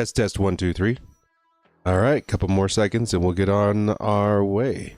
Test 1 2 3. All right, couple more seconds and we'll get on our way.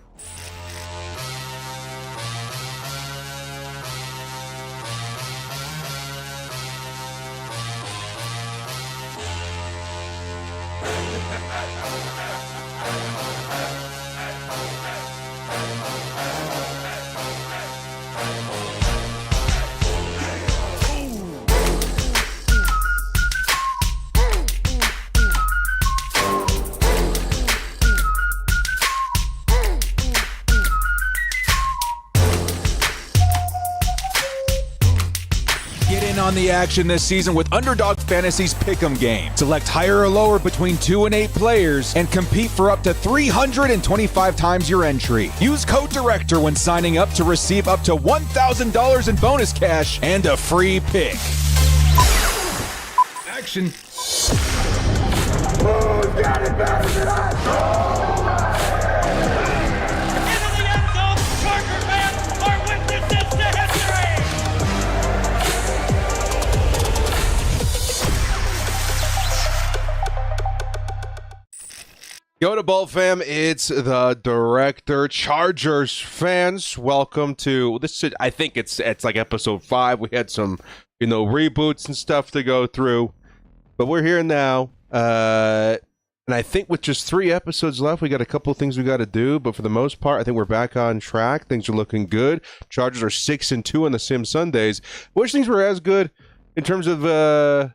On the action this season with Underdog Fantasy's Pick'em game. Select higher or lower between 2 and 8 players and compete for up to 325 times your entry. Use code DIRECTOR when signing up to receive up to $1,000 in bonus cash and a free pick. Action. Who's got it better than us? Yo to Bolt fam, it's the Director. Chargers fans, welcome to this. I think it's like episode 5. We had some, reboots and stuff to go through, but we're here now. And I think with just 3 episodes left, we got a couple of things we got to do. But for the most part, I think we're back on track. Things are looking good. Chargers are 6-2 on the Sim Sundays. Wish things were as good in terms of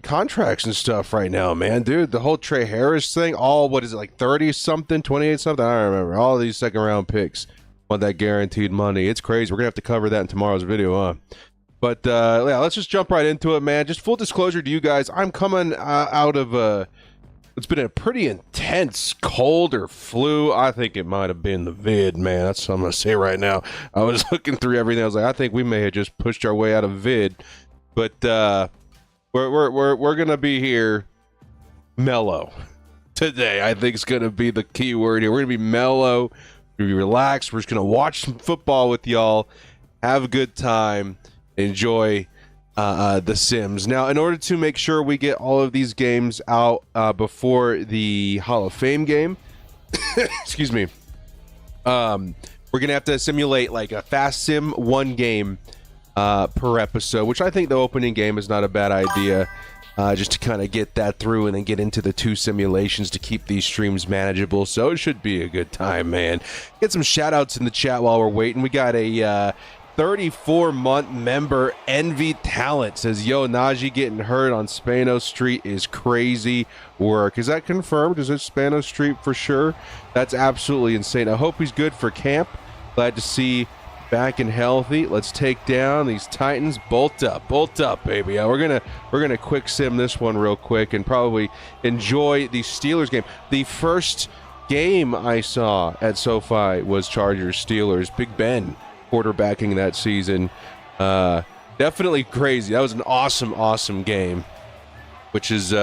contracts and stuff right now, man. Dude, the whole Trey Harris thing, what is it, like 30 something, 28 something? I don't remember. All these second round picks want that guaranteed money. It's crazy. We're gonna have to cover that in tomorrow's video, huh? But yeah, let's just jump right into it, man. Just full disclosure to you guys, I'm coming out of it's been a pretty intense cold or flu. I think it might have been the vid, man. That's what I'm gonna say right now. I was looking through everything. I was like, I think we may have just pushed our way out of vid. But we're gonna be here mellow today. I think it's gonna be the key word here. We're gonna be mellow, we're gonna be relaxed. We're just gonna watch some football with y'all, have a good time, enjoy the Sims. Now, in order to make sure we get all of these games out before the Hall of Fame game, excuse me, we're gonna have to simulate like a fast sim 1 game per episode, which I think the opening game is not a bad idea, just to kind of get that through and then get into the 2 simulations to keep these streams manageable. So it should be a good time, man. Get some shout outs in the chat while we're waiting. We got a 34-month member, Envy Talent, says, yo, Najee getting hurt on Spano Street is crazy work. Is that confirmed? Is it Spano Street for sure? That's absolutely insane. I hope he's good for camp. Glad to see back and healthy. Let's take down these Titans. Bolt up, baby. We're gonna quick sim this one real quick and probably enjoy the Steelers game. The first game I saw at SoFi was Chargers Steelers. Big Ben quarterbacking that season. Definitely crazy. That was an awesome game, which is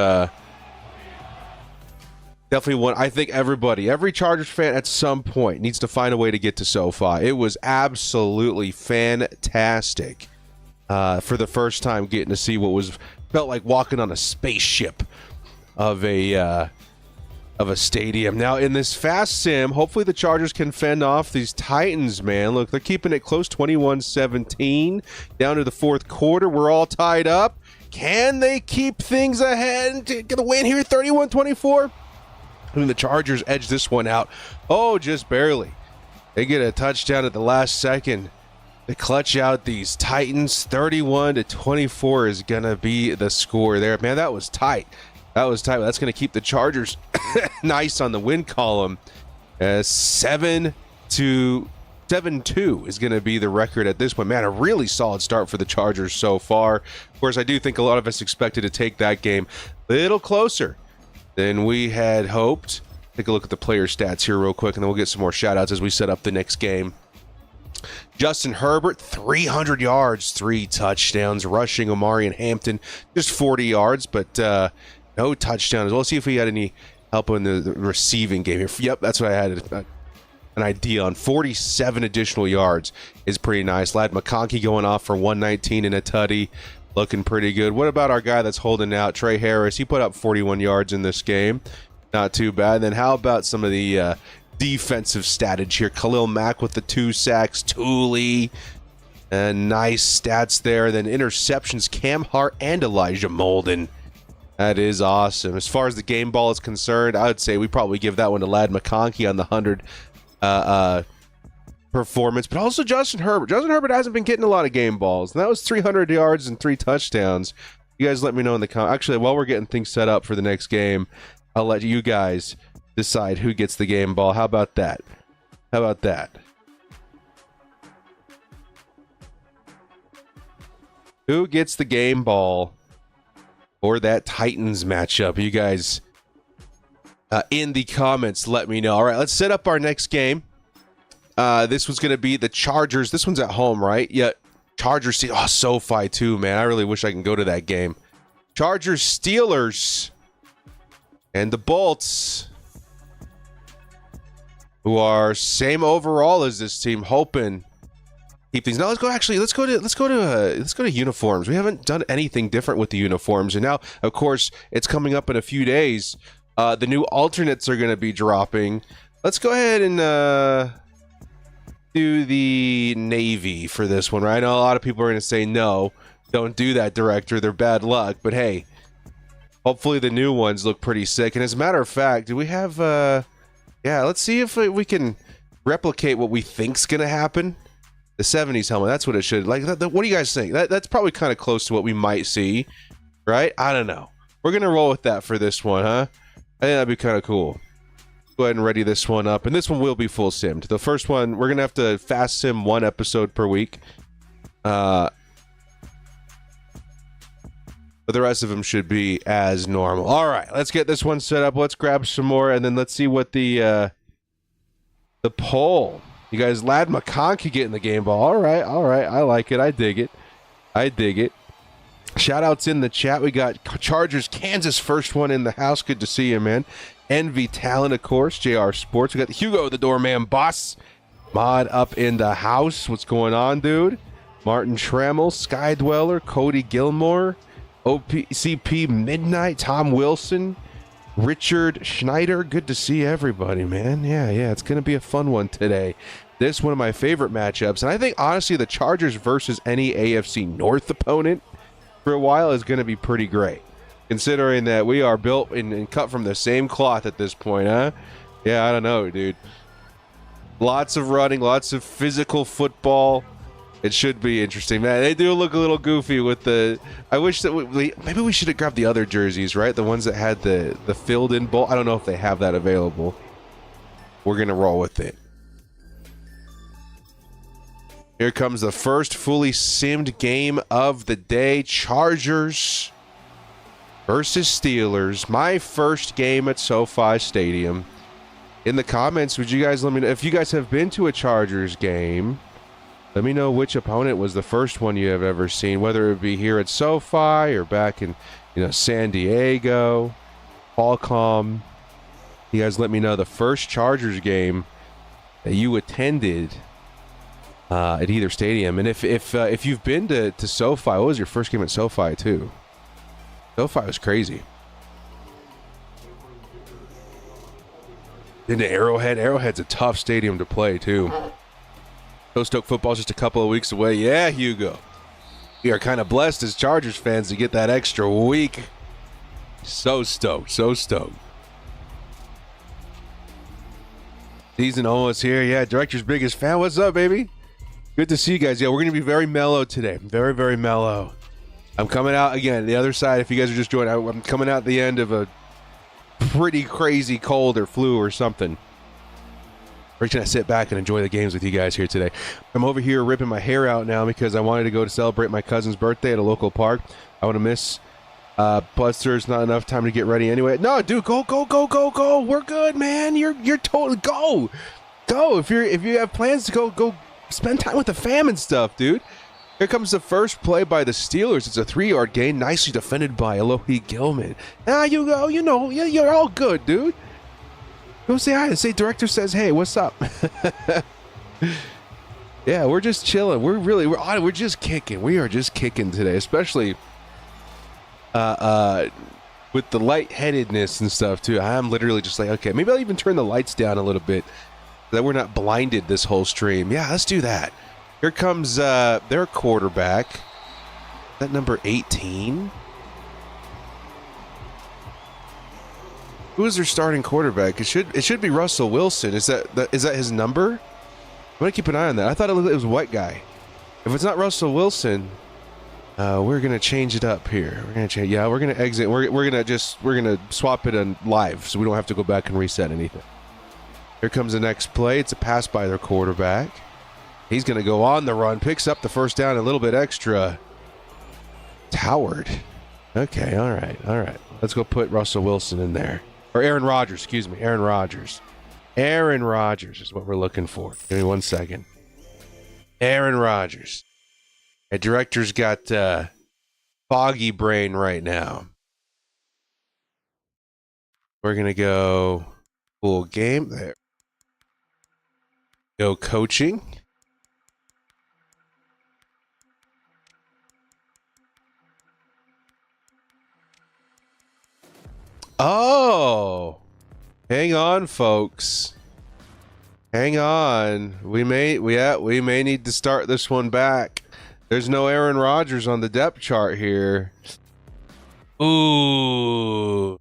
definitely one I think every Chargers fan at some point needs to find a way to get to SoFi. It was absolutely fantastic for the first time getting to see what felt like walking on a spaceship of a stadium. Now, in this fast sim, hopefully the Chargers can fend off these Titans, man. Look, they're keeping it close, 21-17, down to the 4th quarter. We're all tied up. Can they keep things ahead and get a win here, 31-24? I mean, the Chargers edge this one out. Oh, just barely. They get a touchdown at the last second. They clutch out these Titans. 31-24 is going to be the score there. Man, that was tight. That's going to keep the Chargers nice on the win column. 7-2 is going to be the record at this point. Man, a really solid start for the Chargers so far. Of course, I do think a lot of us expected to take that game a little closer than we had hoped. Take a look at the player stats here real quick, and then we'll get some more shout-outs as we set up the next game. Justin Herbert, 300 yards, 3 touchdowns. Rushing, Omari and Hampton, just 40 yards, but no touchdowns. We'll see if we had any help in the receiving game here. Yep, that's what I had an idea on. 47 additional yards is pretty nice. Ladd McConkey going off for 119 and a tutty. looking pretty good. What about our guy that's holding out, Trey Harris? He put up 41 yards in this game. Not too bad. Then how about some of the defensive statage here? Khalil Mack with the 2 sacks, Thule, and nice stats there. Then interceptions, Cam Hart and Elijah Molden. That is awesome. As far as the game ball is concerned, I would say we probably give that one to Ladd McConkey on the 100 performance, but also Justin Herbert. Justin Herbert hasn't been getting a lot of game balls, and that was 300 yards and 3 touchdowns. You guys let me know in the comments. Actually, while we're getting things set up for the next game, I'll let you guys decide who gets the game ball. How about that? How about that? Who gets the game ball for that Titans matchup? You guys in the comments, let me know. All right, let's set up our next game. This was going to be the Chargers. This one's at home, right? Yeah, Chargers. Oh, SoFi too, man. I really wish I can go to that game. Chargers, Steelers, and the Bolts, who are same overall as this team, hoping keep things. Now let's go to uniforms. We haven't done anything different with the uniforms, and now, of course, it's coming up in a few days. The new alternates are going to be dropping. Let's go ahead and do the Navy for this one, right? I know a lot of people are going to say no, don't do that, director. They're bad luck, but hey, hopefully the new ones look pretty sick. And as a matter of fact, do we have yeah, let's see if we can replicate what we think's going to happen. The 70s helmet, that's what it should. Like, what do you guys think? That's probably kind of close to what we might see, right? I don't know. We're going to roll with that for this one, huh? I think that'd be kind of cool. Go ahead and ready this one up. And this one will be full simmed. The first one, we're going to have to fast sim 1 episode per week. But the rest of them should be as normal. All right, let's get this one set up. Let's grab some more, and then let's see what the poll. You guys, Ladd McConkey getting the game ball. All right. I like it. I dig it. Shout outs in the chat. We got Chargers, Kansas, first one in the house. Good to see you, man. Envy Talent, of course. JR Sports. We got Hugo, the doorman boss. Mod up in the house. What's going on, dude? Martin Trammell, Sky Dweller, Cody Gilmore, OPCP Midnight, Tom Wilson, Richard Schneider. Good to see everybody, man. Yeah, it's going to be a fun one today. This is one of my favorite matchups, and I think, honestly, the Chargers versus any AFC North opponent for a while is going to be pretty great, considering that we are built and cut from the same cloth at this point, huh? Yeah, I don't know, dude. Lots of running, lots of physical football. It should be interesting, man. They do look a little goofy with the. I wish that maybe we should have grabbed the other jerseys, right? The ones that had the filled-in bowl. I don't know if they have that available. We're gonna roll with it. Here comes the first fully simmed game of the day. Chargers versus Steelers. My first game at SoFi Stadium. In the comments, would you guys let me know if you guys have been to a Chargers game? Let me know which opponent was the first one you have ever seen, whether it be here at SoFi or back in, San Diego, Qualcomm. You guys let me know the first Chargers game that you attended at either stadium. And if you've been to SoFi, what was your first game at SoFi too? SoFi was crazy. Into Arrowhead. Arrowhead's a tough stadium to play too. Stoke football's just a couple of weeks away. Yeah, Hugo. We are kind of blessed as Chargers fans to get that extra week. So stoked. Season almost here. Yeah, director's biggest fan. What's up, baby? Good to see you guys. Yeah, we're going to be very mellow today. Very, very mellow. I'm coming out, again, the other side. If you guys are just joining, I'm coming out the end of a pretty crazy cold or flu or something. We're just going to sit back and enjoy the games with you guys here today. I'm over here ripping my hair out now because I wanted to go to celebrate my cousin's birthday at a local park. I want to miss plus there's not enough time to get ready anyway. No, dude, go. We're good, man. You're totally go. If you have plans to go spend time with the fam and stuff, dude. Here comes the first play by the Steelers. It's a 3-yard gain, nicely defended by Elohi Gilman. You go, you're all good, dude. Go say hi. Say director says, hey, what's up? Yeah, we're just chilling. We're just kicking. We are just kicking today, especially with the lightheadedness and stuff too. I'm literally just like, okay, maybe I'll even turn the lights down a little bit so that we're not blinded this whole stream. Yeah, let's do that. Here comes their quarterback. Is that number 18? Who is their starting quarterback? It should be Russell Wilson. Is that his number? I'm gonna keep an eye on that. I thought it was a white guy. If it's not Russell Wilson, we're gonna change it up here. We're gonna change. Yeah, we're gonna exit. We're gonna swap it on live, so we don't have to go back and reset anything. Here comes the next play. It's a pass by their quarterback. He's gonna go on the run. Picks up the first down, a little bit extra. It's Howard. Okay, all right. Let's go put Russell Wilson in there. Or Aaron Rodgers, excuse me. Aaron Rodgers. Aaron Rodgers is what we're looking for. Give me 1 second. Aaron Rodgers. The director's got foggy brain right now. We're going to go full game there. Go coaching. Oh, hang on, folks. Hang on. We may need to start this one back. There's no Aaron Rodgers on the depth chart here. Ooh.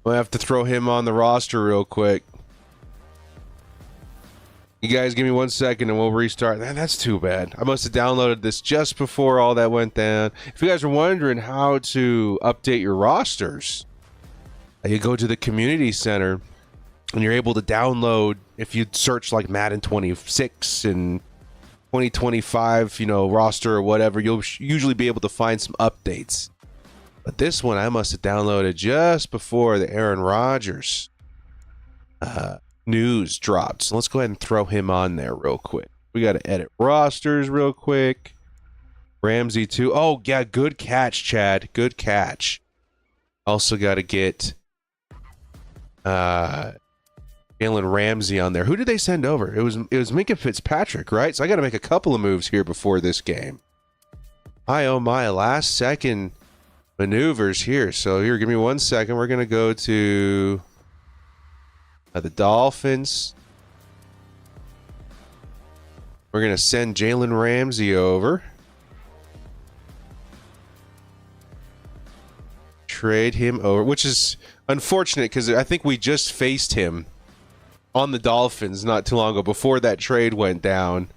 We'll have to throw him on the roster real quick. You guys give me 1 second and we'll restart. Man, that's too bad. I must have downloaded this just before all that went down. If you guys are wondering how to update your rosters, you go to the community center and you're able to download, if you search like Madden 26 and 2025, roster or whatever, you'll usually be able to find some updates. But this one I must have downloaded just before the Aaron Rodgers news dropped. So let's go ahead and throw him on there real quick. We got to edit rosters real quick. Ramsey too. Oh yeah, good catch, Chad. Good catch. Also got to get Jalen Ramsey on there. Who did they send over? It was Minkah Fitzpatrick, right? So I got to make a couple of moves here before this game. Oh my, last second maneuvers here. So here, give me 1 second. We're gonna go to the Dolphins. We're going to send Jalen Ramsey over. Trade him over, which is unfortunate because I think we just faced him on the Dolphins not too long ago before that trade went down.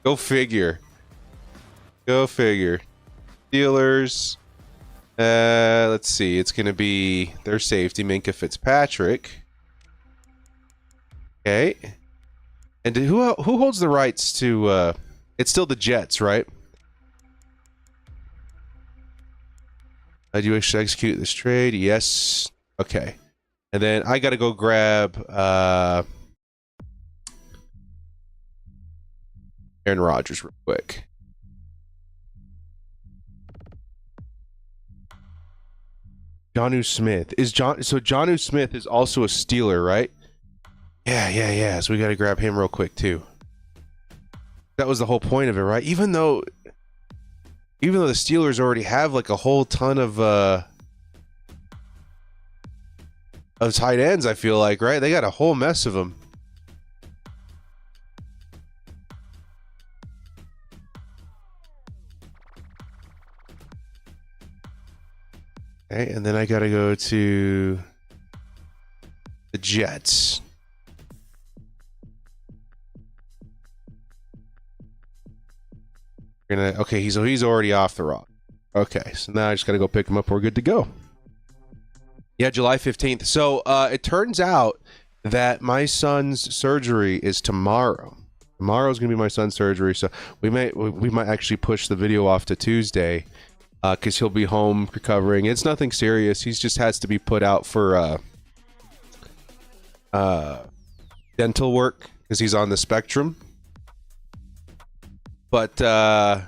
Go figure. Go figure. Steelers. Let's see. It's going to be their safety, Minkah Fitzpatrick. Okay. And who holds the rights to... it's still the Jets, right? Do you wish to execute this trade? Yes. Okay. And then I got to go grab Aaron Rodgers real quick. Jonnu Smith is Jonnu Smith is also a Steeler, right? Yeah. So we got to grab him real quick too. That was the whole point of it, right? Even though the Steelers already have like a whole ton of tight ends, I feel like, right? They got a whole mess of them. Okay, and then I gotta go to the Jets. Okay, he's already off the rock. Okay, so now I just gotta go pick him up. We're good to go. Yeah, July 15th. So it turns out that my son's surgery is tomorrow. Tomorrow's gonna be my son's surgery, so we might actually push the video off to Tuesday. Because he'll be home recovering. It's nothing serious. He just has to be put out for dental work because he's on the spectrum. But I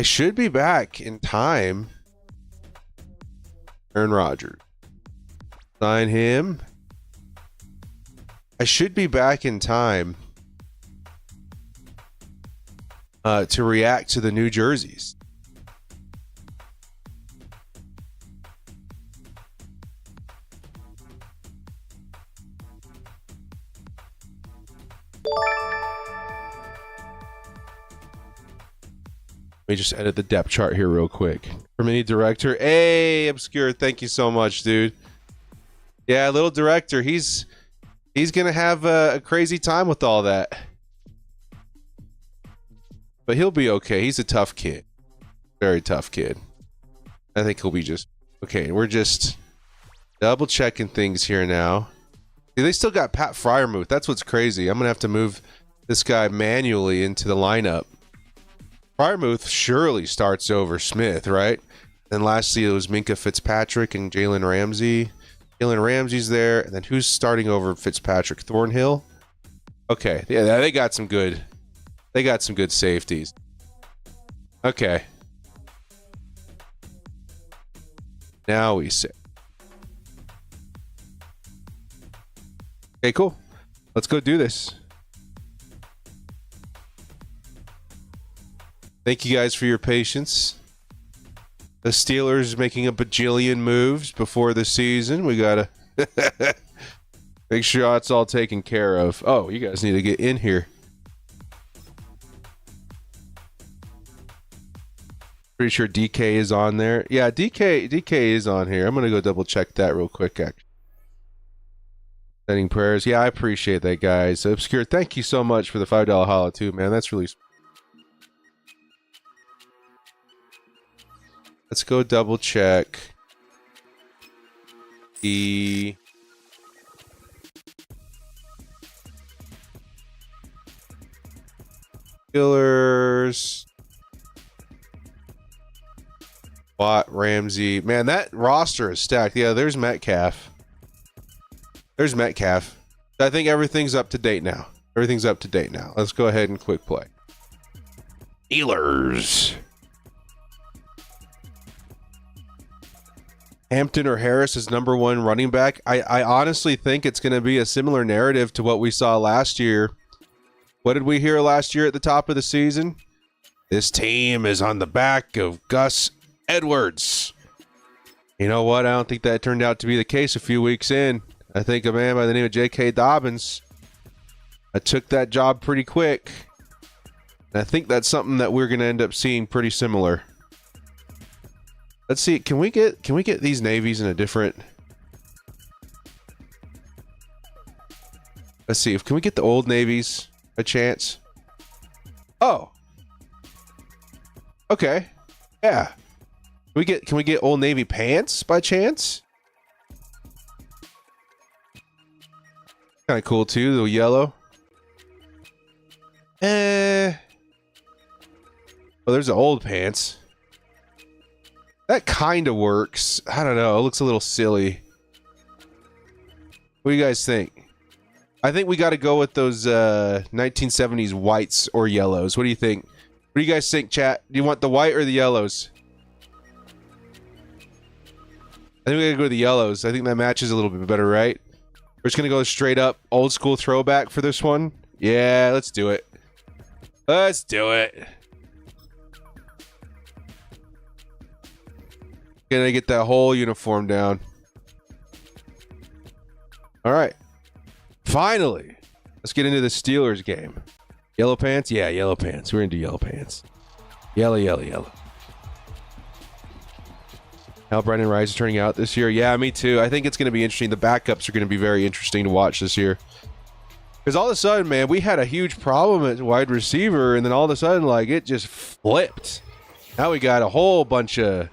should be back in time. Aaron Rodgers. Sign him. I should be back in time. to react to the new jerseys. Let me just edit the depth chart here real quick. From any director. Hey, Obscure, thank you so much, dude. Yeah, little director. He's gonna have a crazy time with all that. But he'll be okay. He's a tough kid. Very tough kid. I think he'll be just okay. We're just double checking things here now. See, they still got Pat Fryermuth. That's what's crazy. I'm gonna have to move this guy manually into the lineup. Fryermuth surely starts over Smith, right? Then lastly, it was Minka Fitzpatrick and Jalen Ramsey. Jalen Ramsey's there, and then who's starting over Fitzpatrick? Thornhill. Okay, yeah, they got some good. They got some good safeties. Okay. Now we sit. Okay, cool. Let's go do this. Thank you guys for your patience. The Steelers making a bajillion moves before the season. We gotta make sure it's all taken care of. Oh, you guys need to get in here. Pretty sure DK is on there. Yeah, DK is on here. I'm gonna go double check that real quick. Actually, sending prayers. Yeah, I appreciate that, guys. Obscure, thank you so much for the $5 holla too, man. That's really. Let's go double check the Killers. Watt, Ramsey. Man, that roster is stacked. Yeah, there's Metcalf. There's Metcalf. I think everything's up to date now. Everything's up to date now. Let's go ahead and quick play. Steelers. Hampton or Harris is number one running back. I honestly think it's going to be a similar narrative to what we saw last year. What did we hear last year at the top of the season? This team is on the back of Gus Edwards. You know what? I don't think that turned out to be the case a few weeks in. I think a man by the name of J.K. Dobbins took that job pretty quick. And I think that's something that we're going to end up seeing pretty similar. Let's see. Can we get these navies in a different? Let's see. Can we get the old navies a chance? Oh. Okay. Yeah. Can we get Old Navy pants by chance? Kind of cool too, the yellow. Well, there's the old pants. That kind of works. I don't know. It looks a little silly. What do you guys think? I think we got to go with those 1970s whites or yellows. What do you think? What do you guys think, chat? Do you want the white or the yellows? I think we gotta go with the yellows. I think that matches a little bit better, right? We're just gonna go straight up old school throwback for this one. Yeah, let's do it. Let's do it. Gonna get that whole uniform down. All right. Finally, let's get into the Steelers game. Yellow pants? Yeah, yellow pants. We're into yellow pants. Yellow, yellow, yellow. How Brendan Rice is turning out this year. Yeah, me too. I think it's going to be interesting. The backups are going to be very interesting to watch this year. Because all of a sudden, man, we had a huge problem at wide receiver, and then all of a sudden, like, it just flipped. Now we got a whole bunch of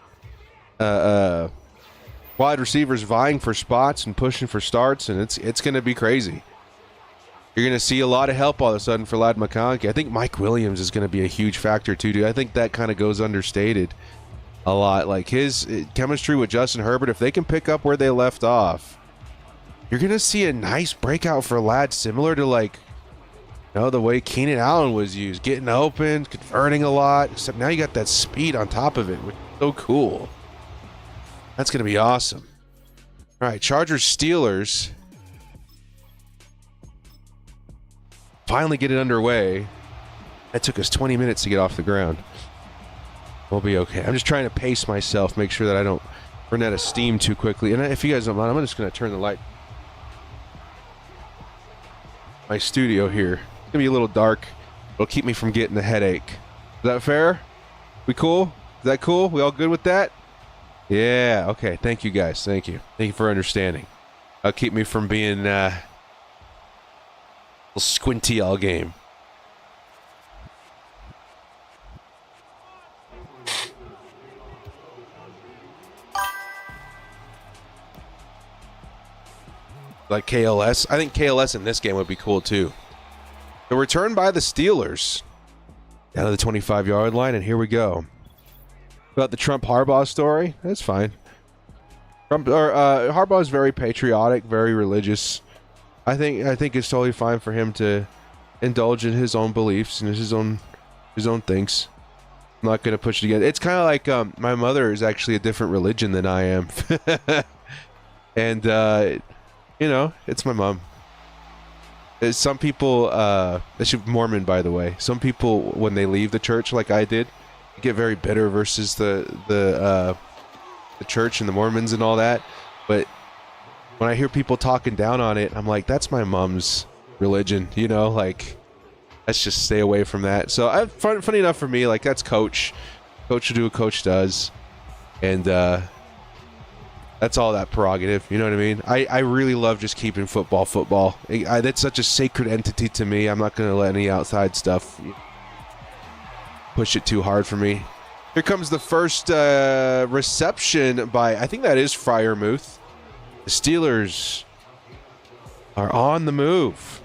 wide receivers vying for spots and pushing for starts, and it's going to be crazy. You're going to see a lot of help all of a sudden for Ladd McConkey. I think Mike Williams is going to be a huge factor too, dude. I think that kind of goes understated a lot. Like his chemistry with Justin Herbert, if they can pick up where they left off, you're going to see a nice breakout for Ladd, similar to like, you know, the way Keenan Allen was used, getting open, converting a lot, except now you got that speed on top of it, which is so cool. That's going to be awesome. All right, Chargers, Steelers. Finally get it underway. That took us 20 minutes to get off the ground. We'll be okay. I'm just trying to pace myself, make sure that I don't run out of steam too quickly. And if you guys don't mind, I'm just going to turn the light. My studio here. It's going to be a little dark. It'll keep me from getting a headache. Is that fair? We cool? Is that cool? We all good with that? Yeah, okay. Thank you, guys. Thank you. Thank you for understanding. That'll keep me from being a little squinty all game. Like KLS. I think KLS in this game would be cool too. The return by the Steelers down to the 25-yard line, and here we go. About the Trump Harbaugh story, that's fine. Harbaugh is very patriotic, very religious. I think it's totally fine for him to indulge in his own beliefs and his own things. I'm not going to push it together. It's kind of like my mother is actually a different religion than I am, and you know, it's my mom. Some people, she's Mormon, by the way. Some people, when they leave the church, like I did, get very bitter versus the church and the Mormons and all that. But when I hear people talking down on it, I'm like, that's my mom's religion, you know, like, let's just stay away from that. So funny enough for me, like, that's coach will do what coach does, and that's all that prerogative, you know what I mean? I really love just keeping football. That's such a sacred entity to me. I'm not going to let any outside stuff push it too hard for me. Here comes the first reception by, I think that is Freiermuth. The Steelers are on the move.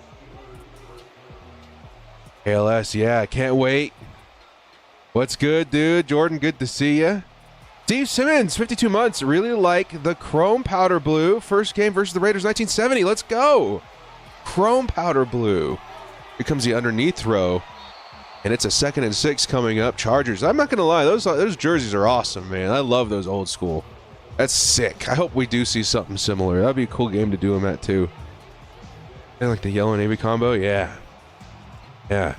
ALS, yeah, can't wait. What's good, dude? Jordan, good to see you. Steve Simmons, 52 months, really like the chrome powder blue. First game versus the Raiders, 1970. Let's go. Chrome powder blue. Here comes the underneath throw. And it's a 2nd and 6 coming up. Chargers. I'm not going to lie. Those jerseys are awesome, man. I love those old school. That's sick. I hope we do see something similar. That'd be a cool game to do them at, too. And like the yellow and navy combo? Yeah. Yeah.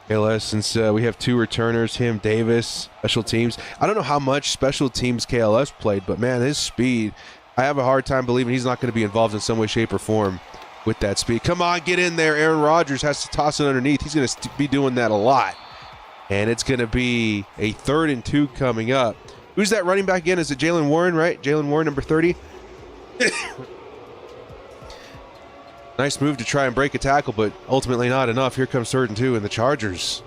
KLS, since we have 2 returners, him, Davis, special teams. I don't know how much special teams KLS played, but man, his speed, I have a hard time believing he's not going to be involved in some way, shape, or form with that speed. Come on, get in there. Aaron Rodgers has to toss it underneath. He's going to be doing that a lot. And it's going to be a 3rd and 2 coming up. Who's that running back again? Is it Jalen Warren, right? Jalen Warren, number 30. Nice move to try and break a tackle, but ultimately not enough. Here comes 3rd and 2, and the Chargers,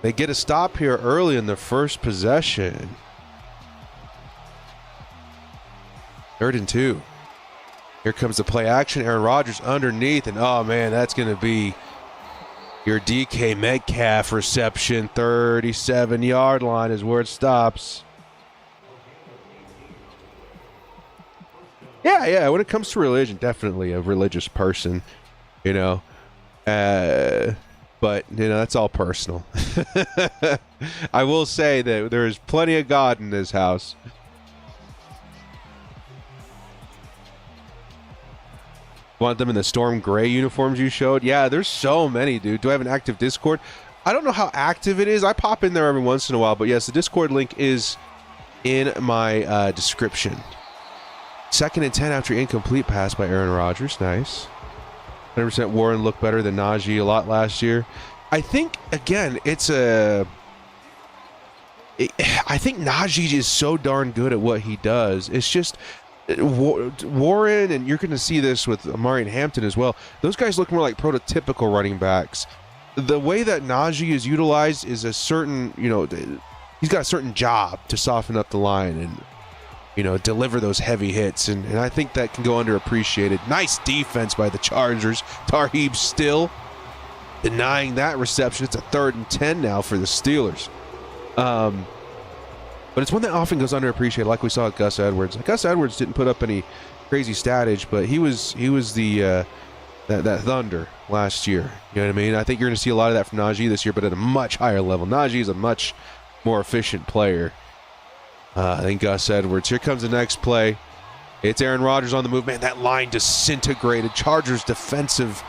they get a stop here early in the first possession. 3rd and 2. Here comes the play action. Aaron Rodgers underneath, and oh man, that's going to be your DK Metcalf reception. 37-yard line is where it stops. Yeah, when it comes to religion, definitely a religious person, you know. But, you know, that's all personal. I will say that there is plenty of God in this house. Want them in the storm gray uniforms you showed? Yeah, there's so many, dude. Do I have an active Discord? I don't know how active it is. I pop in there every once in a while. But, yes, the Discord link is in my description. 2nd and 10 after incomplete pass by Aaron Rodgers. Nice. 100% Warren looked better than Najee a lot last year. I think, again, I think Najee is so darn good at what he does. It's just Warren, and you're going to see this with Amari and Hampton as well. Those guys look more like prototypical running backs. The way that Najee is utilized is a certain, you know, he's got a certain job to soften up the line and, you know, deliver those heavy hits, and I think that can go underappreciated. Nice defense by the Chargers. Tarheeb still denying that reception. It's a 3rd and 10 now for the Steelers. But it's one that often goes underappreciated, like we saw with Gus Edwards. Gus Edwards didn't put up any crazy statage, but he was the that thunder last year. You know what I mean? I think you're going to see a lot of that from Najee this year, but at a much higher level. Najee is a much more efficient player. I think Gus Edwards. Here comes the next play. It's Aaron Rodgers on the move. Man, that line disintegrated. Chargers defensive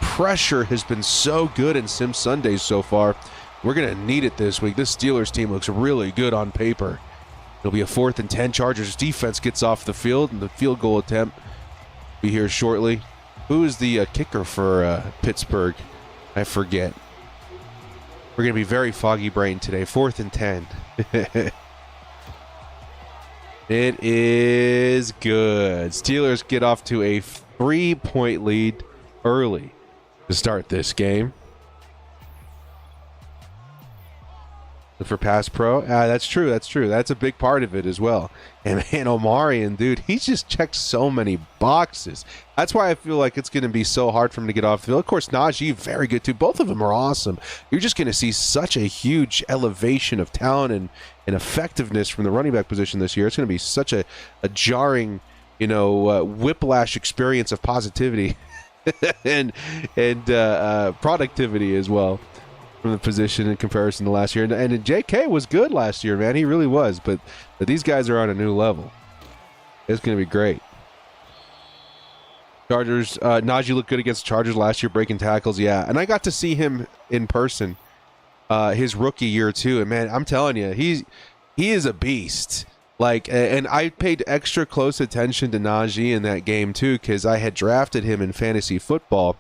pressure has been so good in Sim Sundays so far. We're going to need it this week. This Steelers team looks really good on paper. It'll be a 4th and 10. Chargers defense gets off the field, and the field goal attempt will be here shortly. Who is the kicker for Pittsburgh? I forget. We're going to be very foggy brain today. 4th and 10. It is good. Steelers get off to a 3-point lead early to start this game. For pass pro, that's true. That's a big part of it as well. And man, Omarion, dude, he's just checked so many boxes. That's why I feel like it's going to be so hard for him to get off the field. Of course, Najee, very good too. Both of them are awesome. You're just going to see such a huge elevation of talent and effectiveness from the running back position this year. It's going to be such a jarring, whiplash experience of positivity and productivity as well from the position in comparison to last year. And J.K. was good last year, man. He really was. But these guys are on a new level. It's going to be great. Chargers, Najee looked good against the Chargers last year, breaking tackles. Yeah, and I got to see him in person his rookie year too. And man, I'm telling you, he is a beast. And I paid extra close attention to Najee in that game too, because I had drafted him in fantasy football.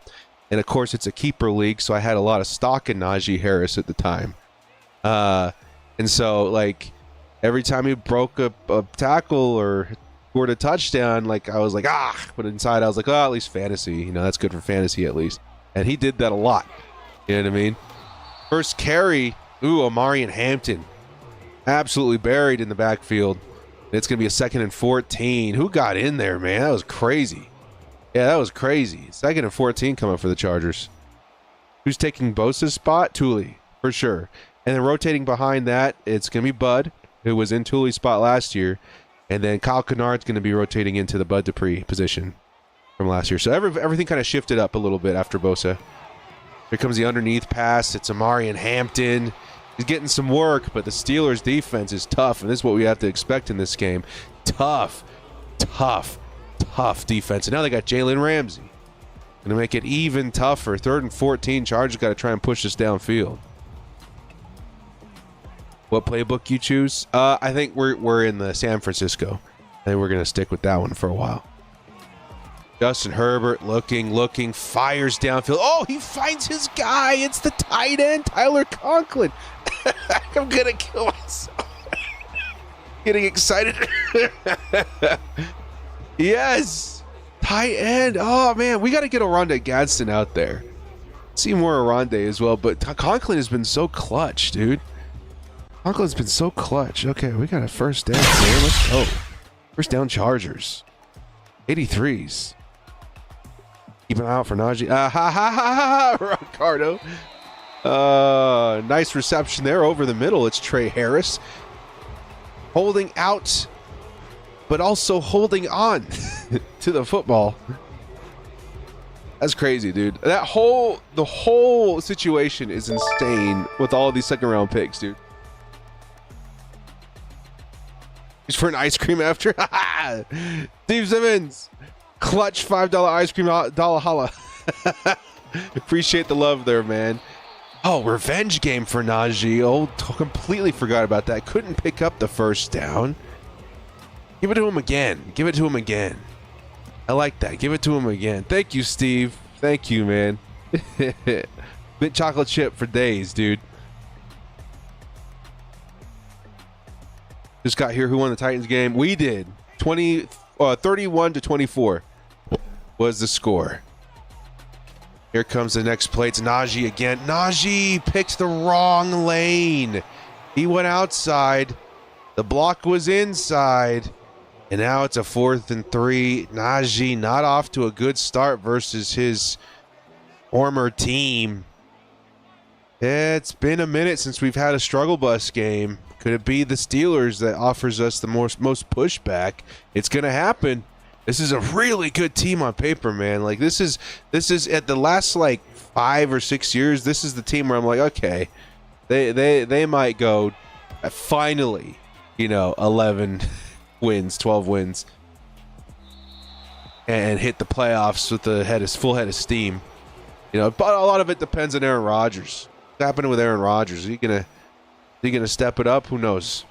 And, of course, it's a keeper league, so I had a lot of stock in Najee Harris at the time. And so, every time he broke a tackle or scored a touchdown, I was like, but inside I was like, at least fantasy. That's good for fantasy at least. And he did that a lot. You know what I mean? First carry, Omarion Hampton. Absolutely buried in the backfield. It's going to be a 2nd and 14. Who got in there, man? That was crazy. Yeah, that was crazy. 2nd and 14 coming for the Chargers. Who's taking Bosa's spot? Thule, for sure. And then rotating behind that, it's going to be Bud, who was in Thule's spot last year. And then Kyle Kennard's going to be rotating into the Bud Dupree position from last year. So everything kind of shifted up a little bit after Bosa. Here comes the underneath pass. It's Omarion Hampton. He's getting some work, but the Steelers' defense is tough, and this is what we have to expect in this game. Tough defense. And now they got Jalen Ramsey. Going to make it even tougher. 3rd and 14. Chargers got to try and push this downfield. What playbook you choose? I think we're in the San Francisco. I think we're going to stick with that one for a while. Justin Herbert looking, fires downfield. Oh, he finds his guy. It's the tight end, Tyler Conklin. I'm going to kill myself. Getting excited. Yes. Tight end. Oh, man. We got to get Oronde Gadsden out there. See more Oronde as well. But Conklin has been so clutch, dude. Conklin's been so clutch. Okay, we got a first down here. Let's go. First down Chargers. 83s. Keep an eye out for Najee. Ricardo. Nice reception there over the middle. It's Trey Harris. Holding out, but also holding on to the football. That's crazy, dude. The whole situation is insane with all of these second round picks, dude. He's for an ice cream after. Steve Simmons. Clutch $5 ice cream dollar holla. Appreciate the love there, man. Oh, revenge game for Najee. Oh, completely forgot about that. Couldn't pick up the first down. Give it to him again. I like that. Give it to him again. Thank you, Steve. Thank you, man. Mint chocolate chip for days, dude. Just got here. Who won the Titans game? We did. 31-24 was the score. Here comes the next play. It's Najee again. Najee picked the wrong lane. He went outside. The block was inside. And now it's a 4th and 3. Najee not off to a good start versus his former team. It's been a minute since we've had a struggle bus game. Could it be the Steelers that offers us the most pushback? It's going to happen. This is a really good team on paper, man. Like this is at the last 5 or 6 years, this is the team where I'm like, okay, they might go finally, 11 wins, 12 wins, and hit the playoffs with the full head of steam. You know, but a lot of it depends on Aaron Rodgers. What's happening with Aaron Rodgers? Is he gonna step it up? Who knows?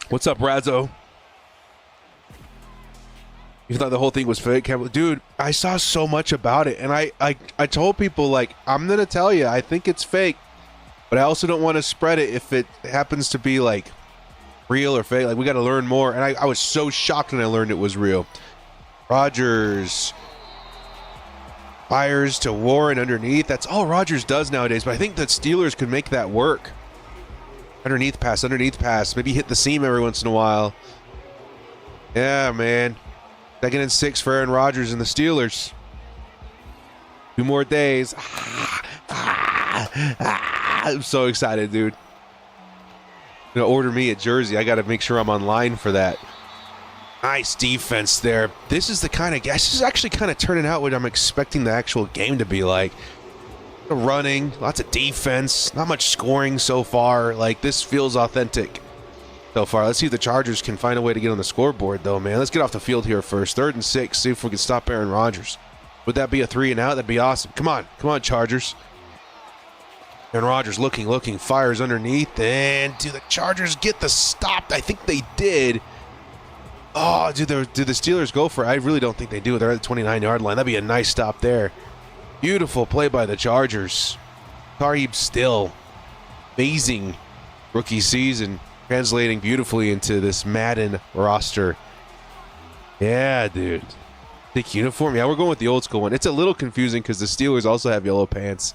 What's up, Razzo? You thought the whole thing was fake? Dude, I saw so much about it, and I told people, like, I'm gonna tell you, I think it's fake, but I also don't want to spread it if it happens to be like real or fake. Like, we got to learn more, and I was so shocked when I learned it was real. Rodgers fires to Warren underneath. That's all Rodgers does nowadays, but I think that Steelers could make that work. Underneath pass, maybe hit the seam every once in a while. Yeah, man. 2nd and 6 for Aaron Rodgers and the Steelers. 2 more days. I'm so excited, dude. You know, order me a jersey. I got to make sure I'm online for that. Nice defense there. This is the kind of, this is actually kind of turning out what I'm expecting the actual game to be like. Running, lots of defense, not much scoring so far. Like, this feels authentic so far. Let's see if the Chargers can find a way to get on the scoreboard, though, man. Let's get off the field here first. 3rd and 6. See if we can stop Aaron Rodgers. Would that be a 3 and out? That'd be awesome. Come on, Chargers. Aaron Rodgers looking, fires underneath, and do the Chargers get the stop? I think they did. Oh, do the Steelers go for it? I really don't think they do. They're at the 29-yard line. That'd be a nice stop there. Beautiful play by the Chargers. Kareem Still, amazing rookie season, translating beautifully into this Madden roster. Yeah, dude. Thick uniform. Yeah, we're going with the old school one. It's a little confusing because the Steelers also have yellow pants.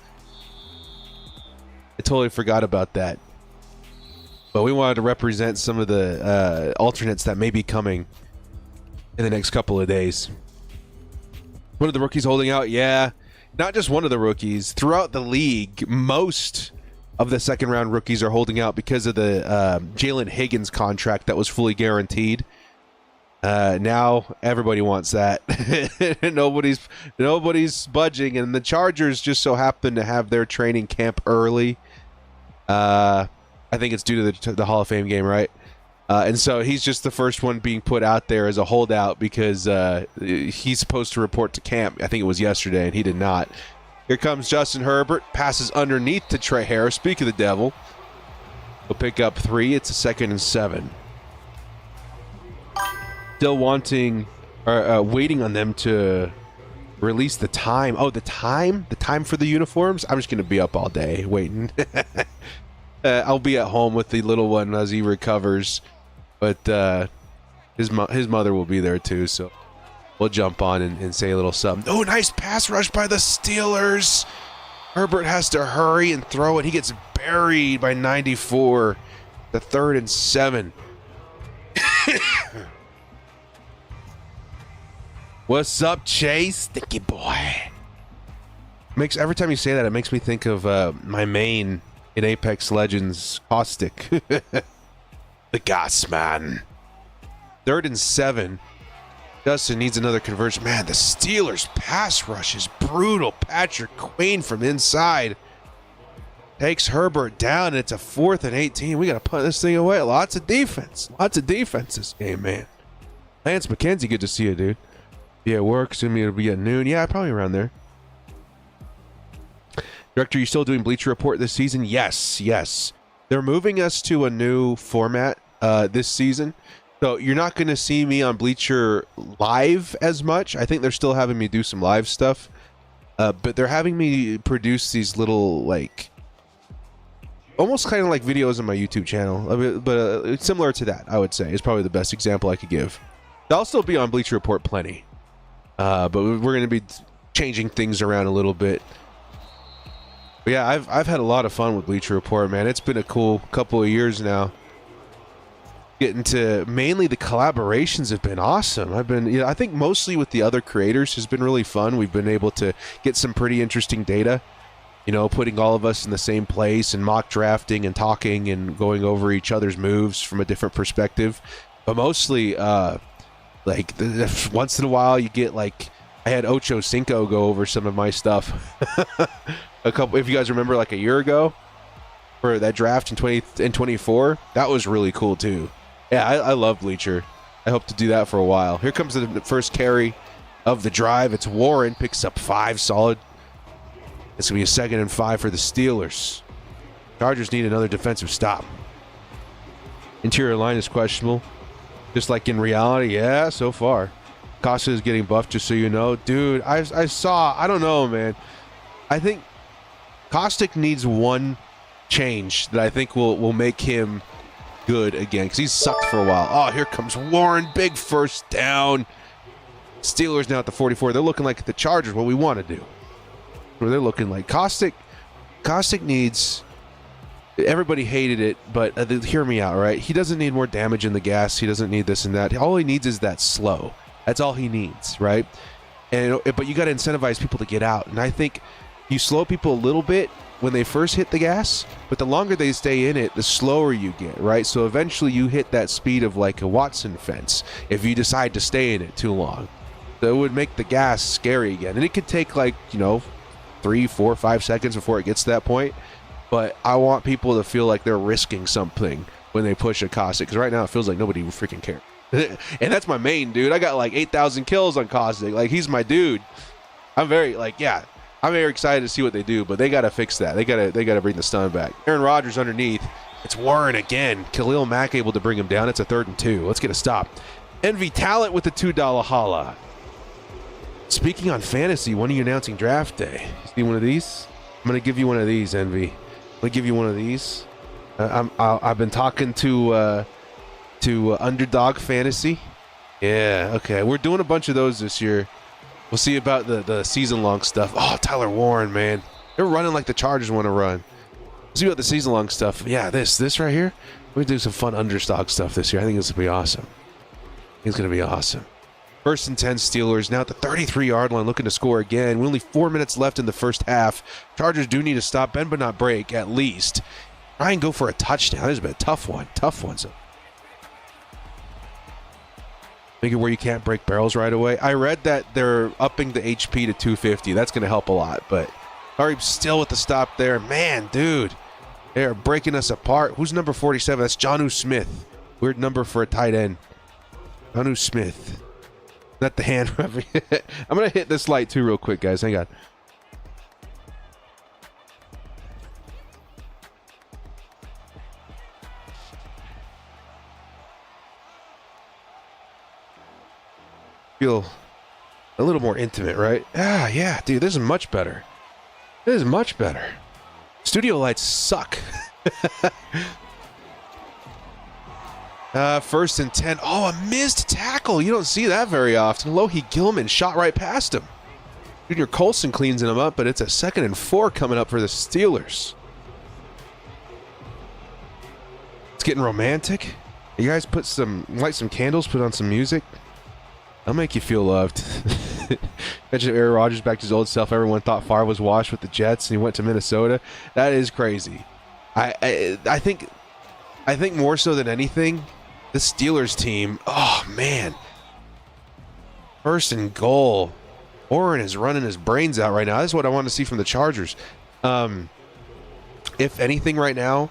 I totally forgot about that. But we wanted to represent some of the alternates that may be coming in the next couple of days. One of the rookies holding out? Yeah. Not just one of the rookies. Throughout the league, most of the second-round rookies are holding out because of the Jalen Higgins contract that was fully guaranteed. Now everybody wants that. Nobody's budging, and the Chargers just so happen to have their training camp early. I think it's due to the Hall of Fame game, right? And so he's just the first one being put out there as a holdout because he's supposed to report to camp. I think it was yesterday, and he did not. Here comes Justin Herbert. Passes underneath to Trey Harris. Speak of the devil. He'll pick up 3. It's a 2nd and 7. Still waiting on them to release the time. Oh, the time for the uniforms. I'm just going to be up all day waiting. I'll be at home with the little one as he recovers, but his mother will be there too, so we'll jump on and say a little something. Oh, nice pass rush by the Steelers. Herbert has to hurry and throw it. He gets buried by 94. The 3rd and 7. What's up, Chase? Sticky boy. Every time you say that, it makes me think of my main in Apex Legends, Caustic. The Gas Man. 3rd and 7. Justin needs another conversion. Man, the Steelers' pass rush is brutal. Patrick Queen from inside takes Herbert down, and it's a 4th and 18. We got to punt this thing away. Lots of defense. Lots of defense this game, man. Lance McKenzie, good to see you, dude. Yeah, work. Assuming it'll be at noon. Yeah, probably around there. Director, you still doing Bleacher Report this season? Yes. They're moving us to a new format this season. So you're not going to see me on Bleacher live as much. I think they're still having me do some live stuff. But they're having me produce these little, like, almost kind of like videos on my YouTube channel. But similar to that, I would say, is probably the best example I could give. I'll still be on Bleacher Report plenty. But we're going to be changing things around a little bit. But yeah, I've had a lot of fun with Bleacher Report, man. It's been a cool couple of years now. Getting to mainly the collaborations have been awesome. I think mostly with the other creators has been really fun. We've been able to get some pretty interesting data, putting all of us in the same place and mock drafting and talking and going over each other's moves from a different perspective. But mostly, once in a while you get, like, I had Ocho Cinco go over some of my stuff. If you guys remember, like a year ago for that draft in 2024, that was really cool too. Yeah, I love Bleacher. I hope to do that for a while. Here comes the first carry of the drive. It's Warren, picks up 5, solid. It's going to be a 2nd and 5 for the Steelers. Chargers need another defensive stop. Interior line is questionable. Just like in reality, yeah, so far. Costa is getting buffed, just so you know. Dude, I saw, I don't know, man. I think Caustic needs one change that I think will make him good again, because he's sucked for a while. Oh, here comes Warren. Big first down. Steelers now at the 44. They're looking like the Chargers, what we want to do. Where they're looking like Caustic needs... Everybody hated it, but hear me out, right? He doesn't need more damage in the gas. He doesn't need this and that. All he needs is that slow. That's all he needs, right? But you got to incentivize people to get out. And I think you slow people a little bit when they first hit the gas, but the longer they stay in it, the slower you get, right? So eventually you hit that speed of like a Watson fence if you decide to stay in it too long. So it would make the gas scary again. And it could take 3, 4, 5 seconds before it gets to that point. But I want people to feel like they're risking something when they push a Caustic, because right now it feels like nobody freaking cares. And that's my main dude. I got 8,000 kills on Caustic. He's my dude. I'm very excited to see what they do, but they got to fix that. They got to bring the stun back. Aaron Rodgers underneath. It's Warren again. Khalil Mack able to bring him down. It's a 3rd and 2. Let's get a stop. Envy Talent with the $2 holla. Speaking on fantasy, when are you announcing draft day? See one of these? I'm going to give you one of these, Envy. Let me give you one of these. I've been talking to Underdog Fantasy. Yeah, okay. We're doing a bunch of those this year. We'll see about the season-long stuff. Oh, Tyler Warren, man. They're running like the Chargers want to run. We'll see about the season-long stuff. Yeah, this right here. We're doing some fun underdog stuff this year. I think it's going to be awesome. It's going to be awesome. 1st and 10 Steelers, now at the 33-yard line, looking to score again. With only 4 minutes left in the first half. Chargers do need to stop, bend but not break, at least. Try and go for a touchdown. This has been a tough one. So. Make it where you can't break barrels right away. I read that they're upping the HP to 250. That's going to help a lot, but Ari still with the stop there. Man, dude, they're breaking us apart. Who's number 47? That's Jonnu Smith. Weird number for a tight end. Jonnu Smith. Not the hand rub. I'm going to hit this light too real quick, guys. Hang on. Feel a little more intimate, right? Ah, yeah, dude, this is much better. This is much better. Studio lights suck. 1st and 10. Oh, a missed tackle. You don't see that very often. Lohi Gilman shot right past him. Junior Colson cleans him up, but it's a 2nd and 4 coming up for the Steelers. It's getting romantic. You guys light some candles, put on some music. That'll make you feel loved. Imagine Aaron Rodgers back to his old self. Everyone thought Favre was washed with the Jets, and he went to Minnesota. That is crazy. I think more so than anything, the Steelers team, oh, man. 1st and goal. Warren is running his brains out right now. That's what I want to see from the Chargers. If anything right now,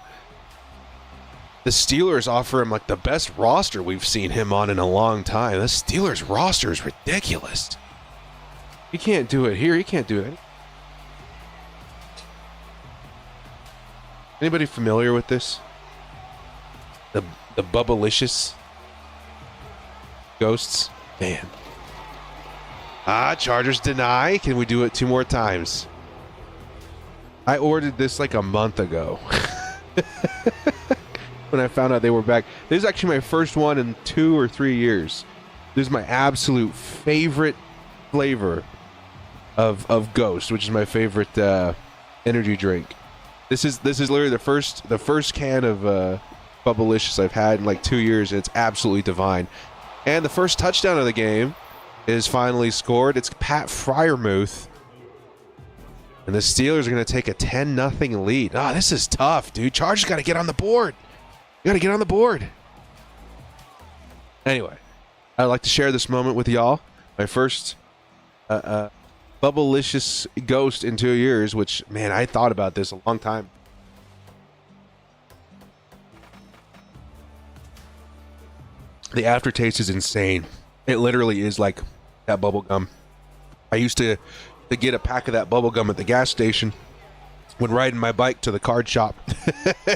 the Steelers offer him the best roster we've seen him on in a long time. The Steelers roster is ridiculous. You can't do it here. You can't do it. Anybody familiar with this? The Bubblicious ghosts? Man. Chargers deny. Can we do it 2 more times? I ordered this a month ago. When I found out they were back. This is actually my first one in 2 or 3 years. This is my absolute favorite flavor of Ghost, which is my favorite energy drink. This is literally the first can of Bubblicious I've had in 2 years, and it's absolutely divine. And the first touchdown of the game is finally scored. It's Pat Freiermuth. And the Steelers are going to take a 10-0 lead. This is tough, dude. Chargers got to get on the board. You got to get on the board. Anyway, I'd like to share this moment with y'all. My first Bubblicious Ghost in 2 years, which, man, I thought about this a long time. The aftertaste is insane. It literally is like that bubble gum. I used to get a pack of that bubble gum at the gas station when riding my bike to the card shop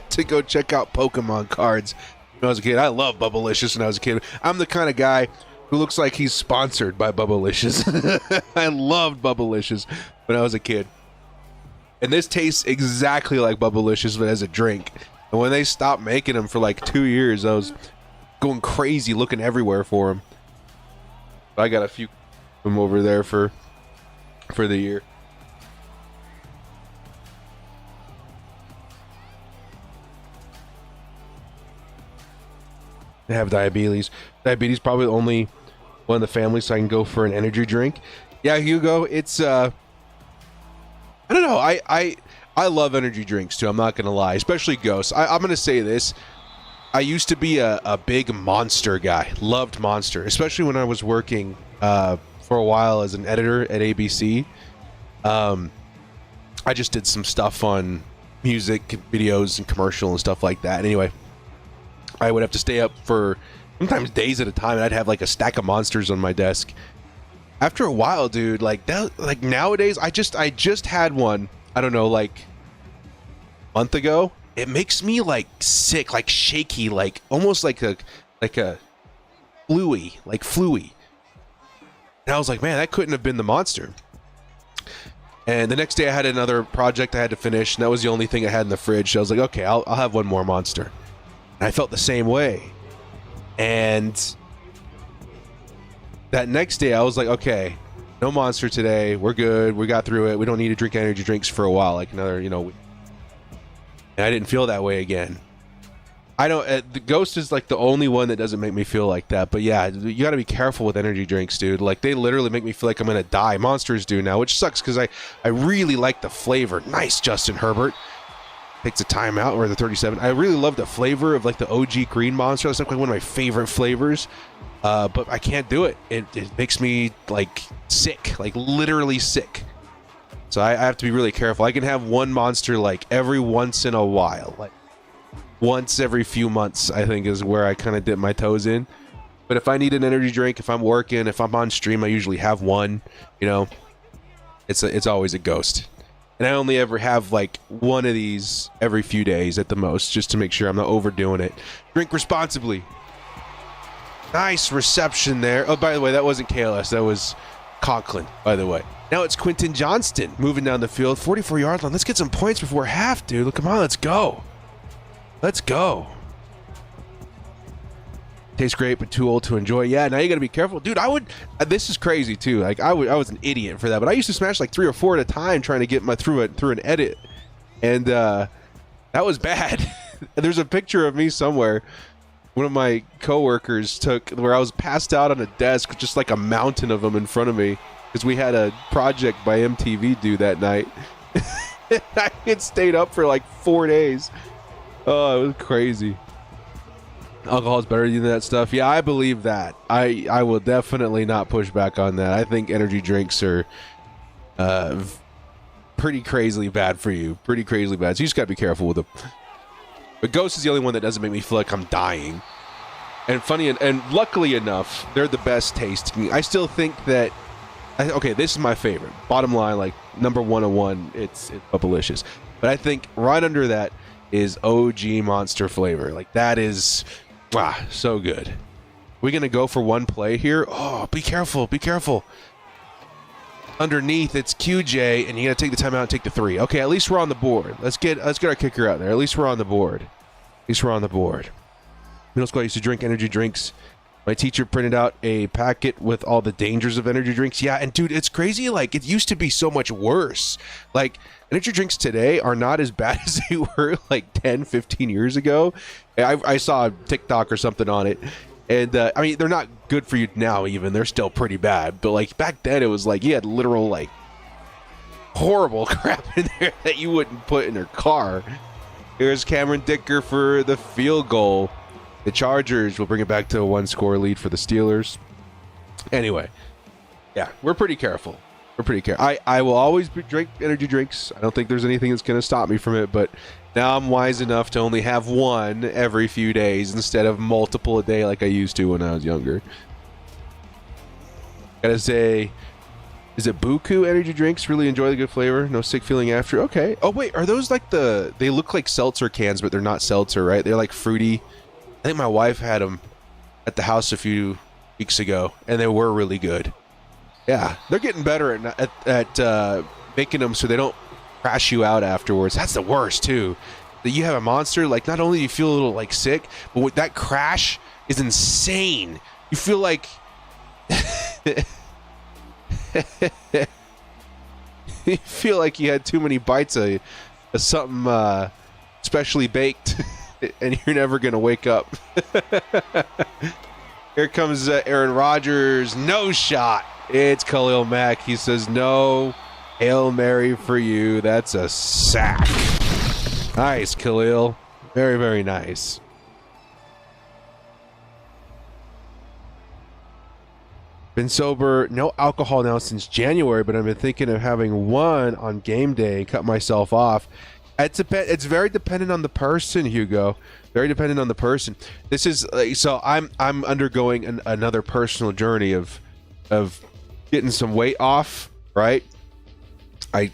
to go check out Pokemon cards when I was a kid. I love Bubblicious when I was a kid. I'm the kind of guy who looks like he's sponsored by Bubblicious. I loved Bubblicious when I was a kid. And this tastes exactly like Bubblicious, but as a drink. And when they stopped making them for like 2 years, I was going crazy looking everywhere for them. I got a few of them over there for the year. They have diabetes. Diabetes probably the only one in the family, so I can go for an energy drink. Yeah, Hugo, it's I don't know. I love energy drinks too. I'm not gonna lie, especially Ghost. I'm gonna say this. I used to be a big Monster guy. Loved Monster, especially when I was working for a while as an editor at ABC. I just did some stuff on music videos and commercial and stuff like that. Anyway, I would have to stay up for sometimes days at a time, and I'd have like a stack of Monsters on my desk. After a while, dude, like nowadays, I just had one. I don't know, like a month ago. It makes me like sick, like shaky, like almost like a fluey. And I was like, man, that couldn't have been the Monster. And the next day I had another project I had to finish, and that was the only thing I had in the fridge. So I was like, okay, I'll have one more Monster. And I felt the same way. And that next day I was like, okay, no Monster today. We're good. We got through it. We don't need to drink energy drinks for a while, like another, week. And I didn't feel that way again. I don't. The Ghost is like the only one that doesn't make me feel like that. But yeah, you got to be careful with energy drinks, dude. Like they literally make me feel like I'm gonna die. Monsters do now, which sucks because I really like the flavor. Nice, Justin Herbert takes a timeout, or the 37. I really love the flavor of like the OG green Monster. That's like one of my favorite flavors. But I can't do it. It makes me like sick, like literally sick. So I have to be really careful. I can have one Monster like every once in a while, like once every few months, I think is where I kind of dip my toes in. But if I need an energy drink, if I'm working, if I'm on stream, I usually have one. It's always a Ghost. And I only ever have like one of these every few days at the most, just to make sure I'm not overdoing it. Drink responsibly. Nice reception there. Oh, by the way, that wasn't KLS. That was Conklin, by the way. Now it's Quentin Johnston moving down the field. 44-yard line. Let's get some points before half, dude. Look, come on, let's go. Let's go. Tastes great, but too old to enjoy. Yeah, now you got to be careful. Dude, this is crazy, too. Like, I was an idiot for that, but I used to smash like 3 or 4 at a time trying to get through an edit. And that was bad. There's a picture of me somewhere. One of my coworkers took where I was passed out on a desk, just like a mountain of them in front of me, because we had a project by MTV due that night. I had stayed up for like 4 days. Oh, it was crazy. Alcohol is better than that stuff. Yeah, I believe that. I will definitely not push back on that. I think energy drinks are pretty crazily bad for you. Pretty crazily bad. So you just got to be careful with them. But Ghost is the only one that doesn't make me feel like I'm dying. And funny and luckily enough, they're the best tasting. I still think that. Okay, this is my favorite. Bottom line, like number 101, it's Bubblicious. But I think right under that is OG Monster flavor. Like that is so good. We're gonna go for one play here. Oh, be careful, be careful. Underneath it's QJ, and you gotta take the timeout and take the 3. Okay, at least we're on the board. Let's get our kicker out there. At least we're on the board. Middle school I used to drink energy drinks. My teacher printed out a packet with all the dangers of energy drinks. Yeah, and dude, it's crazy. Like, it used to be so much worse. Like, energy drinks today are not as bad as they were like 10, 15 years ago. I saw a TikTok or something on it. And, I mean, they're not good for you now even. They're still pretty bad. But, like, back then it was like you had literal, like, horrible crap in there that you wouldn't put in your car. Here's Cameron Dicker for the field goal. The Chargers will bring it back to a 1-score lead for the Steelers. Anyway, yeah, we're pretty careful. We're pretty careful. I will always drink energy drinks. I don't think there's anything that's going to stop me from it, but now I'm wise enough to only have one every few days instead of multiple a day like I used to when I was younger. Gotta say, is it Buku energy drinks? Really enjoy the good flavor. No sick feeling after. Okay. Oh, wait. Are those like they look like seltzer cans, but they're not seltzer, right? They're like fruity. I think my wife had them at the house a few weeks ago, and they were really good. Yeah. They're getting better at making them so they don't crash you out afterwards. That's the worst, too. That you have a Monster, like not only do you feel a little like sick, but with that crash is insane. You feel like... You feel like you had too many bites of something specially baked and you're never gonna wake up. Here comes Aaron Rodgers. No shot. It's Khalil Mack. He says no. Hail Mary for you. That's a sack. Nice, Khalil. Very, very nice. Been sober, no alcohol now since January, but I've been thinking of having one on game day and cut myself off. It's very dependent on the person, Hugo. Very dependent on the person. This is so I'm undergoing another personal journey of getting some weight off. Right. I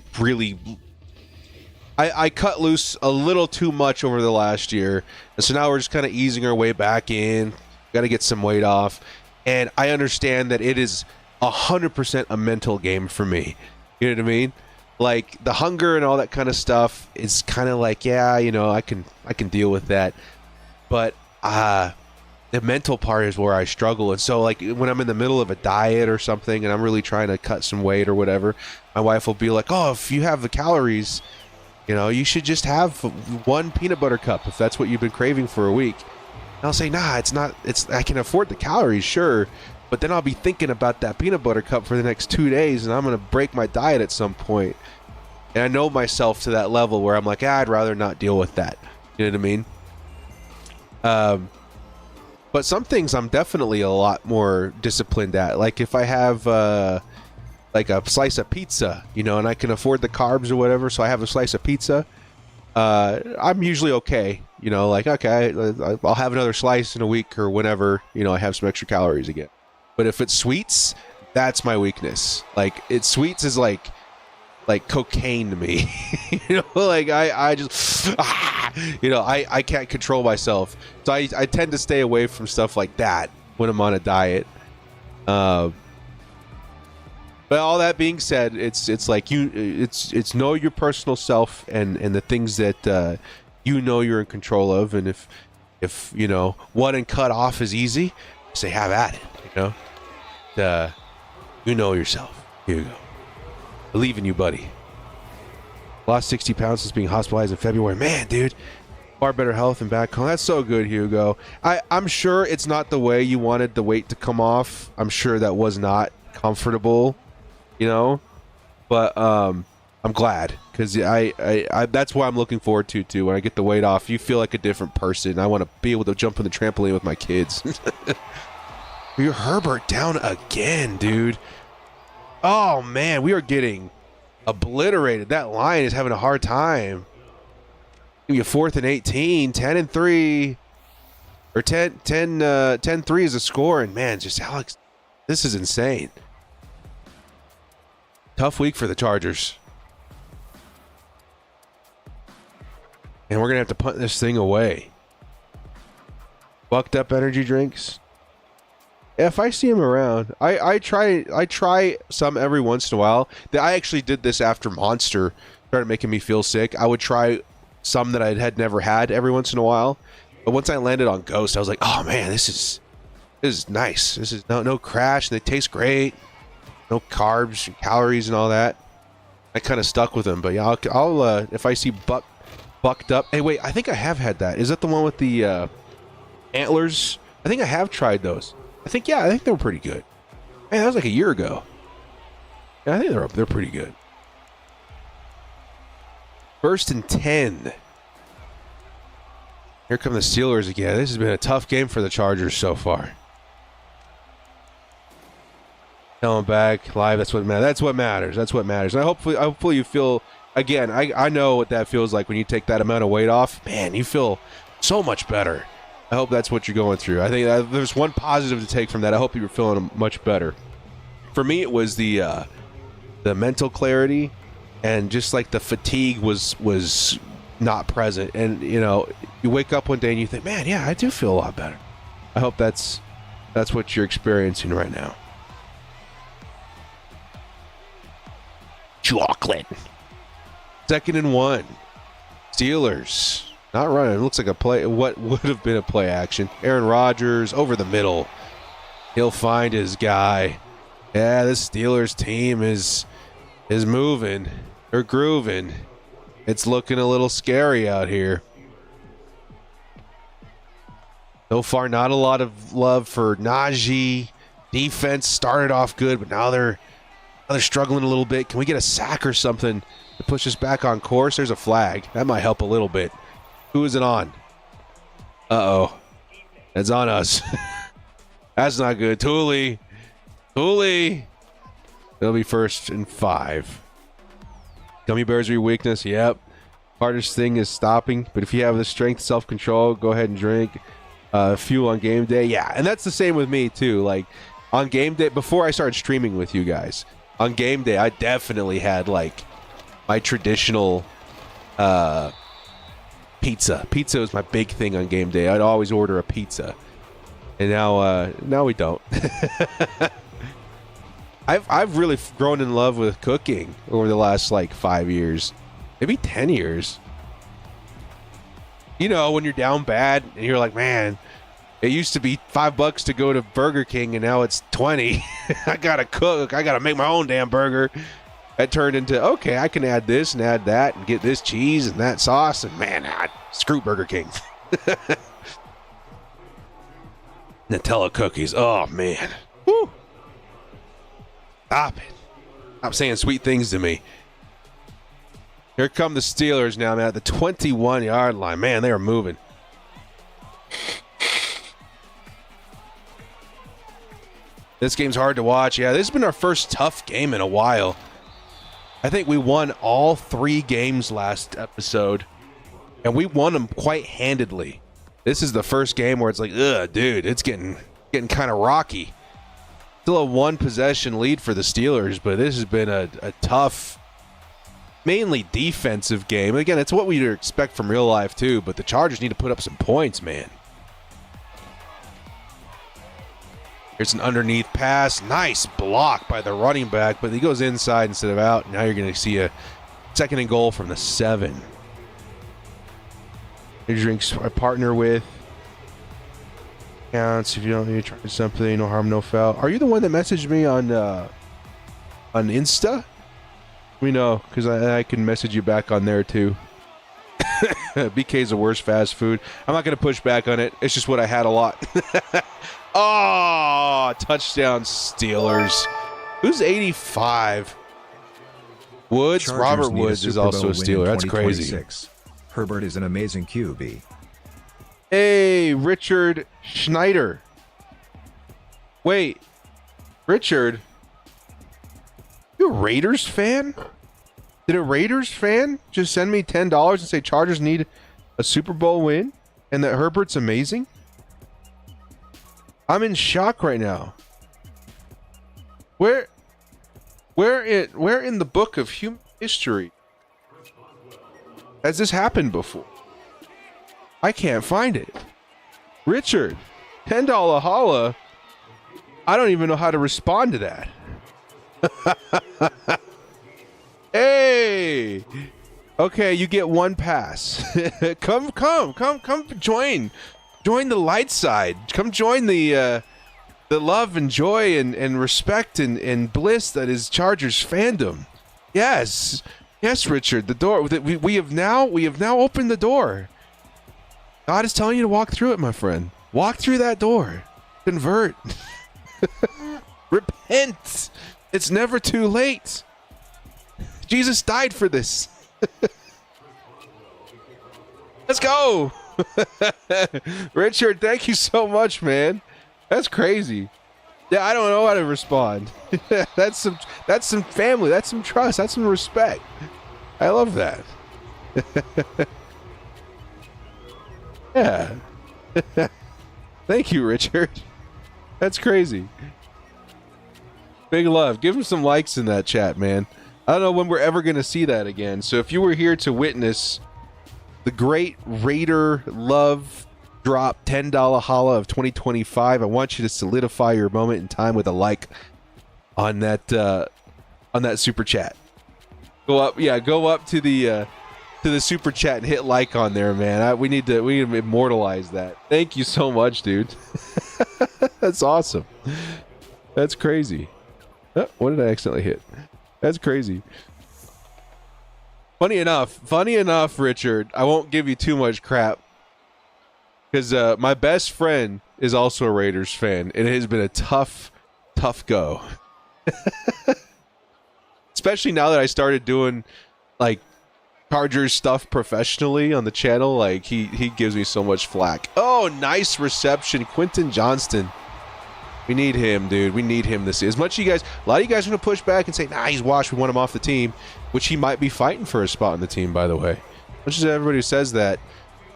cut loose a little too much over the last year, and so now we're just kind of easing our way back in. Got to get some weight off. And I understand that it is 100% a mental game for me. You know what I mean? Like the hunger and all that kind of stuff is kind of like, yeah, you know, I can deal with that. But the mental part is where I struggle. And so like when I'm in the middle of a diet or something and I'm really trying to cut some weight or whatever, my wife will be like, oh, if you have the calories, you know, you should just have one peanut butter cup if that's what you've been craving for a week. I'll say, nah, it's not. I can afford the calories, sure, but then I'll be thinking about that peanut butter cup for the next 2 days, and I'm going to break my diet at some point. And I know myself to that level where I'm like, I'd rather not deal with that. You know what I mean? But some things I'm definitely a lot more disciplined at. Like if I have like a slice of pizza, you know, and I can afford the carbs or whatever, so I have a slice of pizza, I'm usually okay. You know, like, okay, I'll have another slice in a week or whenever, you know, I have some extra calories again. But if it's sweets, that's my weakness. Like, sweets is like cocaine to me. You know, like I just, you know, I can't control myself. So I tend to stay away from stuff like that when I'm on a diet. But all that being said, it's like it's know your personal self and the things that you know you're in control of, and if you know what and cut off is easy, say have at it. You know, you know yourself. Here you go. Believe in you, buddy. Lost 60 pounds since being hospitalized in February. Man, dude, far better health and back home. That's so good, Hugo. I'm sure it's not the way you wanted the weight to come off. I'm sure that was not comfortable. You know, but I'm glad because I that's what I'm looking forward to too. When I get the weight off, you feel like a different person. I want to be able to jump on the trampoline with my kids. You're Herbert down again, dude. Oh man, we are getting obliterated. That line is having a hard time. Give you 4th and 18, 10-3, or 10-3 is a score, and man, just Alex, this is insane. Tough week for the Chargers. And we're going to have to punt this thing away. Bucked up energy drinks. If I see him around, I try some every once in a while. I actually did this after Monster started making me feel sick. I would try some that I had never had every once in a while. But once I landed on Ghost, I was like, oh man, this is nice. This is no crash, and they taste great. No carbs and calories and all that. I kind of stuck with them, but yeah, I'll if I see bucked up. Hey, wait, I think I have had that. Is that the one with the antlers? I think I have tried those. I think they were pretty good. Man, that was like a year ago. Yeah, I think they're pretty good. 1st and 10. Here come the Steelers again. This has been a tough game for the Chargers so far. Coming back live. That's what matters. That's what matters. And hopefully you feel, again, I know what that feels like when you take that amount of weight off. Man, you feel so much better. I hope that's what you're going through. I think there's one positive to take from that. I hope you're feeling much better. For me, it was the mental clarity, and just like the fatigue was not present. And you wake up one day and you think, man, yeah, I do feel a lot better. I hope that's what you're experiencing right now. Chocolate. 2nd and 1. Steelers. Not running. It looks like a play. What would have been a play action. Aaron Rodgers over the middle. He'll find his guy. Yeah, this Steelers team is moving. They're grooving. It's looking a little scary out here. So far, not a lot of love for Najee. Defense started off good, but now they're struggling a little bit. Can we get a sack or something to push us back on course? There's a flag. That might help a little bit. Who is it on? Uh-oh. It's on us. That's not good. Thule. It'll be 1st and 5. Gummy bears are your weakness. Yep. Hardest thing is stopping. But if you have the strength, self-control, go ahead and drink. Fuel on game day. Yeah, and that's the same with me too. Like on game day, before I started streaming with you guys, on game day, I definitely had like my traditional pizza. Pizza was my big thing on game day. I'd always order a pizza. And now we don't. I've really grown in love with cooking over the last like 5 years, maybe 10 years. When you're down bad and you're like, man, it used to be $5 to go to Burger King and now it's 20. I gotta cook. I gotta make my own damn burger. That turned into, okay, I can add this and add that and get this cheese and that sauce, and man, screw Burger King. Nutella cookies. Oh man. Woo. Stop it. Stop saying sweet things to me. Here come the Steelers now, man, at the 21-yard line. Man, they are moving. This game's hard to watch. Yeah, this has been our first tough game in a while. I think we won all 3 games last episode, and we won them quite handedly. This is the first game where it's like, ugh, dude, it's getting kind of rocky. Still a 1-possession lead for the Steelers, but this has been a tough, mainly defensive game. Again, it's what we expect from real life too, but the Chargers need to put up some points, man. Here's an underneath pass. Nice block by the running back, but he goes inside instead of out. Now you're going to see a 2nd and goal from the 7. Your drinks I partner with. Counts if you don't need to try something. No harm, no foul. Are you the one that messaged me on Insta? We know, because I can message you back on there too. BK's the worst fast food. I'm not going to push back on it. It's just what I had a lot. Oh, touchdown Steelers. Who's 85? Woods? Chargers Robert need Woods is Super also Bowl a win in Steeler. That's crazy. 2026. Herbert is an amazing QB. Hey, Richard Schneider. Wait, Richard, you a Raiders fan? Did a Raiders fan just send me $10 and say Chargers need a Super Bowl win and that Herbert's amazing? I'm in shock right now. Where in the book of human history has this happened before? I can't find it. Richard, $10 holla. I don't even know how to respond to that. Hey. Okay, you get one pass. Come join. Join the light side. Come join the love and joy and respect and bliss that is Chargers fandom. Yes, Richard. The door. We have now opened the door. God is telling you to walk through it, my friend. Walk through that door. Convert. Repent. It's never too late. Jesus died for this. Let's go. Richard, thank you so much, man. That's crazy. Yeah, I don't know how to respond. That's some family. That's some trust. That's some respect. I love that. Yeah. Thank you, Richard. That's crazy. Big love. Give him some likes in that chat, man. I don't know when we're ever going to see that again. So if you were here to witness the great Raider love drop $10 holla of 2025, I want you to solidify your moment in time with a like on that super chat. Go up to the super chat and hit like on there, man. We need to immortalize that. Thank you so much, dude. That's awesome. That's crazy. Oh, what did I accidentally hit? That's crazy. Funny enough, Richard, I won't give you too much crap because my best friend is also a Raiders fan, and it has been a tough go. Especially now that I started doing like Chargers stuff professionally on the channel, like he gives me so much flack. Oh, nice reception, Quentin Johnston. We need him, dude. We need him this year. As much as a lot of you guys are going to push back and say, nah, he's washed. We want him off the team, which he might be fighting for a spot on the team, by the way. Much as everybody says that,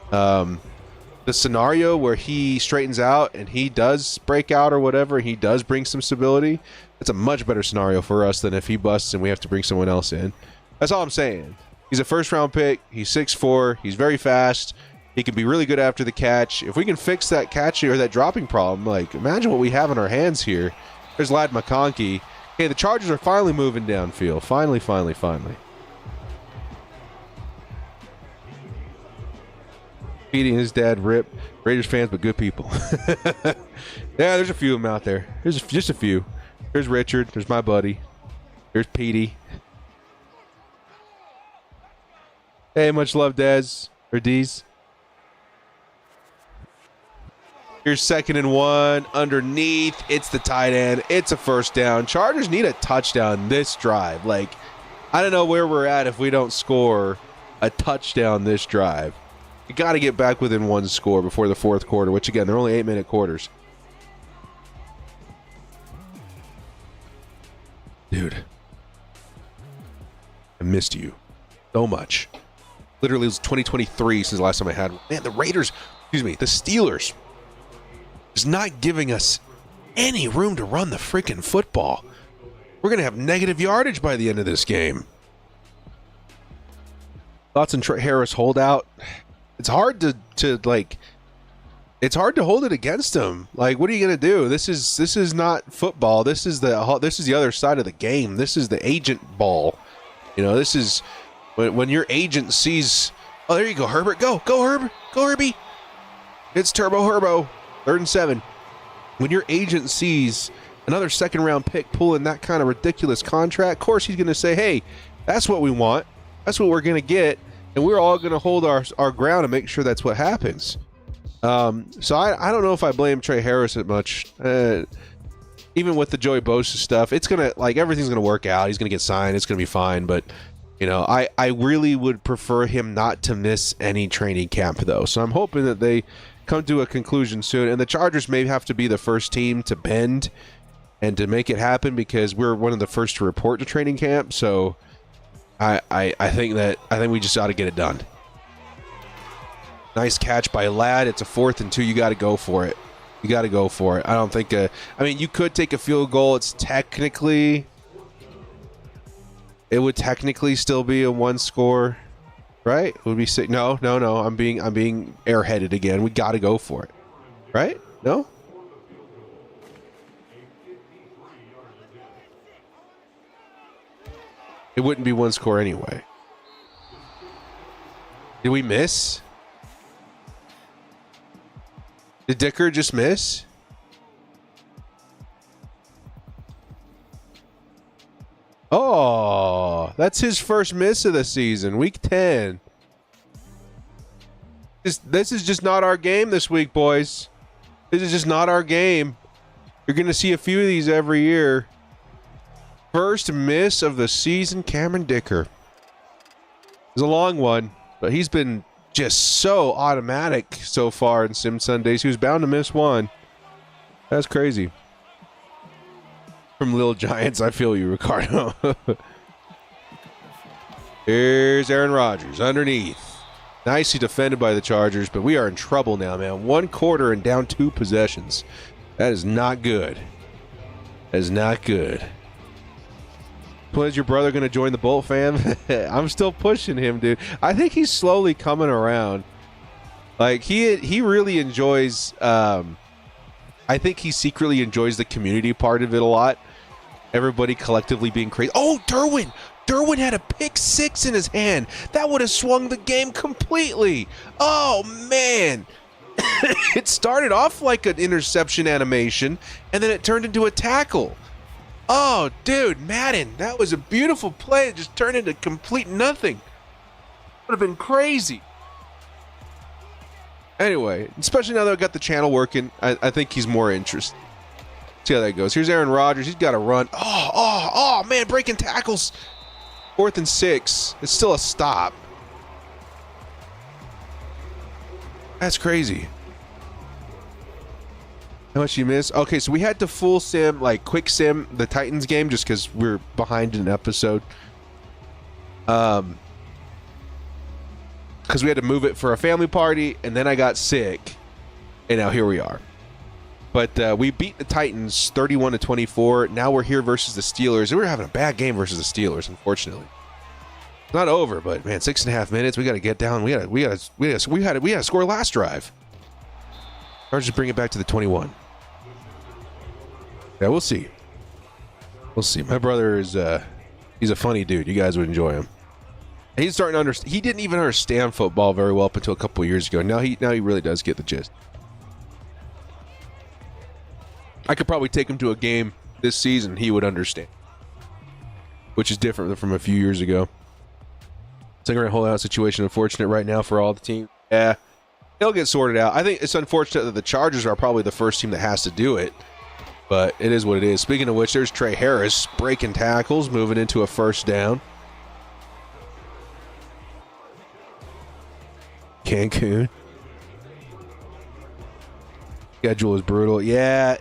the scenario where he straightens out and he does break out or whatever, he does bring some stability, it's a much better scenario for us than if he busts and we have to bring someone else in. That's all I'm saying. He's a first-round pick. He's 6'4". He's very fast. He can be really good after the catch. If we can fix that catching or that dropping problem, like, imagine what we have in our hands here. There's Ladd McConkey. Okay, the Chargers are finally moving downfield. Finally. Feeding his dad Rip. Raiders fans, but good people. Yeah, there's a few of them out there. There's just a few. There's Richard. There's my buddy. There's Petey. Hey, much love, Dez. Or D's. Here's 2nd and 1 underneath. It's the tight end. It's a first down. Chargers need a touchdown this drive. Like, I don't know where we're at if we don't score a touchdown this drive. You got to get back within one score before the fourth quarter, which, again, they're only 8-minute quarters. Dude, I missed you so much. Literally, it was 2023 since the last time I had one. Man, the Steelers is not giving us any room to run the freaking football. We're going to have negative yardage by the end of this game. Thoughts on Trey Harris holdout? It's hard to it's hard to hold it against him. Like, what are you going to do? This is not football. This is the other side of the game. This is the agent ball. You know, this is when your agent sees, oh, there you go, Herbert. Go Herbert. Go Herbie. It's Turbo Herbo. 3rd and 7. When your agent sees another second-round pick pulling that kind of ridiculous contract, of course he's going to say, hey, that's what we want. That's what we're going to get. And we're all going to hold our ground and make sure that's what happens. So I don't know if I blame Trey Harris that much. Even with the Joey Bosa stuff, it's going to, like, everything's going to work out. He's going to get signed. It's going to be fine. But, you know, I really would prefer him not to miss any training camp, though. So I'm hoping that they come to a conclusion soon, and the Chargers may have to be the first team to bend and to make it happen because we're one of the first to report to training camp. So I think we just ought to get it done. Nice catch by Ladd. It's a 4th and 2. You got to go for it. I don't think you could take a field goal. It would technically still be a 1 score. Right? It would be sick. No. I'm being airheaded again. We got to go for it. Right? No? It wouldn't be 1 score anyway. Did we miss? Did Dicker just miss? Oh, that's his first miss of the season, week 10. This is just not our game this week, boys. This is just not our game. You're going to see a few of these every year. First miss of the season, Cameron Dicker. It was a long one, but he's been just so automatic so far in Sim Sundays. He was bound to miss one. That's crazy. From Little Giants, I feel you, Ricardo. Here's Aaron Rodgers underneath. Nicely defended by the Chargers, but we are in trouble now, man. 1 quarter and down 2 possessions. That is not good. That is not good. When is your brother going to join the Bolt fam? I'm still pushing him, dude. I think he's slowly coming around. Like, he really enjoys... I think he secretly enjoys the community part of it a lot. Everybody collectively being crazy. Oh, Derwin! Derwin had a pick 6 in his hand. That would have swung the game completely. Oh, man. It started off like an interception animation, and then it turned into a tackle. Oh, dude, Madden, that was a beautiful play. It just turned into complete nothing. Would have been crazy. Anyway, especially now that I've got the channel working, I think he's more interested. See how that goes. Here's Aaron Rodgers. He's got to run. Oh, man, breaking tackles. 4th and 6. It's still a stop. That's crazy. How much you missed? Okay, so we had to full sim, like quick sim the Titans game just because we're behind in an episode. Because we had to move it for a family party, and then I got sick, and now here we are. But we beat the Titans 31-24. Now we're here versus the Steelers. We were having a bad game versus the Steelers, unfortunately. It's not over, but man, 6.5 minutes. We got to get down. We had to score last drive. Or just bring it back to the 21. Yeah, we'll see. We'll see. My brother is he's a funny dude. You guys would enjoy him. He's starting to understand. He didn't even understand football very well up until a couple of years ago. Now he really does get the gist. I could probably take him to a game this season. He would understand, which is different than from a few years ago. Second holdout situation, unfortunate right now for all the teams. Yeah, it'll get sorted out. I think it's unfortunate that the Chargers are probably the first team that has to do it, but it is what it is. Speaking of which, there's Trey Harris breaking tackles, moving into a first down. Cancun. Schedule is brutal. Yeah,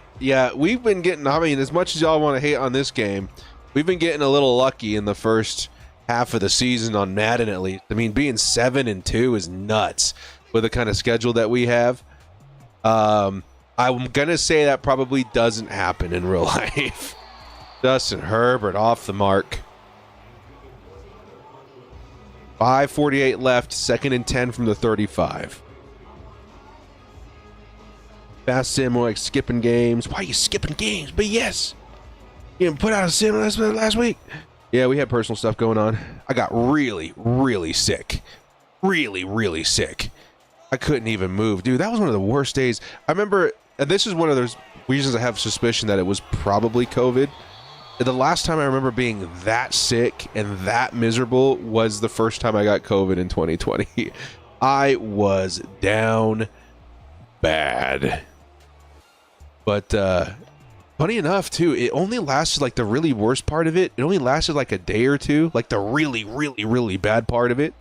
we've been getting, I mean, as much as y'all want to hate on this game, we've been getting a little lucky in the first half of the season on Madden, at least. I mean, being 7-2 is nuts with the kind of schedule that we have. I'm gonna say that probably doesn't happen in real life. Justin Herbert off the mark. 5:48 left, 2nd and 10 from the 35. Fast sim, like skipping games. Why are you skipping games? But yes, you didn't put out a sim last week. Yeah, we had personal stuff going on. I got really, really sick. Really, really sick. I couldn't even move. Dude, that was one of the worst days. I remember, and this is one of those reasons I have suspicion that it was probably COVID. The last time I remember being that sick and that miserable was the first time I got COVID in 2020. I was down bad. But funny enough, too, it only lasted, like, the really worst part of it. It only lasted like a day or two, like the really, really, really bad part of it.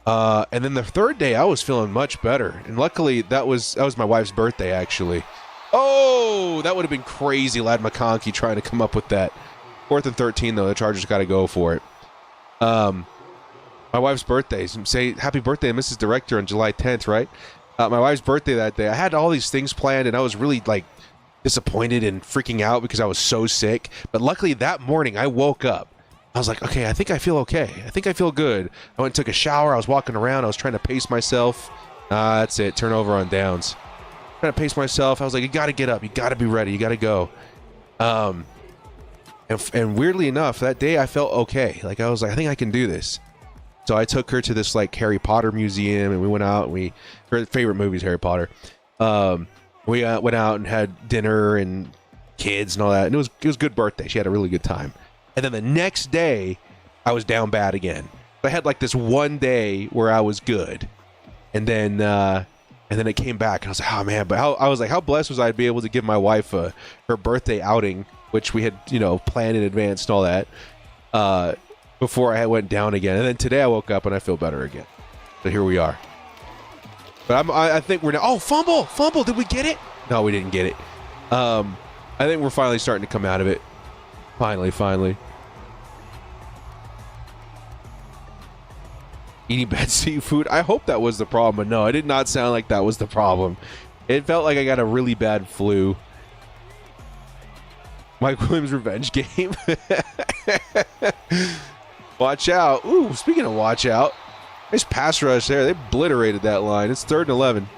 And then the third day, I was feeling much better. And luckily, that was my wife's birthday, actually. Oh, that would have been crazy, Lad McConkey trying to come up with that. 4th and 13, though. The Chargers got to go for it. My wife's birthday. Say happy birthday to Mrs. Director on July 10th, right? My wife's birthday that day. I had all these things planned, and I was really, like, disappointed and freaking out because I was so sick. But luckily, that morning, I woke up. I was like, okay, I think I feel okay. I think I feel good. I went and took a shower. I was walking around. I was trying to pace myself. That's it. Turnover on downs. Trying to pace myself. I was like, you got to get up. You got to be ready. You got to go. And weirdly enough, that day I felt okay. Like, I was like, I think I can do this. So I took her to this, like, Harry Potter museum, and we went out, and her favorite movie is Harry Potter. We went out and had dinner and kids and all that, and it was a good birthday. She had a really good time. And then the next day, I was down bad again. I had, like, this one day where I was good, and then it came back, and I was like, oh man! But I was like, how blessed was I to be able to give my wife her birthday outing, which we had, planned in advance and all that. Before I went down again. And then today I woke up and I feel better again. So here we are. But I think we're now... Oh, fumble! Fumble! Did we get it? No, we didn't get it. I think we're finally starting to come out of it. Finally. Eating bad seafood. I hope that was the problem, but no, it did not sound like that was the problem. It felt like I got a really bad flu. Mike Williams' revenge game. Watch out. Ooh, speaking of watch out. Nice pass rush there. They obliterated that line. It's 3rd and 11.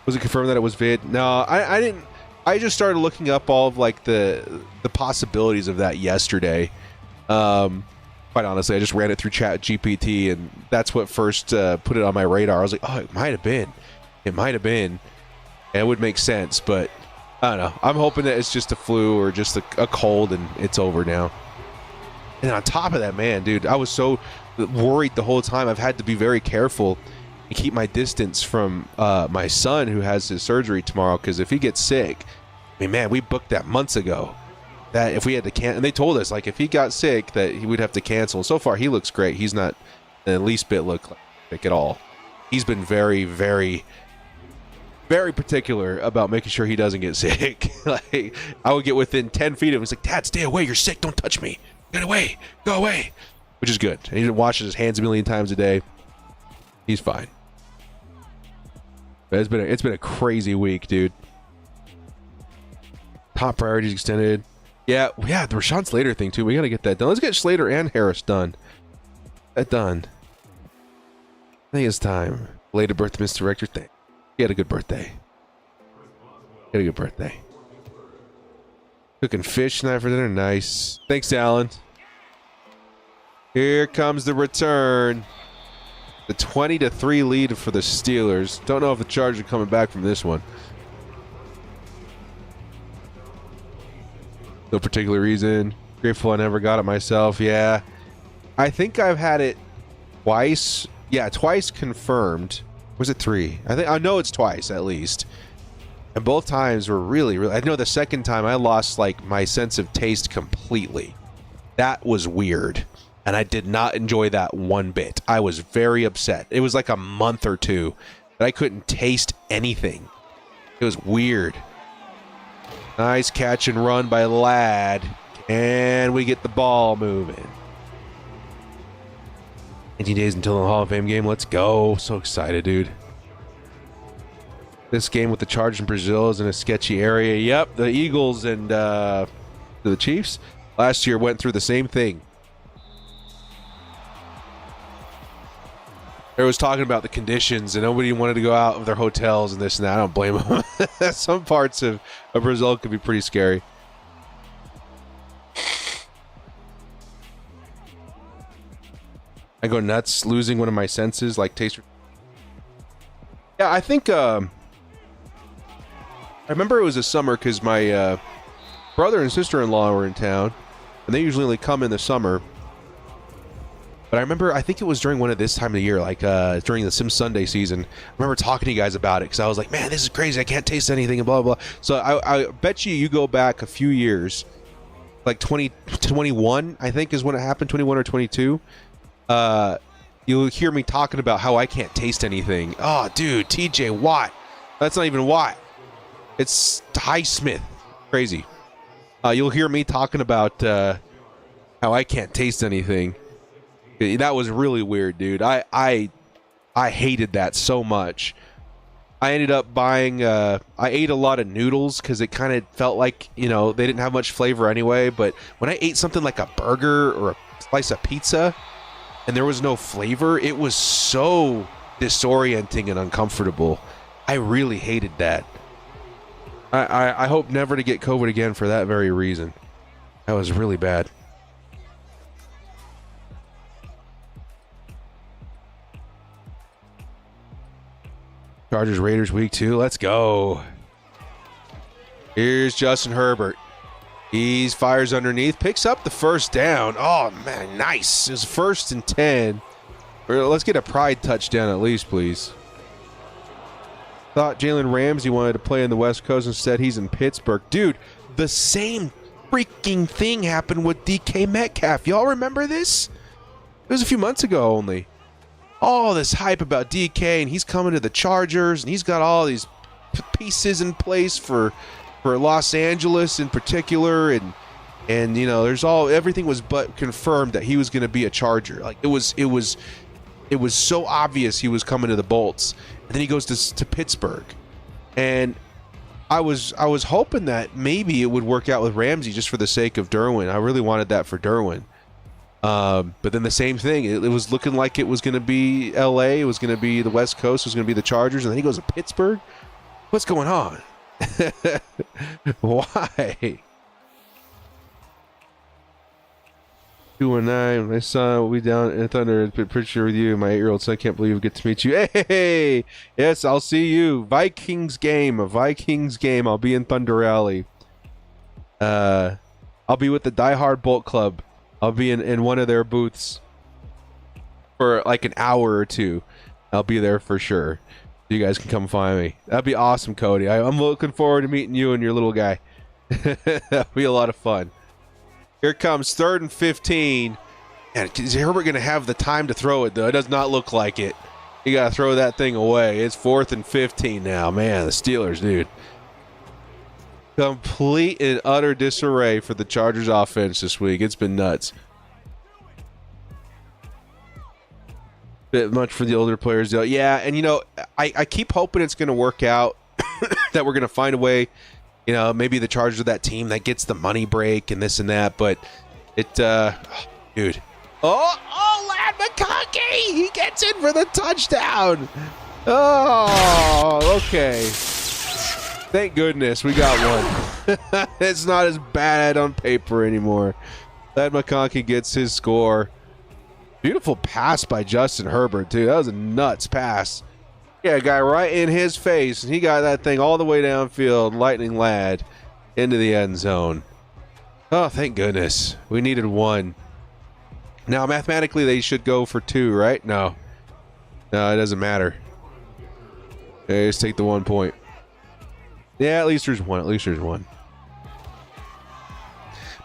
Was it confirmed that it was vid? No, I didn't. I just started looking up all of like the possibilities of that yesterday. Quite honestly, I just ran it through Chat GPT, and that's what first put it on my radar. I was like, oh, it might have been. It might have been. And it would make sense, but I don't know. I'm hoping that it's just a flu or just a cold and it's over now. And on top of that, man, dude, I was so worried the whole time. I've had to be very careful and keep my distance from my son who has his surgery tomorrow, because if he gets sick, I mean, man, we booked that months ago. That if we had to cancel, and they told us, like, if he got sick, that he would have to cancel. So far, he looks great. He's not the least bit look like at all. He's been very, very, very particular about making sure he doesn't get sick. Like, I would get within 10 feet of him. He's like, Dad, stay away. You're sick. Don't touch me. Get away. Go away. Which is good. And he washes his hands a million times a day. He's fine. But it's been a crazy week, dude. Top priorities extended. Yeah, the Rashawn Slater thing, too. We got to get that done. Let's get Slater and Harris done. That done. I think it's time. Belated birthday, Mr. Director. He had a good birthday. Cooking fish tonight for dinner. Nice. Thanks, Alan. Here comes the return. The 20-3 lead for the Steelers. Don't know if the Chargers are coming back from this one. No particular reason. Grateful I never got it myself. Yeah. I think I've had it twice. Yeah, twice confirmed. Was it 3? I know it's twice at least. And both times were really, really... I know the second time I lost like my sense of taste completely. That was weird. And I did not enjoy that one bit. I was very upset. It was like a month or two that I couldn't taste anything. It was weird. Nice catch and run by Ladd. And we get the ball moving. 19 days until the Hall of Fame game. Let's go. So excited, dude. This game with the Chargers in Brazil is in a sketchy area. Yep, the Eagles and the Chiefs last year went through the same thing. They was talking about the conditions and nobody wanted to go out of their hotels and this and that. I don't blame them. Some parts of Brazil could be pretty scary. I go nuts losing one of my senses, like taste. Yeah, I think I remember it was a summer because my brother and sister-in-law were in town, and they usually only come in the summer. But I remember, I think it was during one of this time of the year, like during the Sim Sunday season. I remember talking to you guys about it because I was like, man, this is crazy. I can't taste anything and blah, blah, blah. So I bet you go back a few years, like 2021, I think is when it happened, 21 or 22. You'll hear me talking about how I can't taste anything. Oh, dude, TJ Watt. That's not even Watt. It's Highsmith. Crazy. You'll hear me talking about how I can't taste anything. That was really weird, dude. I hated that so much. I ended up buying, I ate a lot of noodles because it kind of felt like, they didn't have much flavor anyway. But when I ate something like a burger or a slice of pizza and there was no flavor, it was so disorienting and uncomfortable. I really hated that. I hope never to get COVID again for that very reason. That was really bad. Chargers Raiders week 2. Let's go. Here's Justin Herbert. He fires underneath, picks up the first down. Oh, man, nice. It's 1st and 10. Let's get a pride touchdown at least, please. Thought Jalen Ramsey wanted to play in the West Coast. Instead, he's in Pittsburgh. Dude, the same freaking thing happened with DK Metcalf. Y'all remember this? It was a few months ago only. All this hype about DK, and he's coming to the Chargers, and he's got all these pieces in place for for Los Angeles in particular, and you know, everything was but confirmed that he was going to be a Charger. Like it was so obvious he was coming to the Bolts, and then he goes to Pittsburgh, and I was hoping that maybe it would work out with Ramsey just for the sake of Derwin. I really wanted that for Derwin. But then the same thing, it was looking like it was going to be LA, it was going to be the West Coast, it was going to be the Chargers, and then he goes to Pittsburgh. What's going on? Why? 219, my son will be down in Thunder. Picture with you. My 8-year-old son can't believe we get to meet you. Hey, yes, I'll see you. Vikings game. I'll be in Thunder Alley. I'll be with the Die Hard Bolt Club. I'll be in one of their booths for like an hour or two. I'll be there for sure. You guys can come find me. That'd be awesome, Cody. I'm looking forward to meeting you and your little guy. That'll be a lot of fun. Here comes 3rd and 15. And is Herbert going to have the time to throw it, though? It does not look like it. You got to throw that thing away. It's 4th and 15 now. Man, the Steelers, dude. Complete and utter disarray for the Chargers offense this week. It's been nuts. Bit much for the older players, though. Yeah, and you know, I keep hoping it's going to work out, that we're going to find a way, you know, maybe the Chargers are that team that gets the money break and this and that, but it, dude. Lad McConkey! He gets in for the touchdown! Oh, okay. Thank goodness we got one. It's not as bad on paper anymore. Lad McConkey gets his score. Beautiful pass by Justin Herbert, too. That was a nuts pass. Yeah, a guy right in his face, and he got that thing all the way downfield, lightning lad, into the end zone. Oh, thank goodness. We needed one. Now, mathematically, they should go for 2, right? No. No, it doesn't matter. Okay, just take the 1 point. Yeah, at least there's one.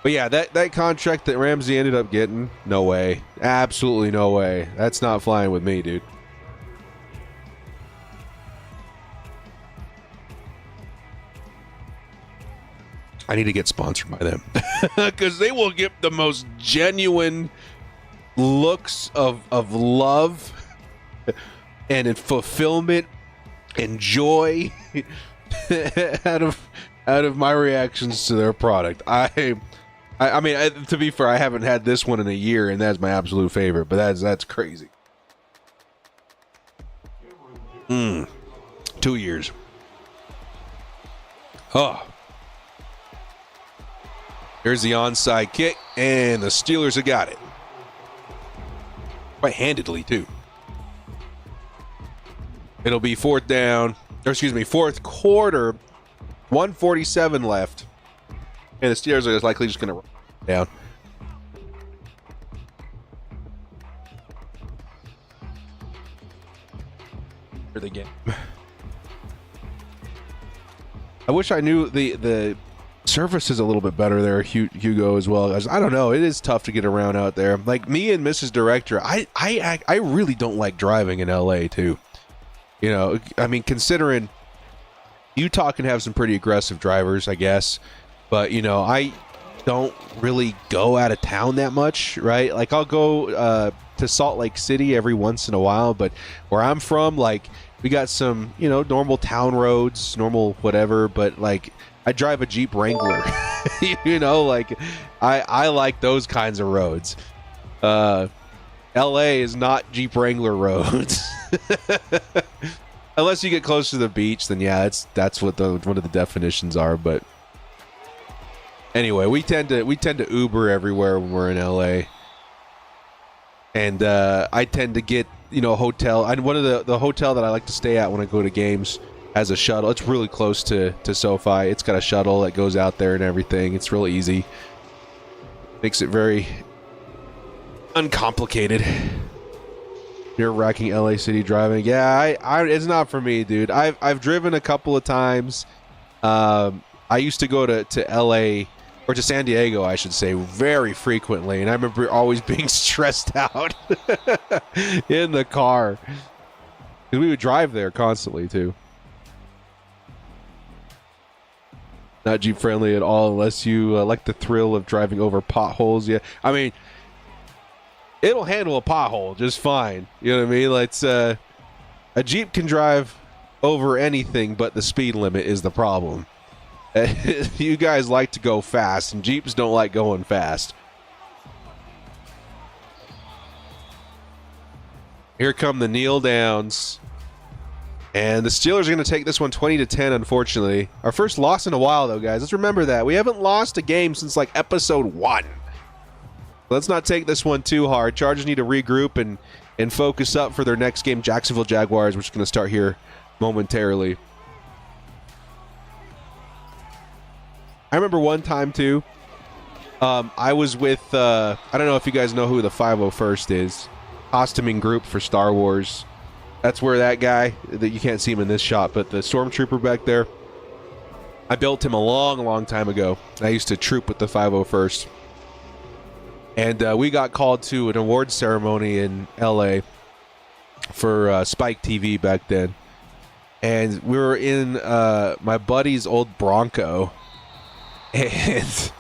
But yeah, that contract that Ramsey ended up getting, no way. Absolutely no way. That's not flying with me, dude. I need to get sponsored by them. Because they will get the most genuine looks of love and fulfillment and joy out of my reactions to their product. I mean, to be fair, I haven't had this one in a year, and that's my absolute favorite. But that's crazy. 2 years. Oh. Here's the onside kick, and the Steelers have got it. Quite handedly, too. It'll be fourth quarter, 1:47 left. And the Steelers are likely just going to run down. For the game. I wish I knew the surface is a little bit better there, Hugo, as well. I don't know. It is tough to get around out there. Like me and Mrs. Director, I really don't like driving in LA too. You know, I mean, considering Utah can have some pretty aggressive drivers, I guess. But, you know, I don't really go out of town that much, right? Like, I'll go to Salt Lake City every once in a while. But where I'm from, like, we got some, you know, normal town roads, normal whatever. But, like, I drive a Jeep Wrangler. You know, like, I like those kinds of roads. L.A. is not Jeep Wrangler roads. Unless you get close to the beach, then, yeah, that's what one of the definitions are, but... Anyway, we tend to Uber everywhere when we're in LA, and I tend to get, you know, a hotel. And one of the hotel that I like to stay at when I go to games has a shuttle. It's really close to SoFi. It's got a shuttle that goes out there and everything. It's real easy. Makes it very uncomplicated. Nerve-wracking LA City driving. Yeah, I it's not for me, dude. I've driven a couple of times. I used to go to LA. Or to San Diego, I should say, very frequently. And I remember always being stressed out in the car. Because we would drive there constantly, too. not Jeep friendly at all unless you like the thrill of driving over potholes. Yeah, I mean, it'll handle a pothole just fine. You know what I mean? Like, a Jeep can drive over anything, but the speed limit is the problem. You guys like to go fast, and Jeeps don't like going fast. Here come the kneel downs. And the Steelers are going to take this one 20-10, unfortunately. Our first loss in a while, though, guys. Let's remember that. We haven't lost a game since, like, episode 1. Let's not take this one too hard. Chargers need to regroup and focus up for their next game, Jacksonville Jaguars, which is going to start here momentarily. I remember one time, too, I was with, I don't know if you guys know who the 501st is. Costuming group for Star Wars. That's where that guy, that you can't see him in this shot, but the stormtrooper back there, I built him a long time ago. I used to troop with the 501st. And we got called to an awards ceremony in LA for Spike TV back then. And we were in my buddy's old Bronco. And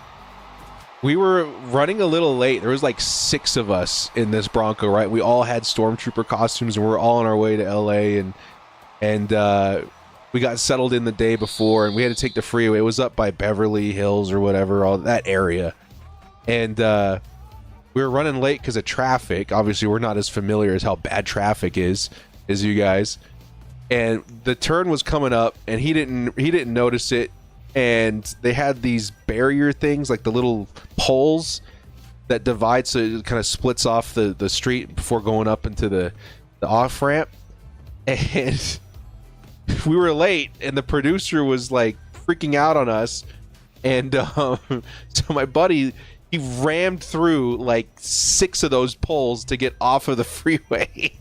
we were running a little late. There was like 6 of us in this Bronco, right? We all had stormtrooper costumes, and we were all on our way to LA. And we got settled in the day before, and we had to take the freeway. It was up by Beverly Hills or whatever, all that area. And we were running late because of traffic. Obviously, we're not as familiar as how bad traffic is as you guys. And the turn was coming up, and he didn't notice it. And they had these barrier things, like the little poles that divide, so it kind of splits off the street before going up into the off ramp. And we were late, and the producer was like freaking out on us. And so my buddy, he rammed through like 6 of those poles to get off of the freeway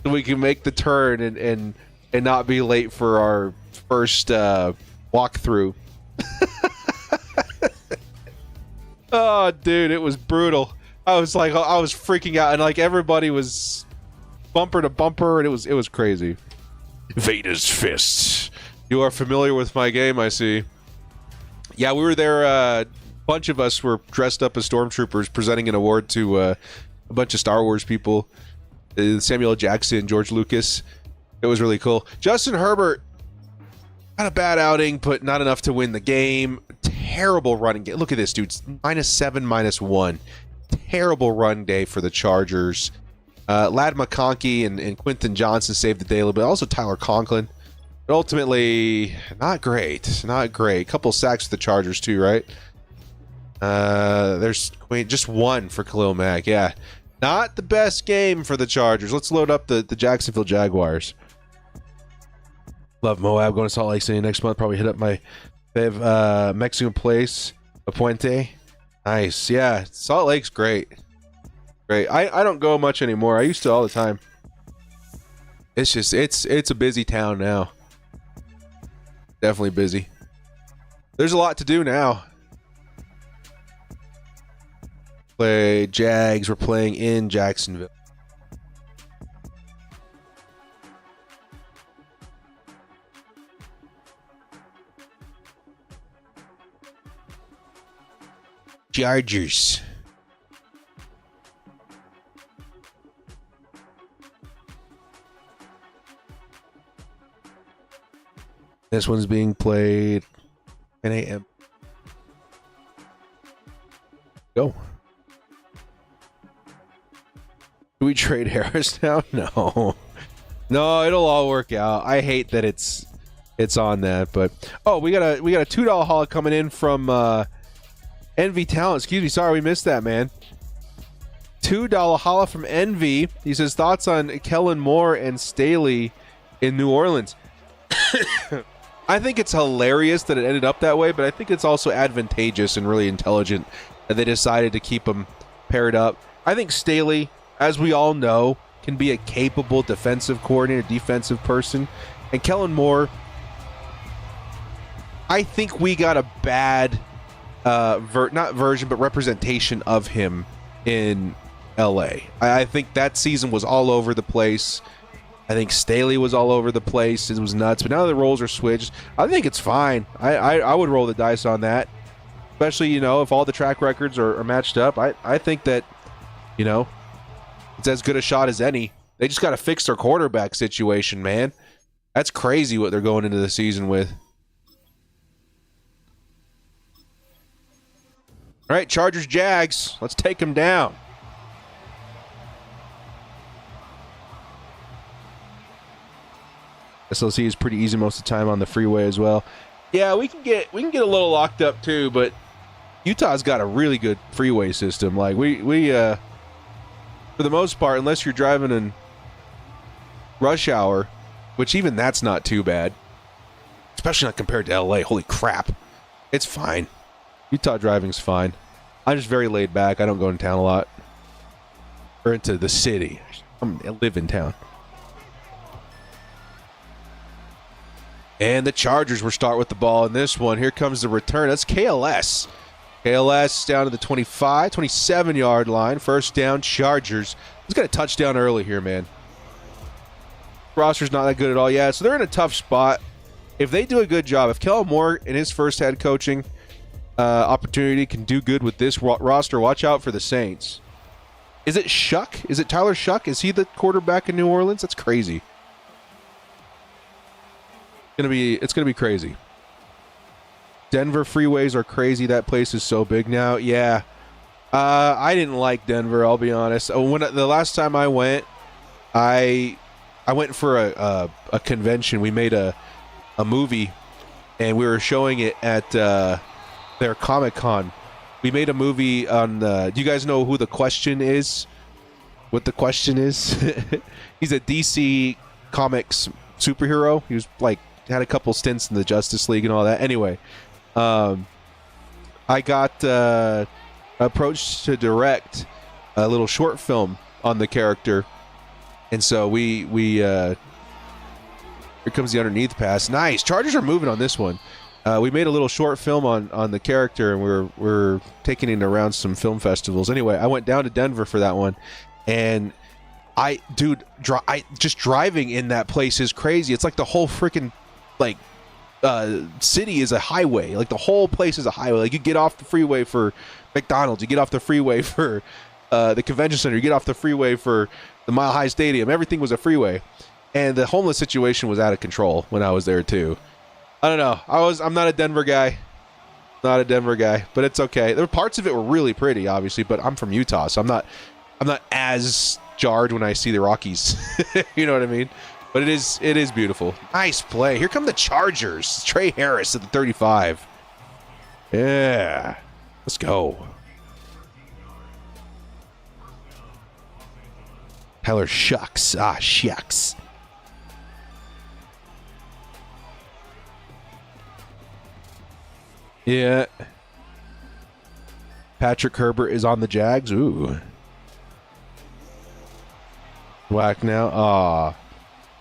so we can make the turn and not be late for our first walkthrough. Oh, dude, it was brutal. I was freaking out, and like everybody was bumper to bumper, and it was crazy. Vader's fists. You are familiar with my game, I see. Yeah, we were there. A bunch of us were dressed up as stormtroopers, presenting an award to a bunch of Star Wars people. Samuel L. Jackson, George Lucas. It was really cool. Justin Herbert had a bad outing, but not enough to win the game. Terrible running game. Look at this, dude. -7, -1. Terrible run day for the Chargers. Ladd McConkey and Quentin Johnson saved the day a little bit. Also Tyler Conklin. But ultimately, not great. Not great. Couple sacks for the Chargers too, right? There's just one for Khalil Mack. Yeah. Not the best game for the Chargers. Let's load up the Jacksonville Jaguars. Love Moab. Going to Salt Lake City next month. Probably hit up my Mexican place, A Puente. Nice. Yeah, Salt Lake's great. Great. I don't go much anymore. I used to all the time. It's just it's a busy town now. Definitely busy. There's a lot to do now. Play Jags. We're playing in Jacksonville. Chargers. This one's being played 10 a.m. Go. Do we trade Harris now? No. No, it'll all work out. I hate that it's on that, but we got a $2 haul coming in from Envy Talent. Excuse me, sorry we missed that, man. $2 holla from Envy. He says thoughts on Kellen Moore and Staley in New Orleans. I think it's hilarious that it ended up that way, but I think it's also advantageous and really intelligent that they decided to keep them paired up. I think Staley, as we all know, can be a capable defensive coordinator, defensive person. And Kellen Moore, I think we got a bad not version, but representation of him in LA. I think that season was all over the place. I think Staley was all over the place. It was nuts. But now the roles are switched. I think it's fine. I would roll the dice on that. Especially, you know, if all the track records are matched up. I think that, you know, it's as good a shot as any. They just got to fix their quarterback situation, man. That's crazy what they're going into the season with. All right, Chargers, Jags. Let's take them down. SLC is pretty easy most of the time on the freeway as well. Yeah, we can get a little locked up too, but Utah's got a really good freeway system. Like we for the most part, unless you're driving in rush hour, which even that's not too bad, especially not compared to LA. Holy crap, it's fine. Utah driving's fine. I'm just very laid back. I don't go in town a lot or into the city. I live in town. And the Chargers will start with the ball in this one. Here comes the return. That's KLS. KLS down to the 25, 27-yard line. First down, Chargers. He's got a touchdown early here, man. Roster's not that good at all. Yeah, so they're in a tough spot. If they do a good job, if Kellen Moore in his first head coaching opportunity can do good with this roster, watch out for the Saints. Is it Shuck? Is it Tyler Shuck? Is he the quarterback in New Orleans? That's crazy. It's gonna be crazy. Denver freeways are crazy. That place is so big now. Yeah, I didn't like Denver. I'll be honest. The last time I went, I went for a convention. We made a movie, and we were showing it at their Comic-Con. We made a movie on. Do you guys know who The Question is? What The Question is? He's a DC Comics superhero. He was like. Had a couple stints in the Justice League and all that. Anyway, I got approached to direct a little short film on the character, and so we here comes the underneath pass. Nice. Chargers are moving on this one. We made a little short film on the character, and we're taking it around some film festivals. Anyway, I went down to Denver for that one, and just driving in that place is crazy. It's like the whole freaking city is a highway. Like the whole place is a highway. Like you get off the freeway for McDonald's, you get off the freeway for the convention center, you get off the freeway for the Mile High Stadium. Everything was a freeway, and the homeless situation was out of control when I was there too. I don't know. I'm not a Denver guy. Not a Denver guy, but it's okay. There were parts of it were really pretty, obviously, but I'm from Utah, so I'm not as jarred when I see the Rockies. You know what I mean? But it is beautiful. Nice play. Here come the Chargers. Trey Harris at the 35. Yeah. Let's go. Tyler Shucks. Shucks. Yeah. Patrick Herbert is on the Jags. Ooh. Whack now.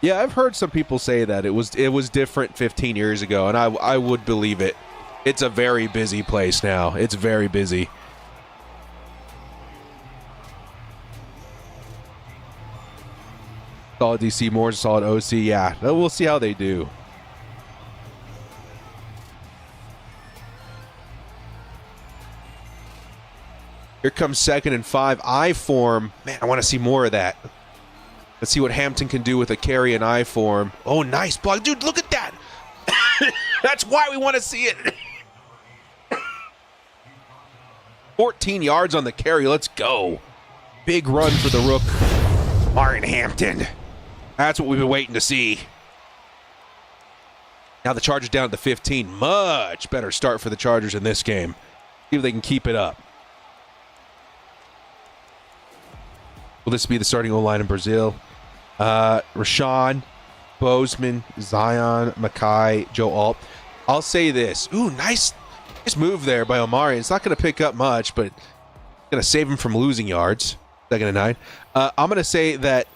Yeah, I've heard some people say that it was different 15 years ago, and I would believe it. It's a very busy place now. It's very busy. Solid DC, more solid OC. Yeah, we'll see how they do. Here comes 2nd and 5. I form. Man, I want to see more of that. Let's see what Hampton can do with a carry and I form. Oh, nice block. Dude, look at that. That's why we want to see it. 14 yards on the carry. Let's go. Big run for the rook, Martin Hampton. That's what we've been waiting to see. Now the Chargers down to 15. Much better start for the Chargers in this game. See if they can keep it up. Will this be the starting O-line in Brazil? Rashawn, Bozeman, Zion, Mackay, Joe Alt. I'll say this. Ooh, nice move there by Omari. It's not going to pick up much, but going to save him from losing yards. 2nd and 9. I'm going to say that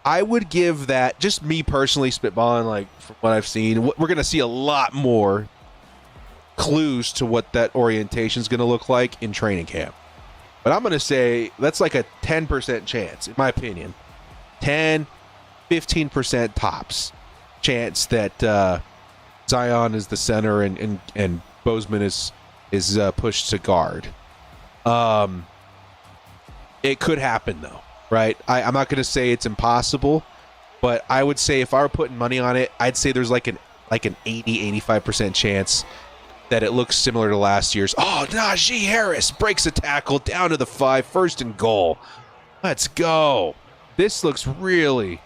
I would give that, just me personally spitballing, like from what I've seen, we're going to see a lot more clues to what that orientation is going to look like in training camp. But I'm going to say that's like a 10% chance, in my opinion. 10, 15% tops chance that Zion is the center and Bozeman is pushed to guard. It could happen though, right? I'm not going to say it's impossible, but I would say if I were putting money on it, I'd say there's like an 80-85% chance that it looks similar to last year's. Oh, Najee Harris breaks a tackle down to the 5, 1st and goal. Let's go. This looks really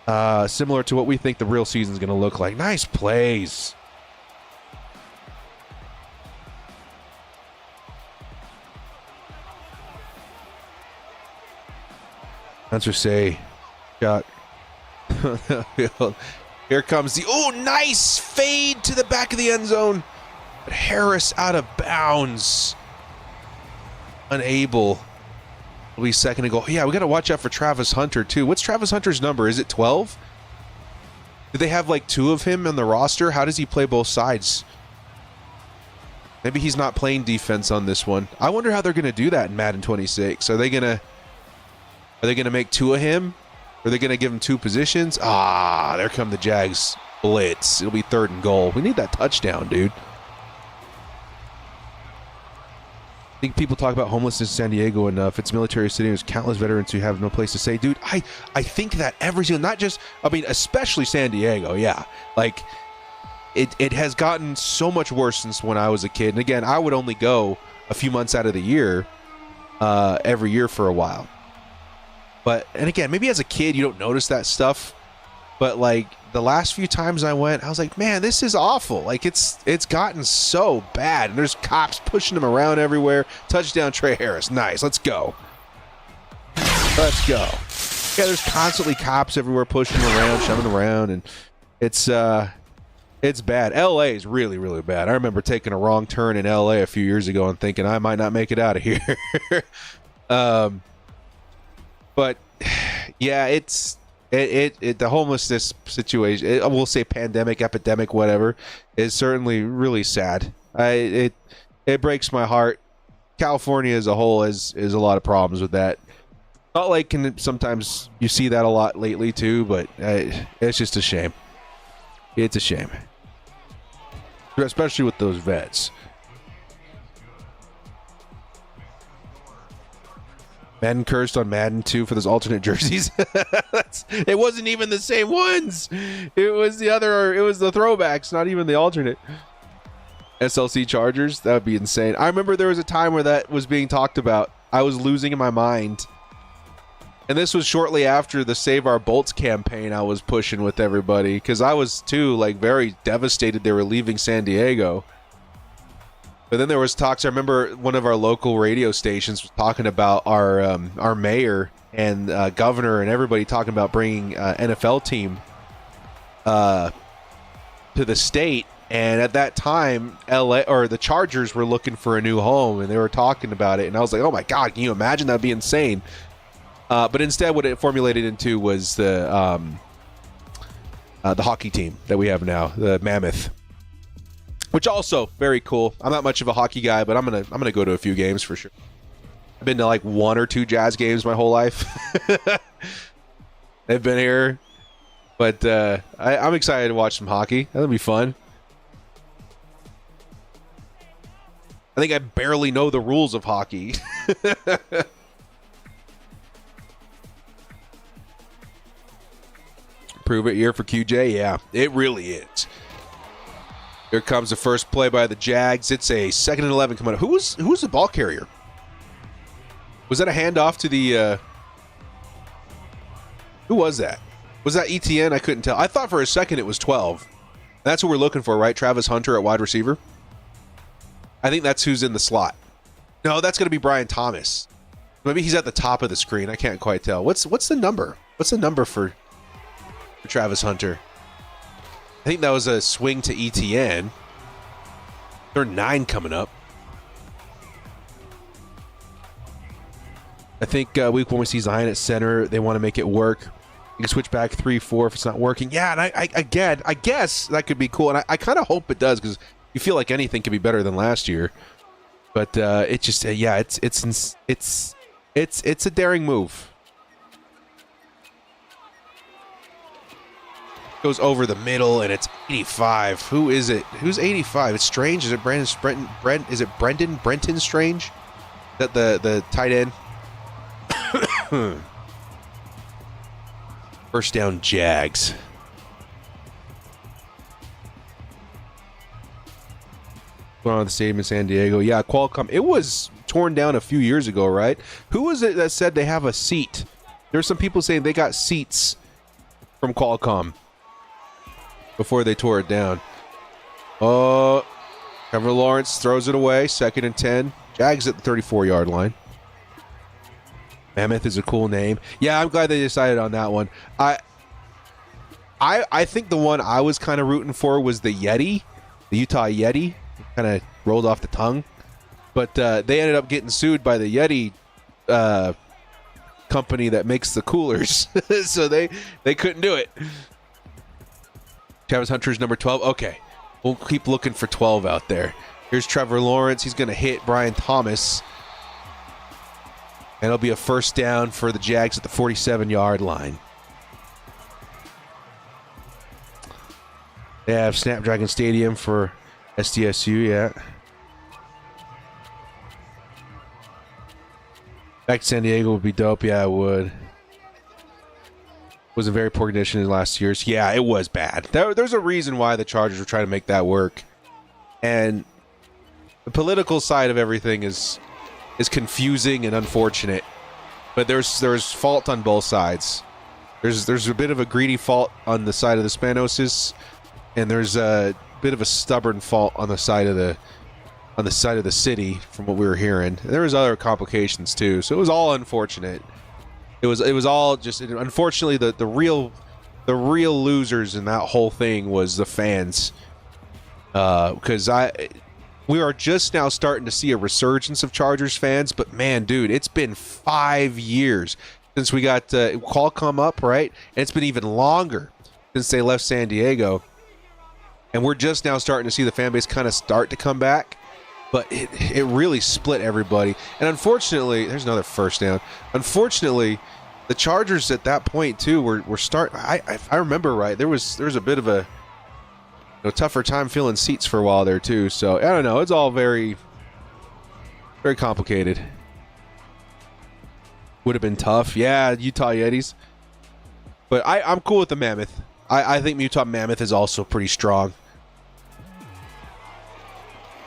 similar to what we think the real season is going to look like. Nice plays. Answer say, got. Here comes the nice fade to the back of the end zone. But Harris out of bounds. Unable. It'll be second and goal. Yeah, we got to watch out for Travis Hunter too. What's Travis Hunter's number? Is it 12? Do they have like 2 of him on the roster? How does he play both sides? Maybe he's not playing defense on this one. I wonder how they're going to do that in Madden 26. Are they going to make 2 of him? Are they going to give him 2 positions? There come the Jags blitz. It'll be 3rd and goal. We need that touchdown, dude. I think people talk about homelessness in San Diego enough. It's a military city. There's countless veterans who have no place to stay. Dude, I think that every single, not just, especially San Diego, yeah. Like, it has gotten so much worse since when I was a kid. And again, I would only go a few months out of the year, every year for a while. And again, maybe as a kid you don't notice that stuff, but like the last few times I went, I was like, man, this is awful. Like it's gotten so bad, and there's cops pushing them around everywhere. Touchdown, Trey Harris. Nice. Let's go. Let's go. Yeah, there's constantly cops everywhere pushing them around, shoving them around, and it's bad. LA is really, really bad. I remember taking a wrong turn in LA a few years ago and thinking I might not make it out of here. But yeah, the homelessness situation, we'll say pandemic, epidemic, whatever, is certainly really sad. It breaks my heart. California as a whole is a lot of problems with that. Salt Lake can sometimes you see that a lot lately too, but it's just a shame. It's a shame, especially with those vets. Madden cursed on Madden 2 for those alternate jerseys. It wasn't even the same ones. It was the throwbacks, not even the alternate. SLC Chargers, that would be insane. I remember there was a time where that was being talked about. I was losing my mind. And this was shortly after the Save Our Bolts campaign I was pushing with everybody, because I was too very devastated they were leaving San Diego. But then there was talks. I remember one of our local radio stations was talking about our mayor and governor and everybody talking about bringing NFL team to the state. And at that time, the Chargers were looking for a new home, and they were talking about it. And I was like, oh my God, can you imagine? That'd be insane. But instead, what it formulated into was the hockey team that we have now, the Mammoth. Which also very cool. I'm not much of a hockey guy, but I'm gonna go to a few games for sure. I've been to like 1 or 2 Jazz games my whole life. They've been here, but I'm excited to watch some hockey. That'll be fun. I think I barely know the rules of hockey. Prove it year for QJ. Yeah, it really is. Here comes the first play by the Jags. It's a 2nd and 11 coming up. Who's the ball carrier? Was that a handoff to the... Who was that? Was that ETN? I couldn't tell. I thought for a second it was 12. That's what we're looking for, right? Travis Hunter at wide receiver? I think that's who's in the slot. No, that's going to be Brian Thomas. Maybe he's at the top of the screen. I can't quite tell. What's the number? What's the number for Travis Hunter? I think that was a swing to ETN. There are 9 coming up. I think week 1 we see Zion at center. They want to make it work. You can switch back 3-4 if it's not working. Yeah, and I guess that could be cool. And I kind of hope it does, because you feel like anything could be better than last year. But it just it's a daring move. Goes over the middle, and it's 85. Who is it? Who's 85? It's Strange. Is it Is it Brenton Strange? Is that the tight end? First down, Jags. Going on at the stadium in San Diego. Yeah, Qualcomm. It was torn down a few years ago, right? Who was it that said they have a seat? There's some people saying they got seats from Qualcomm before they tore it down. Oh, Trevor Lawrence throws it away. 2nd and 10. Jags at the 34-yard line. Mammoth is a cool name. Yeah, I'm glad they decided on that one. I think the one I was kind of rooting for was the Yeti, the Utah Yeti. Kind of rolled off the tongue. But they ended up getting sued by the Yeti company that makes the coolers. So they couldn't do it. Travis Hunter's number 12. Okay. We'll keep looking for 12 out there. Here's Trevor Lawrence. He's going to hit Brian Thomas. And it'll be a first down for the Jags at the 47-yard line. They have Snapdragon Stadium for SDSU, yeah. Back to San Diego would be dope. Yeah, it would. Was in very poor condition in the last years. Yeah, it was bad. There's a reason why the Chargers were trying to make that work. And the political side of everything is confusing and unfortunate. But there's fault on both sides. There's a bit of a greedy fault on the side of the Spanoses, and there's a bit of a stubborn fault on the side of the city, from what we were hearing. And there was other complications too. So it was all unfortunate. It was all just, unfortunately, the real losers in that whole thing was the fans, because we are just now starting to see a resurgence of Chargers fans. But man, dude, it's been 5 years since we got Qualcomm up, right? And it's been even longer since they left San Diego, and we're just now starting to see the fan base kind of start to come back. But it really split everybody. And unfortunately, there's another first down. Unfortunately, the Chargers at that point too were if I remember right, there was a bit of a tougher time filling seats for a while there too. So I don't know. It's all very, very complicated. Would have been tough. Yeah, Utah Yetis. But I'm cool with the Mammoth. I think Utah Mammoth is also pretty strong.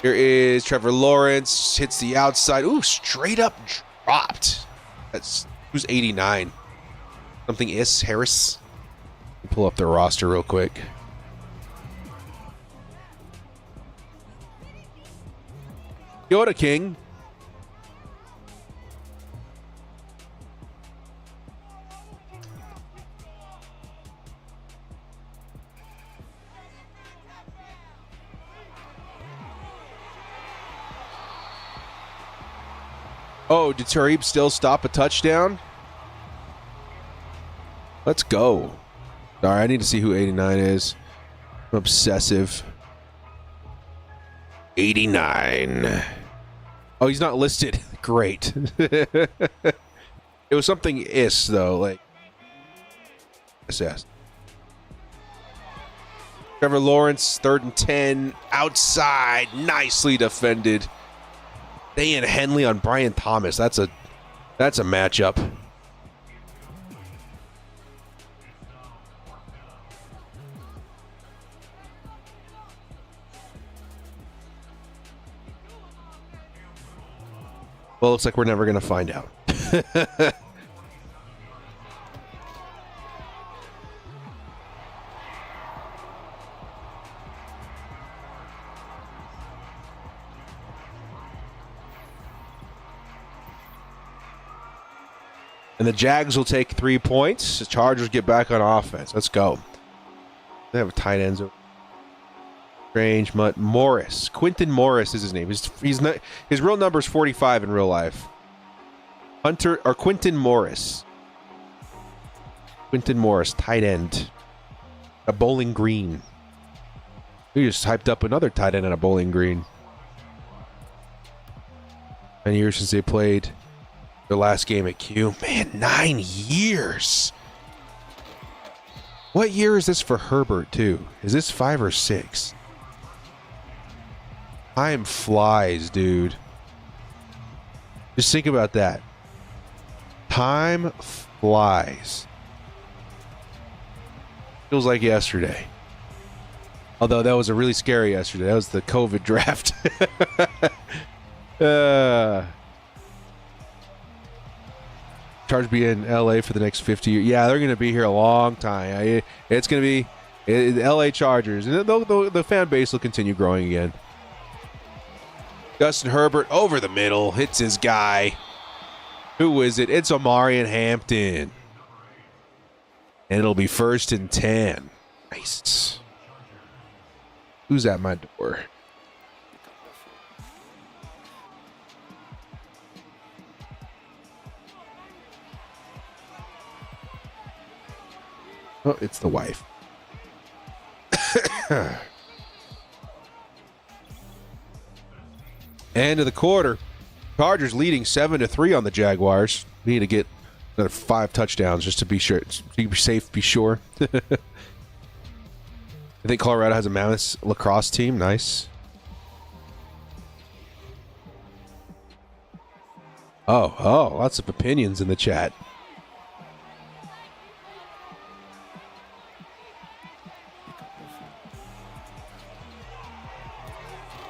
Here is Trevor Lawrence. Hits the outside. Ooh, straight up dropped. Who's 89? Something is Harris. Pull up their roster real quick. Yoda King. Oh, did Tariq still stop a touchdown? Let's go. Sorry, I need to see who 89 is. I'm obsessive. 89. Oh, he's not listed. Great. It was something is, though. Like, yes. Trevor Lawrence, 3rd and 10. Outside. Nicely defended. Dayan Henley on Brian Thomas. That's a matchup. Well, looks like we're never going to find out. And the Jags will take 3 points. The Chargers get back on offense. Let's go. They have a tight ends. Strange, Mutt Morris. Quinton Morris is his name. He's not, his real number is 45 in real life. Hunter or Quinton Morris. Quinton Morris, tight end. A Bowling Green. We just hyped up another tight end at a Bowling Green. Many years since they played their last game at Q. Man, 9 years. What year is this for Herbert, too? Is this 5 or 6? Time flies, dude. Just think about that. Time flies. Feels like yesterday. Although that was a really scary yesterday. That was the COVID draft. Chargers be in LA for the next 50 years. Yeah, they're going to be here a long time. It's going to be LA Chargers. And the fan base will continue growing again. Justin Herbert over the middle. Hits his guy. Who is it? It's Omarion Hampton. And it'll be 1st and 10. Nice. Who's at my door? Oh, it's the wife. End of the quarter. Chargers leading 7-3 on the Jaguars. We need to get another 5 touchdowns just to be sure. To be safe, be sure. I think Colorado has a mammoth lacrosse team. Nice. Oh, lots of opinions in the chat.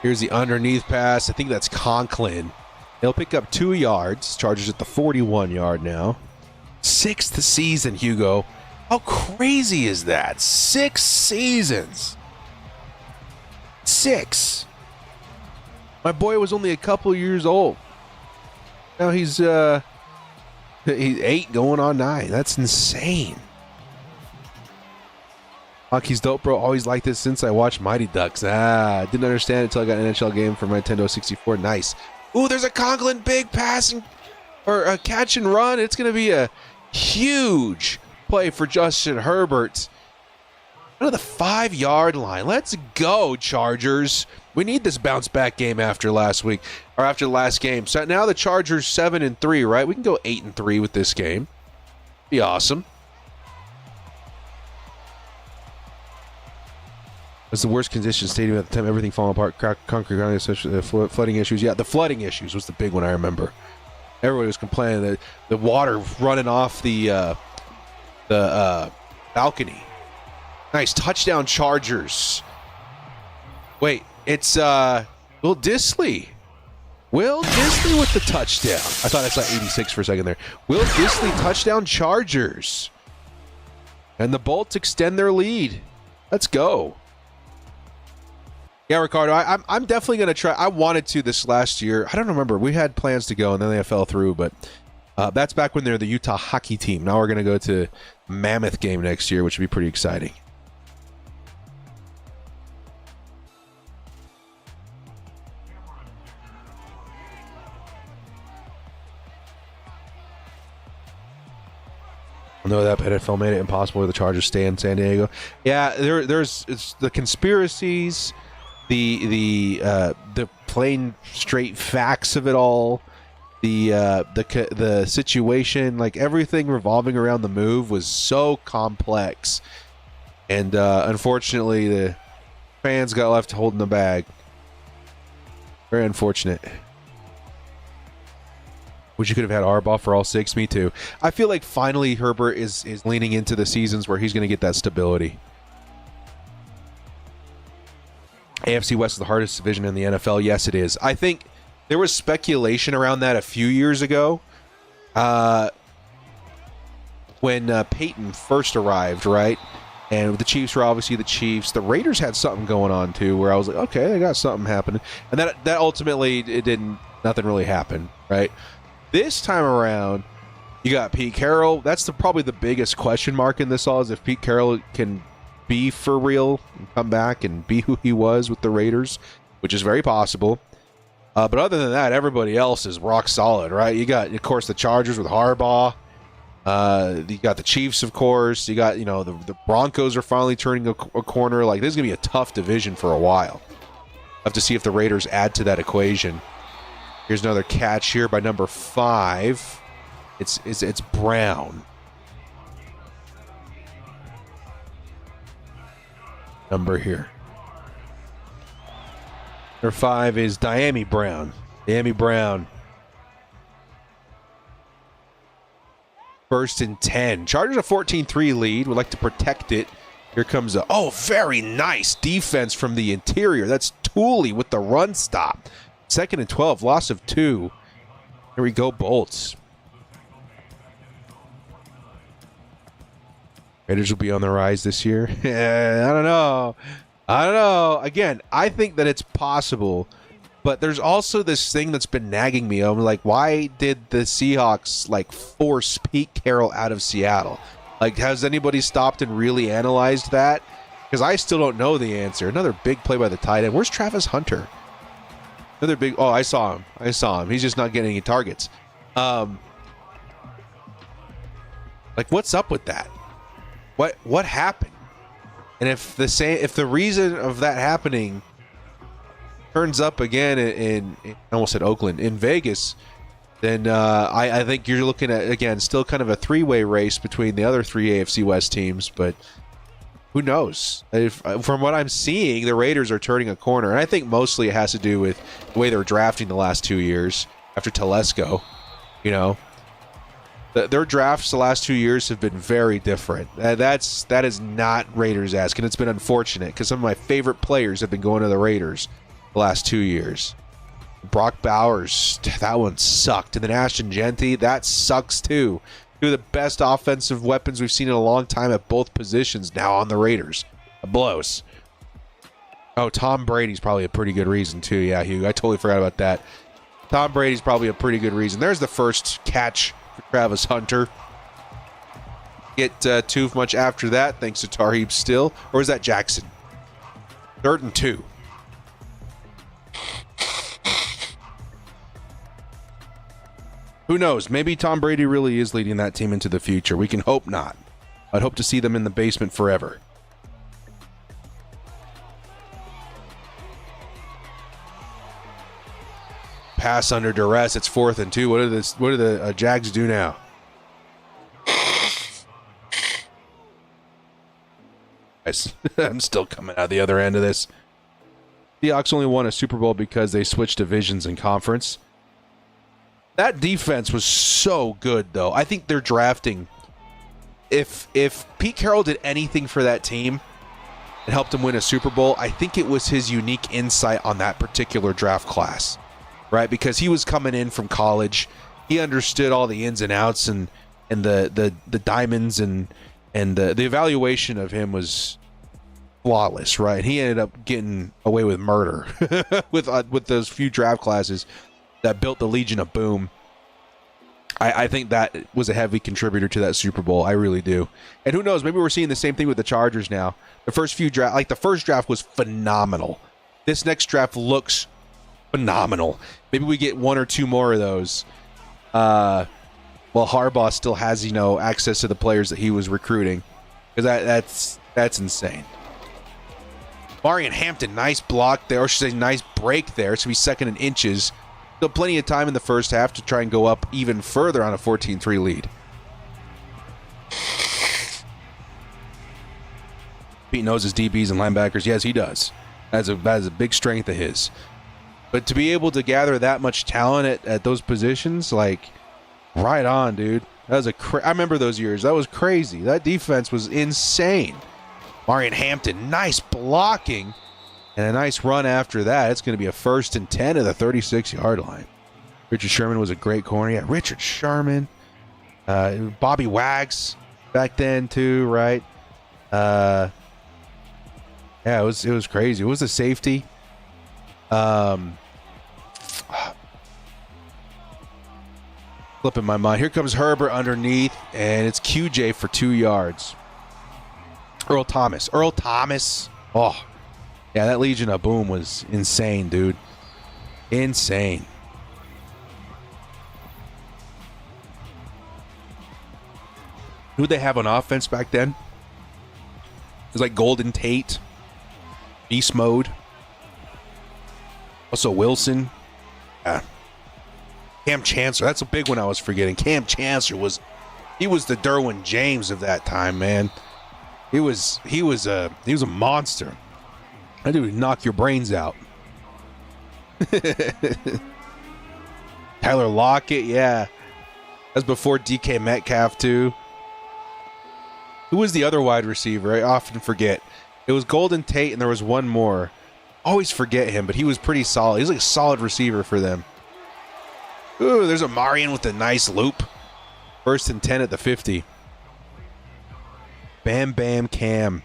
Here's the underneath pass. I think that's Conklin. He'll pick up 2 yards. Chargers at the 41-yard now. 6th season, Hugo. How crazy is that? 6 seasons. 6. My boy was only a couple years old. Now he's 8 going on 9. That's insane. Hockey's dope, bro. Always liked this since I watched Mighty Ducks. Didn't understand it until I got an NHL game for my Nintendo 64. Nice. Ooh, there's a Conklin big pass or a catch and run. It's going to be a huge play for Justin Herbert. Out of the 5-yard line. Let's go, Chargers. We need this bounce back game after last week or after the last game. So now the Chargers 7-3, right? We can go 8-3 with this game. Be awesome. It's the worst condition stadium at the time. Everything falling apart. Concrete ground, especially the flooding issues. Yeah, the flooding issues was the big one I remember. Everybody was complaining that the water running off the balcony. Nice touchdown, Chargers. Wait, it's Will Dissly. Will Dissly with the touchdown. I thought I saw 86 for a second there. Will Dissly touchdown, Chargers. And the Bolts extend their lead. Let's go. Yeah, Ricardo, I'm definitely going to try. I wanted to this last year. I don't remember. We had plans to go, and then they fell through. But that's back when they're the Utah hockey team. Now we're going to go to Mammoth game next year, which would be pretty exciting. I know that NFL made it impossible for the Chargers to stay in San Diego. Yeah, there's it's the conspiracies. The plain straight facts of it all, the situation, like everything revolving around the move was so complex, and unfortunately the fans got left holding the bag. Very unfortunate. Wish you could have had Harbaugh for all 6. Me too. I feel like finally Herbert is leaning into the seasons where he's going to get that stability. AFC West is the hardest division in the NFL. Yes, it is. I think there was speculation around that a few years ago when Peyton first arrived, right? And the Chiefs were obviously the Chiefs. The Raiders had something going on, too, where I was like, okay, they got something happening. And that ultimately, nothing really happened, right? This time around, you got Pete Carroll. That's probably the biggest question mark in this all, is if Pete Carroll can be for real and come back and be who he was with the Raiders, which is very possible. But other than that, everybody else is rock solid, right? You got, of course, the Chargers with Harbaugh. You got the Chiefs, of course. You got, the Broncos are finally turning a corner. Like, this is going to be a tough division for a while. Have to see if the Raiders add to that equation. Here's another catch here by number 5. It's Brown. number here. Number 5 is Diami Brown. Diami Brown. 1st and 10. Chargers a 14-3 lead. Would like to protect it. Here comes a, very nice defense from the interior. That's Tooley with the run stop. 2nd and 12, loss of 2. Here we go, Bolts. Raiders will be on the rise this year. I don't know. Again, I think that it's possible, but there's also this thing that's been nagging me. I'm like, why did the Seahawks force Pete Carroll out of Seattle? Has anybody stopped and really analyzed that? Because I still don't know the answer. Another big play by the tight end. Where's Travis Hunter? Another big. Oh, I saw him. He's just not getting any targets. What's up with that? What happened? And if the reason of that happening turns up again in I almost said Oakland, in Vegas, then I think you're looking at, again, still kind of a 3-way race between the other 3 AFC West teams, but who knows? From what I'm seeing, the Raiders are turning a corner, and I think mostly it has to do with the way they're drafting the last 2 years after Telesco. Their drafts the last 2 years have been very different. That is not Raiders-esque, and it's been unfortunate because some of my favorite players have been going to the Raiders the last 2 years. Brock Bowers, that one sucked. And then Ashton Genty, that sucks too. 2 of the best offensive weapons we've seen in a long time at both positions now on the Raiders. It blows. Oh, Tom Brady's probably a pretty good reason too. Yeah, Hugh, I totally forgot about that. Tom Brady's probably a pretty good reason. There's the first catch for Travis Hunter. Get too much after that, thanks to Tarheeb Still. Or is that Jackson? 3rd and 2. Who knows? Maybe Tom Brady really is leading that team into the future. We can hope not. I'd hope to see them in the basement forever. Pass under duress. It's 4th and 2. What do the Jags do now? I'm still coming out the other end of this. Seahawks only won a Super Bowl because they switched divisions and conference. That defense was so good, though. I think they're drafting. If Pete Carroll did anything for that team and helped him win a Super Bowl, I think it was his unique insight on that particular draft class, right? Because he was coming in from college, he understood all the ins and outs and the diamonds and the evaluation of him was flawless, right? He ended up getting away with murder with those few draft classes that built the Legion of Boom. I think that was a heavy contributor to that Super Bowl. I really do. And who knows, maybe we're seeing the same thing with the Chargers now. The first few draft, the first draft was phenomenal. This next draft looks phenomenal. Maybe we get 1 or 2 more of those. While Harbaugh still has, access to the players that he was recruiting. Because that's insane. Marion Hampton, nice block there. Or should I say nice break there. So he's 2nd in inches. Still plenty of time in the first half to try and go up even further on a 14-3 lead. Pete knows his DBs and linebackers. Yes, he does. That is a big strength of his. But to be able to gather that much talent at those positions, right on, dude. That was I remember those years. That was crazy. That defense was insane. Marion Hampton, nice blocking. And a nice run after that. It's going to be a 1st and 10 at the 36-yard line. Richard Sherman was a great corner. Yeah, Richard Sherman. Bobby Wags back then too, right? Yeah, it was crazy. It was a safety. Flipping my mind. Here comes Herbert underneath, and it's QJ for 2 yards. Earl Thomas. Oh. Yeah, that Legion of Boom was insane, dude. Insane. Who'd they have on offense back then? It was like Golden Tate, Beast Mode. Also Wilson. Yeah. Cam Chancellor. That's a big one I was forgetting. Cam Chancellor was the Derwin James of that time, man. He was a monster. That dude would knock your brains out. Tyler Lockett, yeah. That's before DK Metcalf too. Who was the other wide receiver? I often forget. It was Golden Tate, and there was one more. Always forget him, but he was pretty solid. He's like a solid receiver for them. Ooh, there's a Marion with a nice loop. 1st and 10 at the 50. Bam Bam Cam.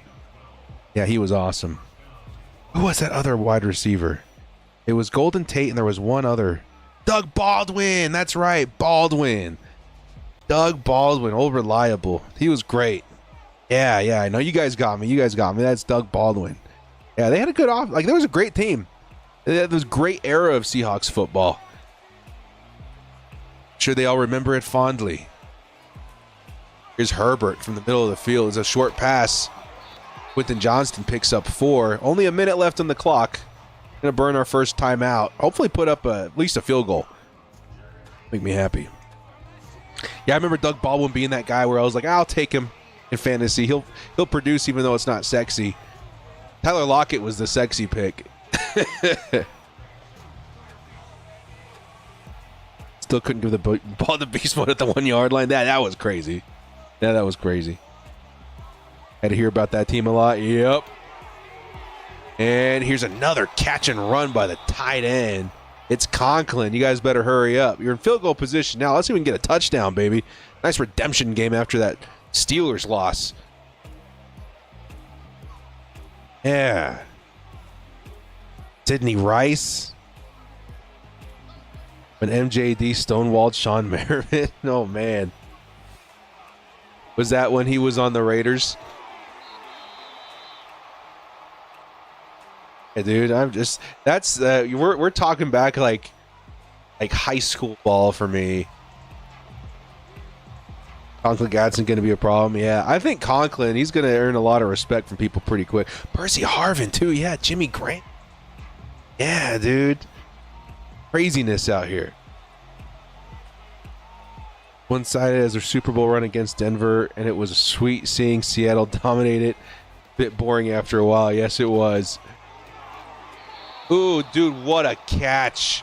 Yeah, he was awesome. Who was that other wide receiver? It was Golden Tate, and there was one other. Doug Baldwin. That's right, Baldwin. Doug Baldwin, old reliable. He was great. Yeah, I know. You guys got me. That's Doug Baldwin. Yeah, they had a good off. Like, there was a great team. There was a great era of Seahawks football. Sure, they all remember it fondly. Here's Herbert from the middle of the field. It's a short pass. Quentin Johnston picks up 4. Only a minute left on the clock. Gonna burn our first timeout. Hopefully put up at least a field goal. Make me happy. Yeah, I remember Doug Baldwin being that guy where I was like, I'll take him in fantasy. He'll produce even though it's not sexy. Tyler Lockett was the sexy pick. Still couldn't give the ball to beast mode at the 1 yard line. That was crazy. Yeah, that was crazy. Had to hear about that team a lot. Yep. And here's another catch and run by the tight end. It's Conklin. You guys better hurry up. You're in field goal position now. Let's see if we can get a touchdown, baby. Nice redemption game after that Steelers loss. Yeah. Sidney Rice. When MJD stonewalled Sean Merriman. Oh, man. Was that when he was on the Raiders? Yeah, dude, we're talking back like high school ball for me. Conklin Gadsden going to be a problem. Yeah, I think Conklin, he's going to earn a lot of respect from people pretty quick. Percy Harvin too. Yeah, Jimmy Grant. Yeah, dude. Craziness out here. One-sided as their Super Bowl run against Denver, and it was sweet seeing Seattle dominate it. Bit boring after a while. Yes, it was. Ooh, dude, what a catch.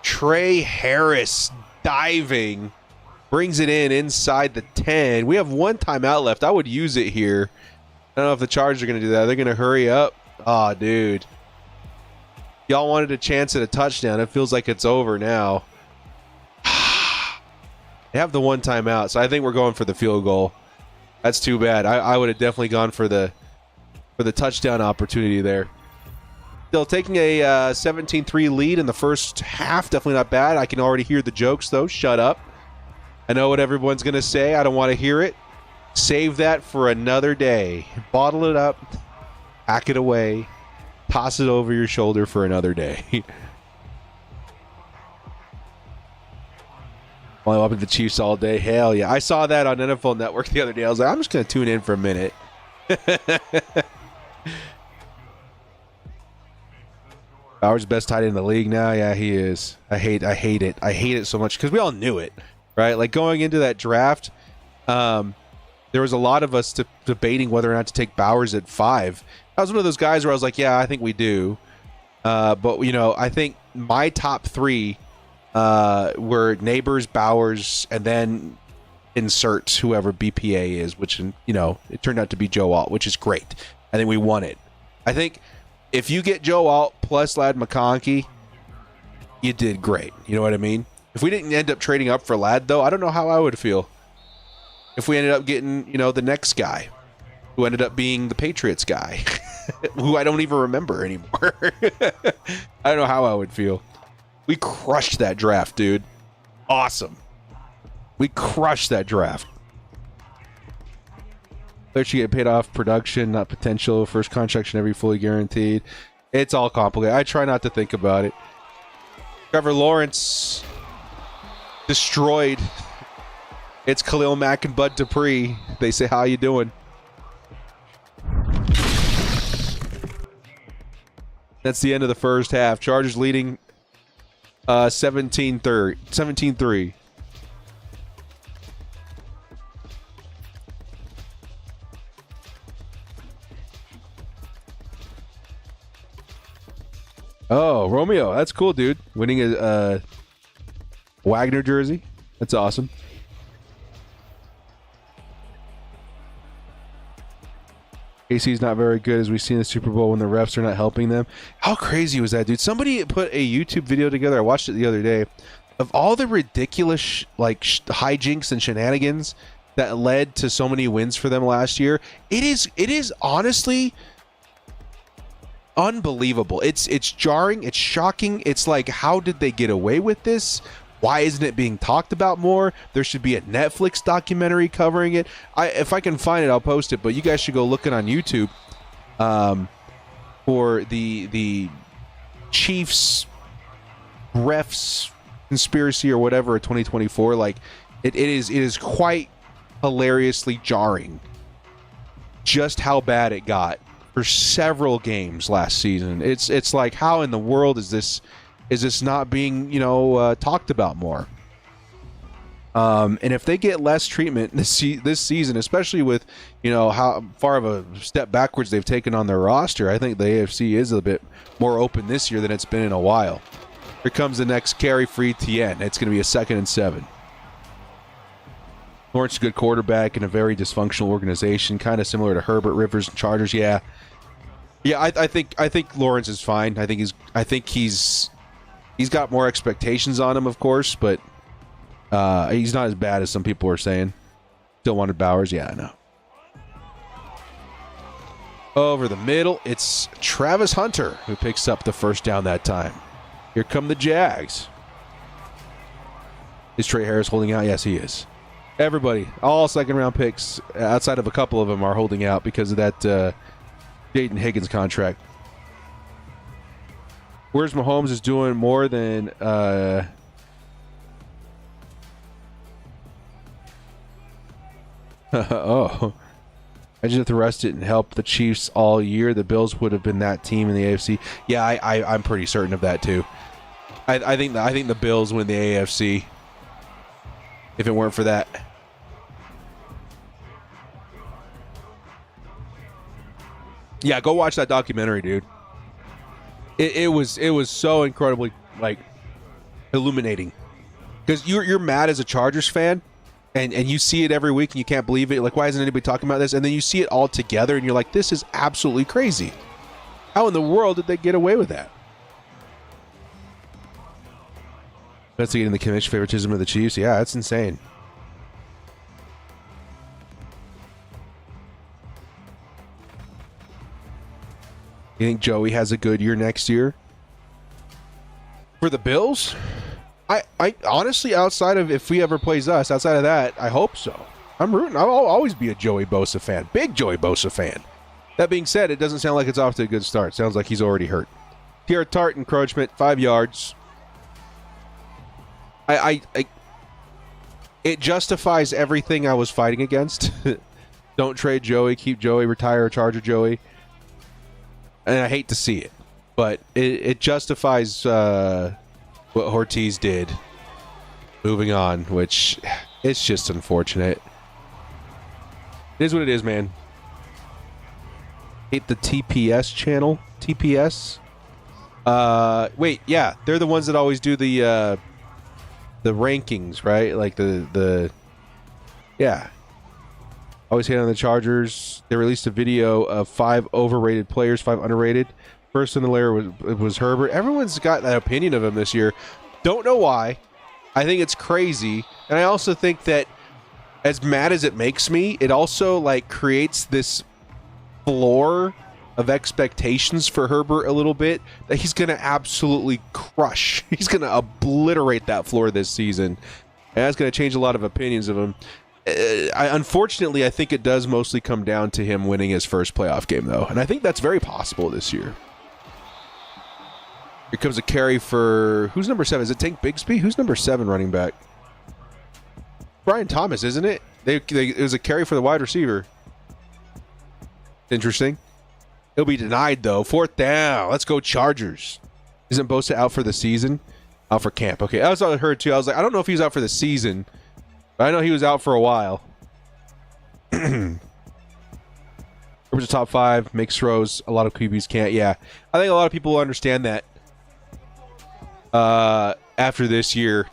Trey Harris diving. Brings it in inside the 10. We have one timeout left. I would use it here. I don't know if the Chargers are going to do that. They're going to hurry up. Oh, dude. Y'all wanted a chance at a touchdown. It feels like it's over now. They have the one timeout, so I think we're going for the field goal. That's too bad. I would have definitely gone for the touchdown opportunity there. Still taking a 17-3 lead in the first half. Definitely not bad. I can already hear the jokes, though. Shut up. I know what everyone's going to say. I don't want to hear it. Save that for another day. Bottle it up. Pack it away. Toss it over your shoulder for another day. Well, I'm up at the Chiefs all day. Hell yeah. I saw that on NFL Network the other day. I was like, I'm just going to tune in for a minute. Bauer's best tight end in the league now. Yeah, he is. I hate it. I hate it so much because we all knew it, right? Like going into that draft, there was a lot of us debating whether or not to take Bowers at 5. I was one of those guys where I was like, yeah, I think we do. But, you know, I think my top 3 were Neighbors, Bowers, and then insert whoever BPA is, which, you know, it turned out to be Joe Alt, which is great. I think we won it. I think if you get Joe Alt plus Ladd McConkey, you did great. You know what I mean? If we didn't end up trading up for Ladd, though, I don't know how I would feel. If we ended up getting, you know, the next guy who ended up being the Patriots guy, who I don't even remember anymore. I don't know how I would feel. We crushed that draft, dude. Awesome. We crushed that draft. Let you get paid off production, not potential. First contract should never be fully guaranteed. It's all complicated. I try not to think about it. Trevor Lawrence destroyed. It's Khalil Mack and Bud Dupree. They say, how you doing? That's the end of the first half. Chargers leading 17-3. Oh, Romeo. That's cool, dude. Winning a Wagner jersey. That's awesome. KC's not very good, as we see in the Super Bowl when the refs are not helping them. How crazy was that, dude? Somebody put a YouTube video together. I watched it the other day of all the ridiculous hijinks and shenanigans that led to so many wins for them last year. It is honestly unbelievable. It's jarring. It's shocking. It's like, how did they get away with this? Why isn't it being talked about more? There should be a Netflix documentary covering it. If I can find it, I'll post it. But you guys should go look it on YouTube for the Chiefs refs conspiracy or whatever of 2024. Like it is quite hilariously jarring just how bad it got for several games last season. It's like, how in the world is this not being talked about more? And if they get less treatment this season, especially with how far of a step backwards they've taken on their roster, I think the AFC is a bit more open this year than it's been in a while. Here comes the next carry for Etienne. It's going to be a 2nd and 7. Lawrence is a good quarterback in a very dysfunctional organization, kind of similar to Herbert, Rivers, and Chargers. Yeah, I think Lawrence is fine. I think he's got more expectations on him, of course, but he's not as bad as some people are saying. Still wanted Bowers. Yeah, I know. Over the middle, it's Travis Hunter who picks up the first down that time. Here come the Jags. Is Trey Harris holding out? Yes, he is. Everybody, all second-round picks, outside of a couple of them, are holding out because of that Jaden Higgins contract. Where's Mahomes is doing more than oh. Imagine if the rest didn't help the Chiefs all year, the Bills would have been that team in the AFC. Yeah, I'm pretty certain of that too. I think the Bills win the AFC if it weren't for that. Yeah, go watch that documentary, dude. It was so incredibly illuminating, because you're mad as a Chargers fan, and you see it every week and you can't believe it. Like, why isn't anybody talking about this? And then you see it all together and you're like, this is absolutely crazy. How in the world did they get away with that? Investigating the commission favoritism of the Chiefs. Yeah, that's insane. You think Joey has a good year next year? For the Bills? I honestly, outside of if he ever plays us, outside of that, I hope so. I'm rooting. I'll always be a Joey Bosa fan. Big Joey Bosa fan. That being said, it doesn't sound like it's off to a good start. Sounds like he's already hurt. Tierra Tart encroachment, 5 yards. It justifies everything I was fighting against. Don't trade Joey, keep Joey, retire Charger Joey. And I hate to see it, but it justifies what Ortiz did. Moving on, which it's just unfortunate. It is what it is, man. Hate the TPS channel. TPS. Wait, yeah, they're the ones that always do the rankings, right? Like the yeah. Always hate on the Chargers. They released a video of 5 overrated players, 5 underrated. First in the layer was Herbert. Everyone's got that opinion of him this year. Don't know why. I think it's crazy. And I also think that, as mad as it makes me, it also creates this floor of expectations for Herbert a little bit that he's going to absolutely crush. He's going to obliterate that floor this season. And that's going to change a lot of opinions of him. Unfortunately, I think it does mostly come down to him winning his first playoff game, though. And I think that's very possible this year. Here comes a carry for... Who's number 7? Is it Tank Bigsby? Who's number 7 running back? Brian Thomas, isn't it? It was a carry for the wide receiver. Interesting. He'll be denied, though. 4th down. Let's go Chargers. Isn't Bosa out for the season? Out for camp. Okay, that was what I heard, too. I was like, I don't know if he was out for the season, but I know he was out for a while. Herbert's a top 5, makes throws. A lot of QBs can't. Yeah, I think a lot of people understand that. after this year.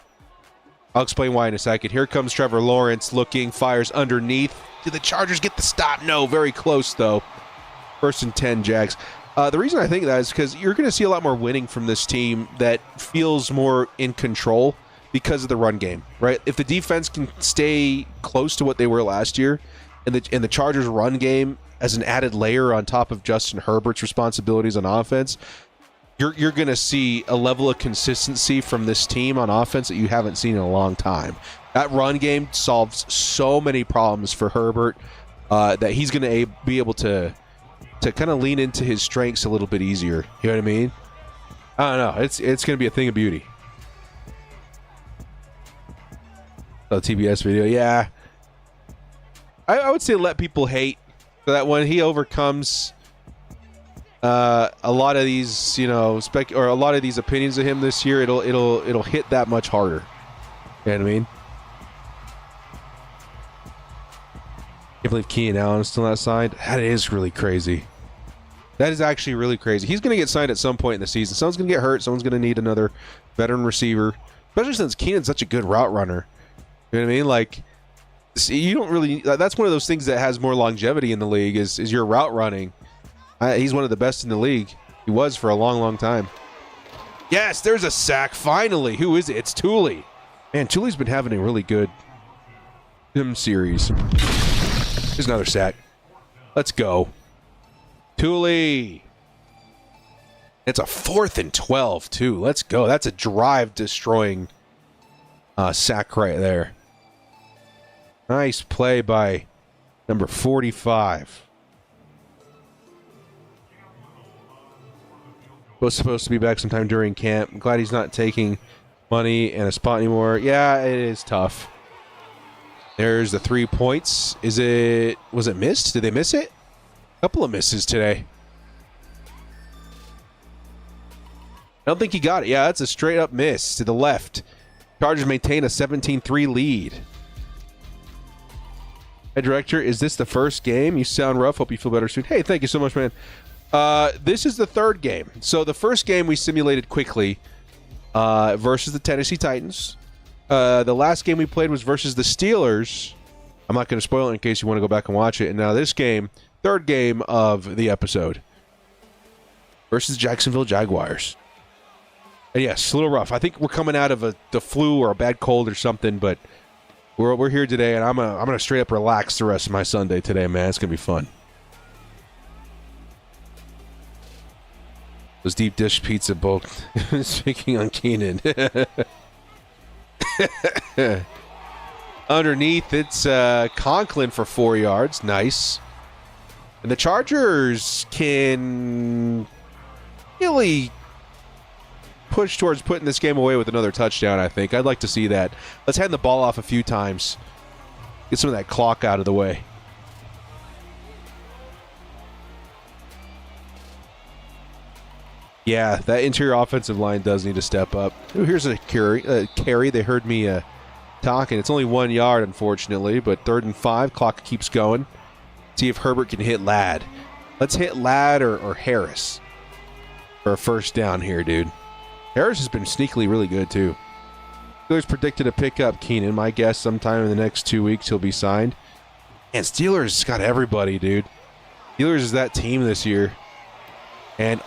I'll explain why in a second. Here comes Trevor Lawrence looking, fires underneath. Do the Chargers get the stop? No, very close though. 1st and 10, Jags. The reason I think that is because you're going to see a lot more winning from this team that feels more in control because of the run game, right? If the defense can stay close to what they were last year, and the Chargers' run game as an added layer on top of Justin Herbert's responsibilities on offense, you're going to see a level of consistency from this team on offense that you haven't seen in a long time. That run game solves so many problems for Herbert that he's going to be able to kind of lean into his strengths a little bit easier. You know what I mean? I don't know. It's going to be a thing of beauty. The TBS video, yeah. I would say let people hate so that when he overcomes a lot of these, or a lot of these opinions of him this year, it'll hit that much harder. You know what I mean? Can't believe Keenan Allen's still not signed. That is really crazy. That is actually really crazy. He's going to get signed at some point in the season. Someone's going to get hurt. Someone's going to need another veteran receiver, especially since Keenan's such a good route runner. You know what I mean? Like, see, you don't really. That's one of those things that has more longevity in the league is your route running. He's one of the best in the league. He was for a long, long time. Yes, there's a sack finally. Who is it? It's Thule. Man, Thule's been having a really good series. There's another sack. Let's go. Thule. It's a 4th and 12, too. Let's go. That's a drive-destroying sack right there. Nice play by number 45. Was supposed to be back sometime during camp. I'm glad he's not taking money and a spot anymore. Yeah, it is tough. There's the 3 points. Was it missed? Did they miss it? A couple of misses today. I don't think he got it. Yeah, that's a straight up miss to the left. Chargers maintain a 17-3 lead. Hey, Director, is this the first game? You sound rough. Hope you feel better soon. Hey, thank you so much, man. This is the 3rd game. So the first game we simulated quickly versus the Tennessee Titans. The last game we played was versus the Steelers. I'm not going to spoil it in case you want to go back and watch it. And now this game, 3rd game of the episode, versus Jacksonville Jaguars. And yes, a little rough. I think we're coming out of the flu or a bad cold or something, but we're here today, and I'm gonna straight up relax the rest of my Sunday today, man. It's gonna be fun. Those deep dish pizza both. Speaking on Keenan. Underneath, it's Conklin for 4 yards. Nice. And the Chargers can really push towards putting this game away with another touchdown, I think. I'd like to see that. Let's hand the ball off a few times. Get some of that clock out of the way. Yeah, that interior offensive line does need to step up. Ooh, here's a carry. They heard me talking. It's only 1 yard, unfortunately, but 3rd and 5. Clock keeps going. See if Herbert can hit Ladd. Let's hit Ladd or Harris for a first down here, dude. Harris has been sneakily really good, too. Steelers predicted to pick up Keenan. My guess sometime in the next 2 weeks he'll be signed. And Steelers got everybody, dude. Steelers is that team this year. And,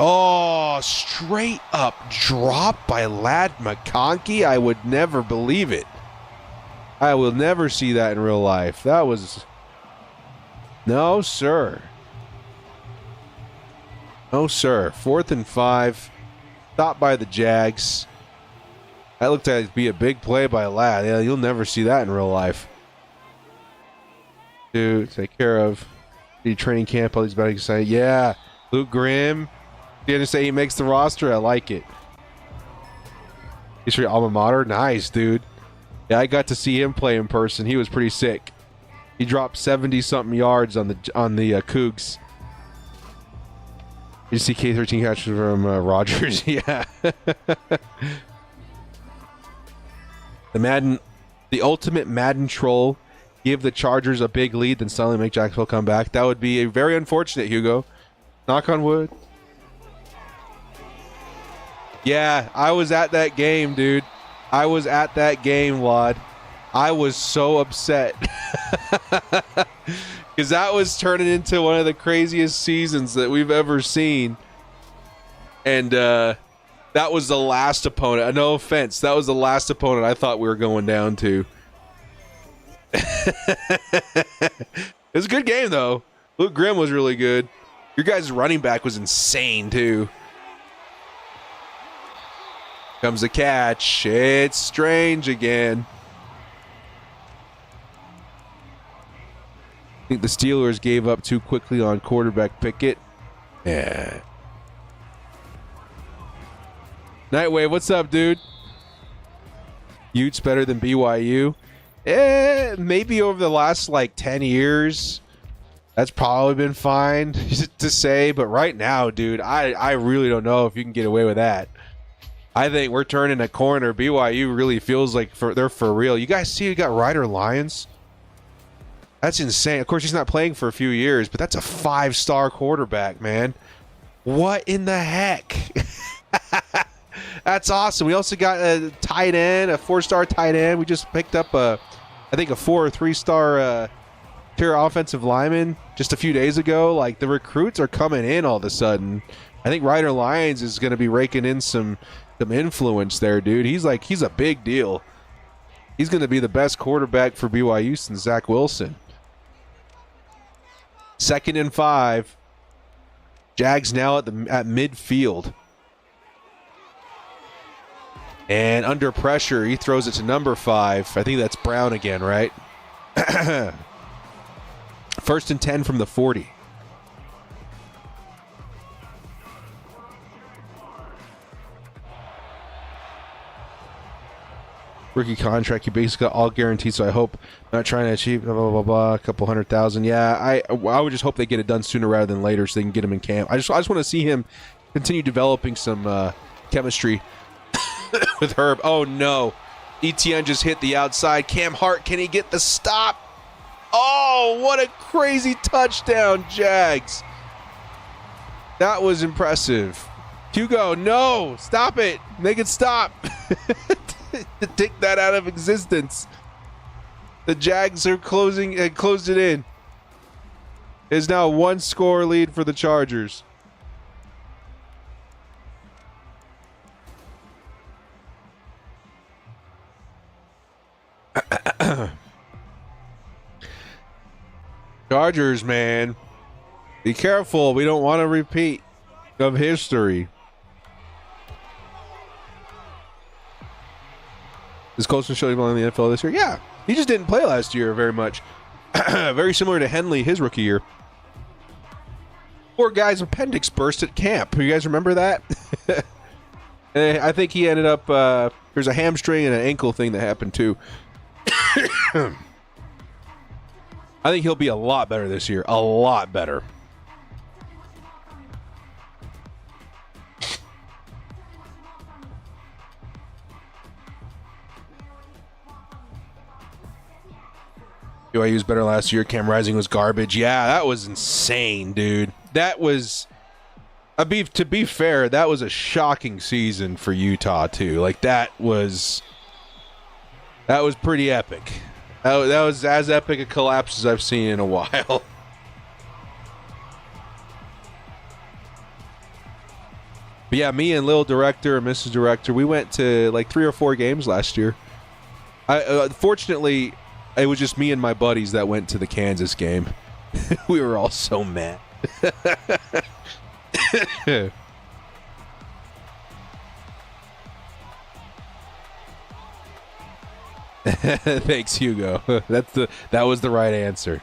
straight up drop by Ladd McConkey. I would never believe it. I will never see that in real life. That was... No, sir. No, sir. 4th and 5. Stopped by the Jags. That looked like it'd be a big play by Ladd. Yeah, you'll never see that in real life. To take care of the training camp. All these about to say, yeah, Luke Grimm. You had to say he makes the roster. I like it. He's for your alma mater. Nice, dude. Yeah, I got to see him play in person. He was pretty sick. He dropped 70-something yards on the Cougs. You see K13 catches from Rodgers. Yeah. The ultimate Madden troll. Give the Chargers a big lead, then suddenly make Jacksonville come back. That would be very unfortunate, Hugo. Knock on wood. Yeah, I was at that game, dude. I was at that game, Wad. I was so upset. Because that was turning into one of the craziest seasons that we've ever seen. And that was the last opponent. No offense. That was the last opponent I thought we were going down to. It was a good game, though. Luke Grimm was really good. Your guys' running back was insane, too. Comes the catch. It's Strange again. I think the Steelers gave up too quickly on quarterback Pickett. Yeah. Nightwave, what's up, dude? Utes better than BYU? Maybe over the last, 10 years. That's probably been fine to say. But right now, dude, I really don't know if you can get away with that. I think we're turning a corner. BYU really feels like they're for real. You guys see we got Ryder Lyons? That's insane. Of course, he's not playing for a few years, but that's a 5-star quarterback, man. What in the heck? That's awesome. We also got a tight end, a 4-star tight end. We just picked up I think a 4 or 3-star tier offensive lineman just a few days ago. Like, the recruits are coming in all of a sudden. I think Ryder Lyons is going to be raking in some influence there, dude. He's a big deal. He's going to be the best quarterback for BYU since Zach Wilson. 2nd and 5. Jags now at midfield. And under pressure, he throws it to number 5. I think that's Brown again, right? 1st and 10 from the 40. Rookie contract, you basically got all guaranteed, so I hope I'm not trying to achieve blah, blah, blah, blah, a couple 100,000. Yeah, I would just hope they get it done sooner rather than later so they can get him in camp. I just want to see him continue developing some chemistry with Herb. Oh, no. ETN just hit the outside. Cam Hart, can he get the stop? Oh, what a crazy touchdown, Jags. That was impressive. Hugo, no. Stop it. Make it stop. To take that out of existence. The Jags are closed it in. It's now a 1-score lead for the Chargers. Chargers, man. Be careful. We don't want a repeat of history. Is Colson showing in the NFL this year? Yeah. He just didn't play last year very much. Very similar to Henley, his rookie year. Poor guy's appendix burst at camp. You guys remember that? I think he ended up, there's a hamstring and an ankle thing that happened too. I think he'll be a lot better this year. A lot better. BYU was better last year. Cam Rising was garbage. Yeah, that was insane, dude. That was, to be fair, that was a shocking season for Utah too. Like that was pretty epic. That was as epic a collapse as I've seen in a while. But yeah, me and Lil Director and Mrs. Director, we went to like 3 or 4 games last year. Fortunately, it was just me and my buddies that went to the Kansas game. We were all so mad. Thanks, Hugo. That was the right answer.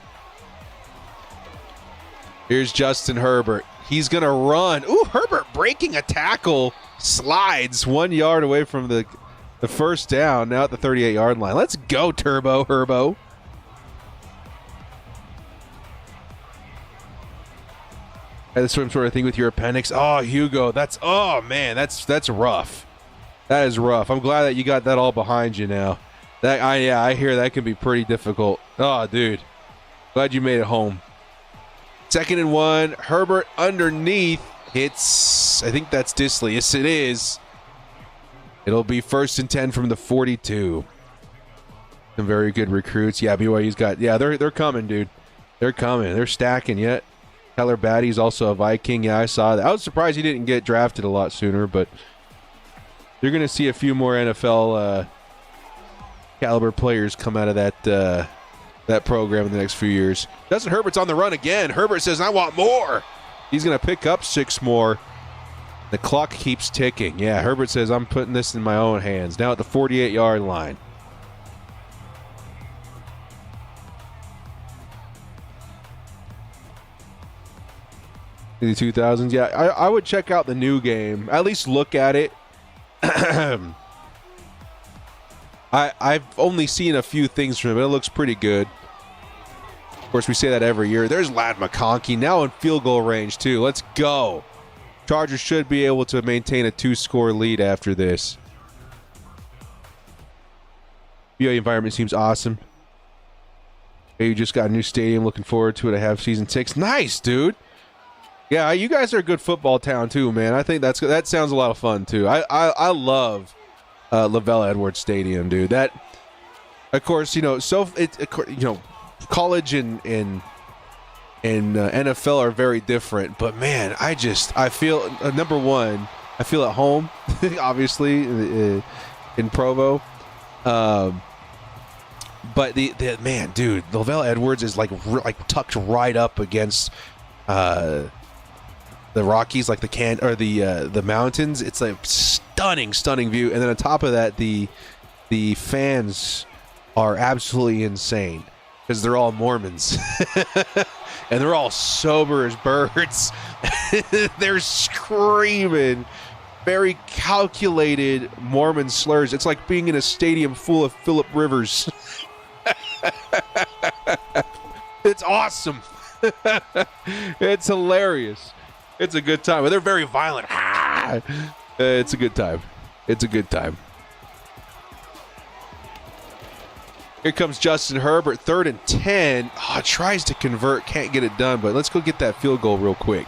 Here's Justin Herbert. He's gonna run. Ooh, Herbert breaking a tackle, slides 1 yard away from the first down. Now at the 38-yard line. Let's go, Turbo Herbo. The same sort of thing with your appendix. Oh, Hugo, that's rough. That is rough. I'm glad that you got that all behind you now. I hear that can be pretty difficult. Oh, dude. Glad you made it home. 2nd and 1. Herbert underneath hits. I think that's Disley. Yes, it is. It'll be 1st and 10 from the 42. Some very good recruits. Yeah, BYU's got, yeah, they're coming, dude. They're coming. They're stacking yet. Tyler Batty's also a Viking. Yeah, I saw that. I was surprised he didn't get drafted a lot sooner, but you're going to see a few more NFL caliber players come out of that program in the next few years. Justin Herbert's on the run again. Herbert says, I want more. He's going to pick up 6 more. The clock keeps ticking. Yeah, Herbert says, I'm putting this in my own hands. Now at the 48-yard line. In the 2000s, yeah, I would check out the new game. At least look at it. I've only seen a few things from it, but it looks pretty good. Of course, we say that every year. There's Ladd McConkey now in field goal range, too. Let's go. Chargers should be able to maintain a 2-score lead after this. BYU environment seems awesome. You just got a new stadium. Looking forward to it. I have season 6. Nice, dude. Yeah, you guys are a good football town too, man. I think that sounds a lot of fun too. I love Lavelle Edwards Stadium, dude. That, of course, college and NFL are very different. But man, I feel number one, I feel at home, obviously in Provo. But the man, dude, Lavelle Edwards is like tucked right up against the Rockies, like the mountains. It's like stunning view. And then on top of that, the fans are absolutely insane because they're all Mormons. And they're all sober as birds. They're screaming very calculated Mormon slurs. It's like being in a stadium full of Phillip Rivers. It's awesome. It's hilarious. It's a good time. But they're very violent. It's a good time. It's a good time. Here comes Justin Herbert, 3rd and 10. Oh, tries to convert, can't get it done, but let's go get that field goal real quick.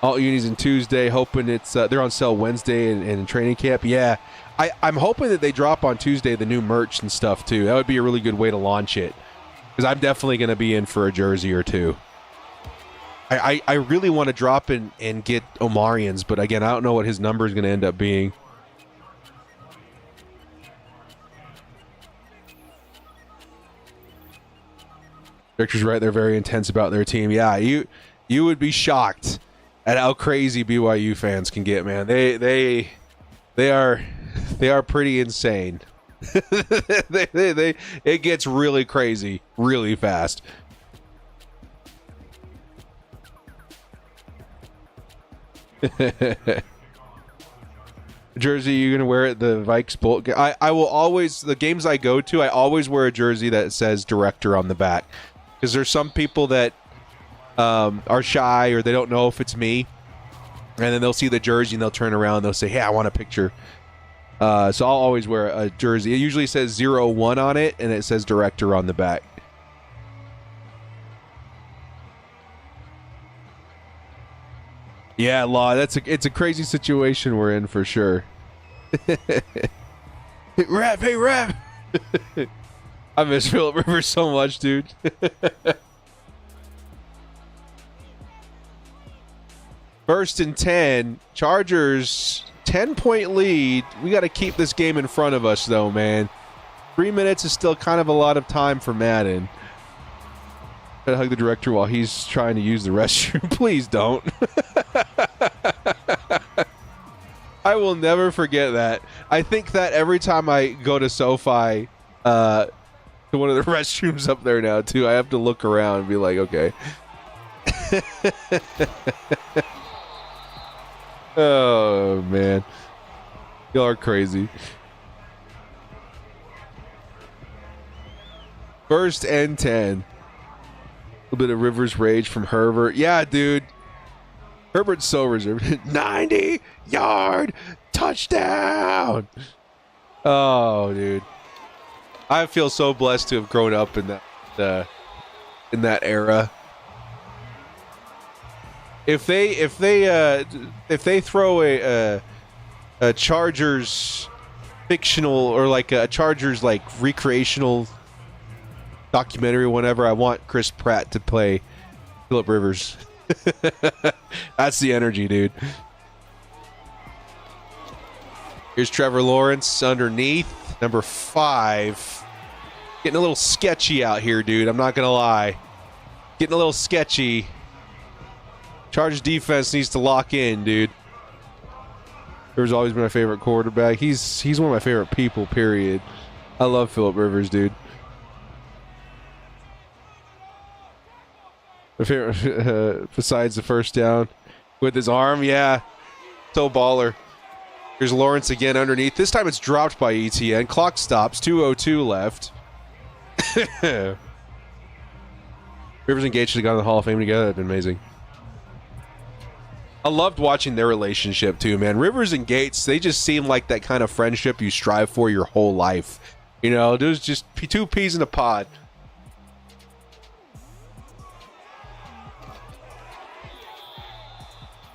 All unis and Tuesday, hoping it's they're on sale Wednesday and in training camp. Yeah, I'm hoping that they drop on Tuesday the new merch and stuff too. That would be a really good way to launch it, because I'm definitely going to be in for a jersey or two. I really want to drop in and get Omarian's, but again, I don't know what his number is going to end up being. Victor's right. They're very intense about their team. Yeah, you would be shocked at how crazy BYU fans can get, man. They are pretty insane. It gets really crazy really fast. Jersey, you gonna wear it the Vikes Bolt? I will always, the games I go to, I always wear a jersey that says director on the back, because there's some people that are shy or they don't know if it's me, and then they'll see the jersey and they'll turn around and they'll say, hey, I want a picture. So I'll always wear a jersey. It usually says 01 on it and it says director on the back. Yeah, Law, it's a crazy situation we're in for sure. Hey, Rap. I miss Phillip Rivers so much, dude. First and 10, Chargers 10-point lead. We got to keep this game in front of us, though, man. 3 minutes is still kind of a lot of time for Madden. Gotta hug the director while he's trying to use the restroom. Please don't. I will never forget that. I think that every time I go to SoFi, to one of the restrooms up there now, too, I have to look around and be like, okay. Oh, man. Y'all are crazy. First and 10. A little bit of Rivers rage from Herbert. Yeah, dude. Herbert's so reserved. 90-yard touchdown. Oh, dude. I feel so blessed to have grown up in that era. If they throw a Chargers fictional or like a Chargers like recreational documentary or whatever, I want Chris Pratt to play Phillip Rivers. That's the energy, dude. Here's Trevor Lawrence underneath, number 5. Getting a little sketchy out here, dude. I'm not going to lie. Getting a little sketchy. Chargers defense needs to lock in, dude. Rivers always been my favorite quarterback. He's one of my favorite people, period. I love Phillip Rivers, dude. My favorite, besides the first down with his arm, yeah. So baller. Here's Lawrence again underneath. This time it's dropped by ETN. Clock stops. 2:02 left. Rivers and Gates should have gone to the Hall of Fame together. That'd been amazing. I loved watching their relationship too, man. Rivers and Gates, they just seem like that kind of friendship you strive for your whole life. You know, there's just 2 peas in a pod.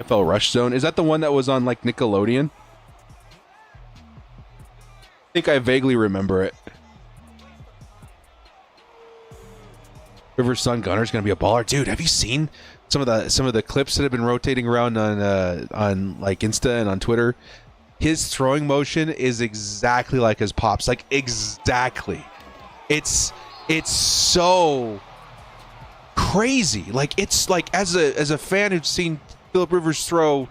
NFL Rush Zone. Is that the one that was on like Nickelodeon? I think I vaguely remember it. Rivers' son Gunner's gonna be a baller, dude. Have you seen some of the clips that have been rotating around on like Insta and on Twitter? His throwing motion is exactly like his pops, like exactly. It's so crazy. Like it's like as a fan who's seen Phillip Rivers throw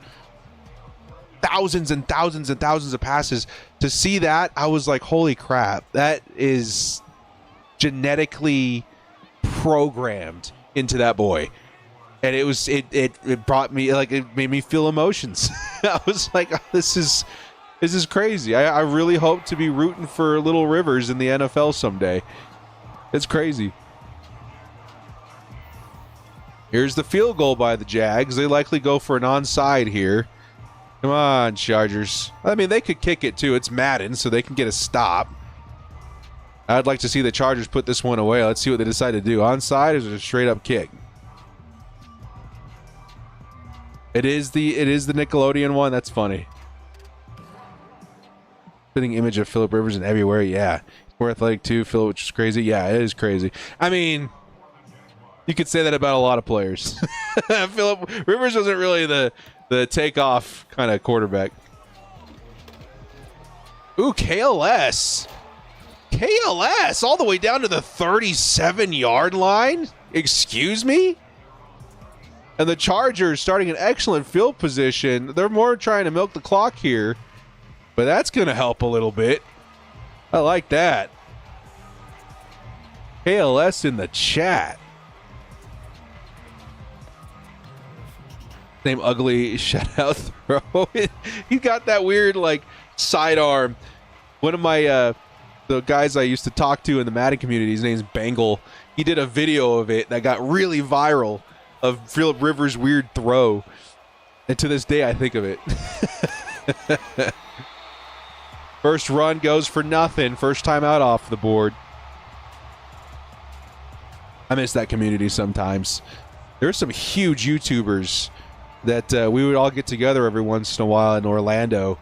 thousands and thousands and thousands of passes, to see that, I was like, holy crap, that is genetically programmed into that boy. And it brought me, like, it made me feel emotions. I was like, oh, this is crazy. I really hope to be rooting for little Rivers in the NFL someday. It's crazy. Here's the field goal by the Jags. They likely go for an onside here. Come on, Chargers. I mean, they could kick it too. It's Madden, so they can get a stop. I'd like to see the Chargers put this one away. Let's see what they decide to do. Onside is a straight up kick. It is the Nickelodeon one. That's funny. Fitting image of Phillip Rivers and everywhere. Yeah, more athletic too. Phil, which is crazy. Yeah, it is crazy. I mean, you could say that about a lot of players. Phillip Rivers wasn't really the takeoff kind of quarterback. Ooh, KLS all the way down to the 37-yard line. Excuse me. And the Chargers starting an excellent field position. They're more trying to milk the clock here, but that's going to help a little bit. I like that. KLS in the chat. Same ugly shutout throw. He got that weird like sidearm. One of my the guys I used to talk to in the Madden community, his name's Bangle. He did a video of it that got really viral of Phillip Rivers' weird throw. And to this day, I think of it. First run goes for nothing. First time out off the board. I miss that community sometimes. There's some huge YouTubers that we would all get together every once in a while in Orlando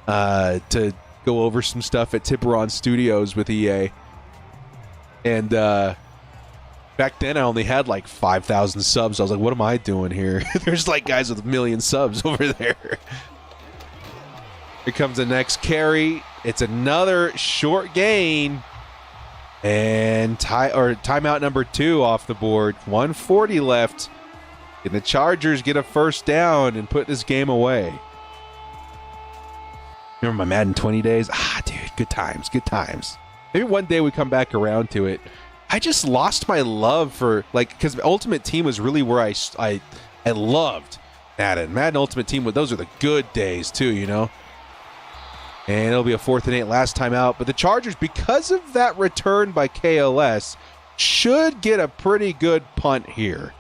to go over some stuff at Tiburon Studios with EA. And back then I only had like 5,000 subs. I was like, what am I doing here? There's like guys with 1 million subs over there. Here comes the next carry. It's another short gain. And timeout number 2 off the board. 1:40 left. And the Chargers get a first down and put this game away. Remember my Madden 20 days? Ah, dude, good times, good times. Maybe one day we come back around to it. I just lost my love for, like, because Ultimate Team was really where I loved Madden. Madden Ultimate Team, those are the good days too, you know? And it'll be a 4th and 8 last time out. But the Chargers, because of that return by KLS, should get a pretty good punt here.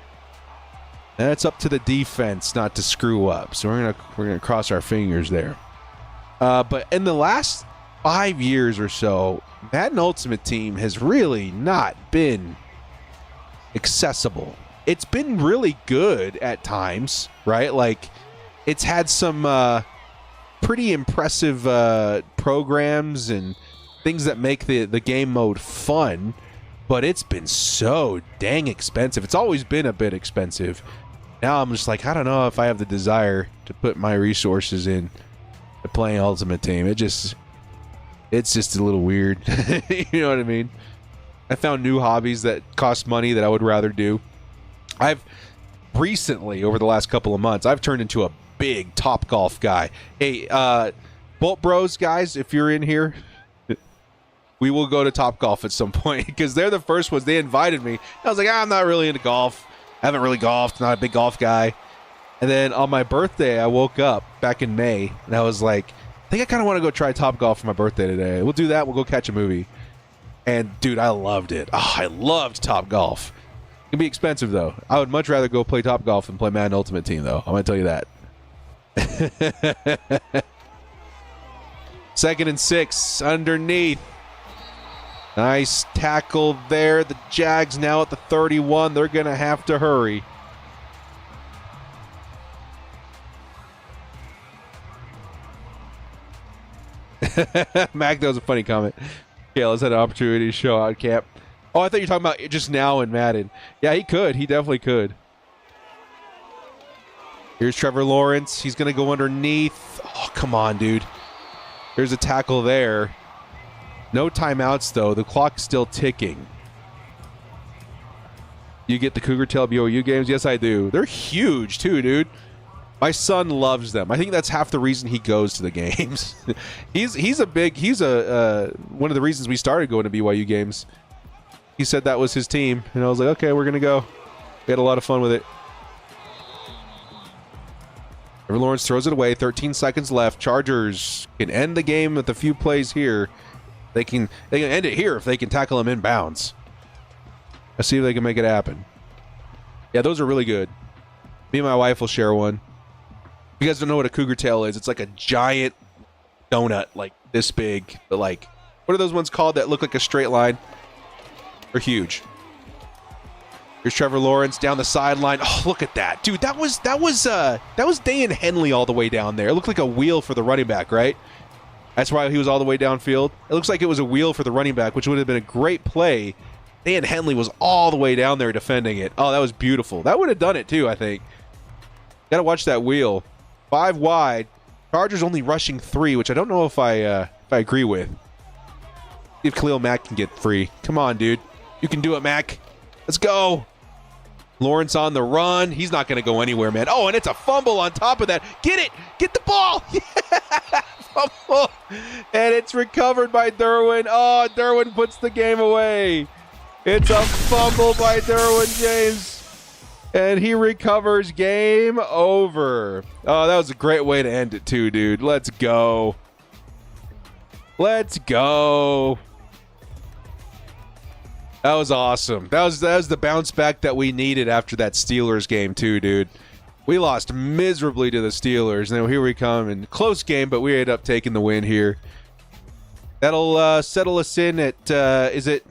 And it's up to the defense not to screw up. So we're gonna cross our fingers there. But in the last 5 years or so, Madden Ultimate Team has really not been accessible. it's been really good at times, right? Like, it's had some pretty impressive programs and things that make the game mode fun, but it's been so dang expensive. It's always been a bit expensive. Now I'm just like, I don't know if I have the desire to put my resources in to playing Ultimate Team. It's just a little weird. You know what I mean? I found new hobbies that cost money that I would rather do. I've recently, over the last couple of months, I've turned into a big Topgolf guy. Hey, Bolt Bros guys, if you're in here, we will go to Topgolf at some point because they're the first ones. They invited me. I was like, I'm not really into golf. I haven't really golfed. Not a big golf guy. And then on my birthday, I woke up back in May, and I was like, I think I kind of want to go try Topgolf for my birthday today. We'll do that. We'll go catch a movie. And, dude, I loved it. Oh, I loved Topgolf. It can be expensive, though. I would much rather go play Topgolf than play Madden Ultimate Team, though. I'm going to tell you that. 2nd and 6 underneath. Nice tackle there. The Jags now at the 31. They're going to have to hurry. Mac, that was a funny comment. Yeah, let's have an opportunity to show out camp. Oh, I thought you were talking about just now in Madden. Yeah, he could. He definitely could. Here's Trevor Lawrence. He's going to go underneath. Oh, come on, dude. There's a tackle there. No timeouts, though. The clock's still ticking. You get the Cougar Tail BOU games? Yes, I do. They're huge, too, dude. My son loves them. I think that's half the reason he goes to the games. he's one of the reasons we started going to BYU games. He said that was his team, and I was like, okay, we're going to go. We had a lot of fun with it. Trevor Lawrence throws it away. 13 seconds left. Chargers can end the game with a few plays here. They can end it here if they can tackle him inbounds. Let's see if they can make it happen. Yeah, those are really good. Me and my wife will share one. If you guys don't know what a cougar tail is, it's like a giant donut, like this big, but like, what are those ones called that look like a straight line? They're huge. Here's Trevor Lawrence down the sideline. Oh, look at that. Dude, that was Dan Henley all the way down there. It looked like a wheel for the running back, right? That's why he was all the way downfield. It looks like it was a wheel for the running back, which would have been a great play. Dan Henley was all the way down there defending it. Oh, that was beautiful. That would have done it too, I think. Got to watch that wheel. 5 wide. Chargers only rushing 3, which I don't know if I agree with. See if Khalil Mack can get free. Come on, dude. You can do it, Mack. Let's go. Lawrence on the run. He's not going to go anywhere, man. Oh, and it's a fumble on top of that. Get it. Get the ball. Yeah. Fumble. And it's recovered by Derwin. Oh, Derwin puts the game away. It's a fumble by Derwin James. And he recovers. Game over. Oh, that was a great way to end it too, dude. Let's go. Let's go. That was awesome. That was the bounce back that we needed after that Steelers game too, dude. We lost miserably to the Steelers. Now here we come in close game, but we ended up taking the win here. That'll settle us in at is it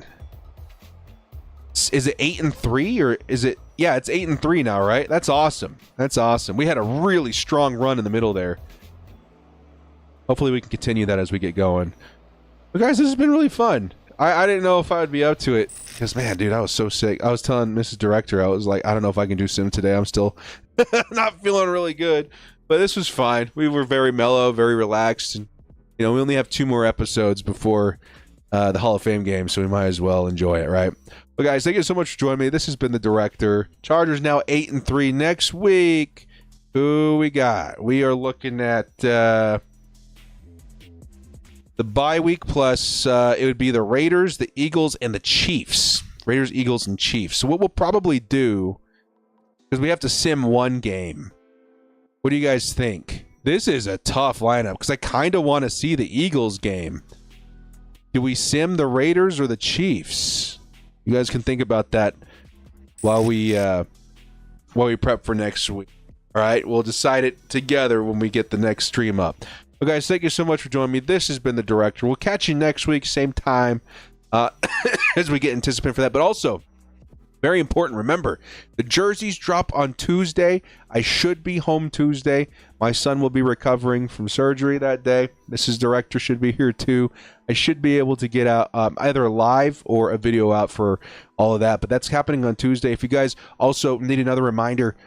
8-3 or is it? Yeah, it's 8-3 now, right? That's awesome. That's awesome. We had a really strong run in the middle there. Hopefully we can continue that as we get going. But guys, this has been really fun. I didn't know if I would be up to it because, man, dude, I was so sick. I was telling Mrs. Director, I was like, I don't know if I can do sim today. I'm still not feeling really good, but this was fine. We were very mellow, very relaxed, and we only have 2 more episodes before the Hall of Fame game, so we might as well enjoy it, right? But guys, thank you so much for joining me. This has been the Director. Chargers now 8-3. Next week, who we got? We are looking at the bye week plus it would be the Raiders, the Eagles, and the Chiefs. Raiders, Eagles, and Chiefs. So what we'll probably do, because we have to sim 1 game. What do you guys think? This is a tough lineup because I kind of want to see the Eagles game. Do we sim the Raiders or the Chiefs? You guys can think about that while we prep for next week. All right, we'll decide it together when we get the next stream up. Well, guys, thank you so much for joining me. This has been the Director. We'll catch you next week, same time, as we get anticipant for that. But also, Very important. Remember, the jerseys drop on Tuesday. I should be home Tuesday. My son will be recovering from surgery that day. Mrs. Director should be here too. I should be able to get out either live or a video out for all of that. But that's happening on Tuesday. If you guys also need another reminder,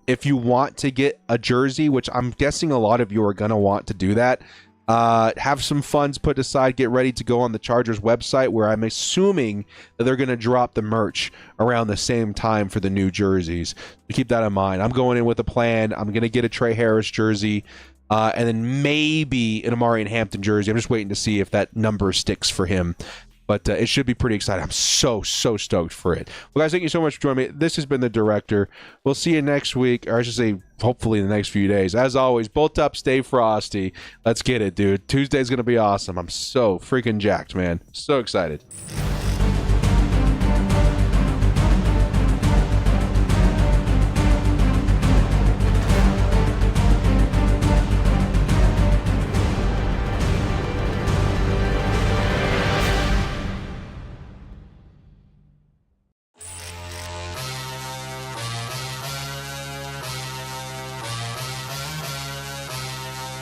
if you want to get a jersey, which I'm guessing a lot of you are going to want to do that, have some funds put aside, get ready to go on the Chargers website, where I'm assuming that they're going to drop the merch around the same time for the new jerseys. So keep that in mind. I'm going in with a plan. I'm going to get a Trey Harris jersey, and then maybe an Amari Hampton jersey. I'm just waiting to see if that number sticks for him. But it should be pretty exciting. I'm so stoked for it. Well, guys, thank you so much for joining me. This has been The Director. We'll see you next week, or I should say, hopefully in the next few days. As always, bolt up, stay frosty. Let's get it, dude. Tuesday's going to be awesome. I'm so freaking jacked, man. So excited.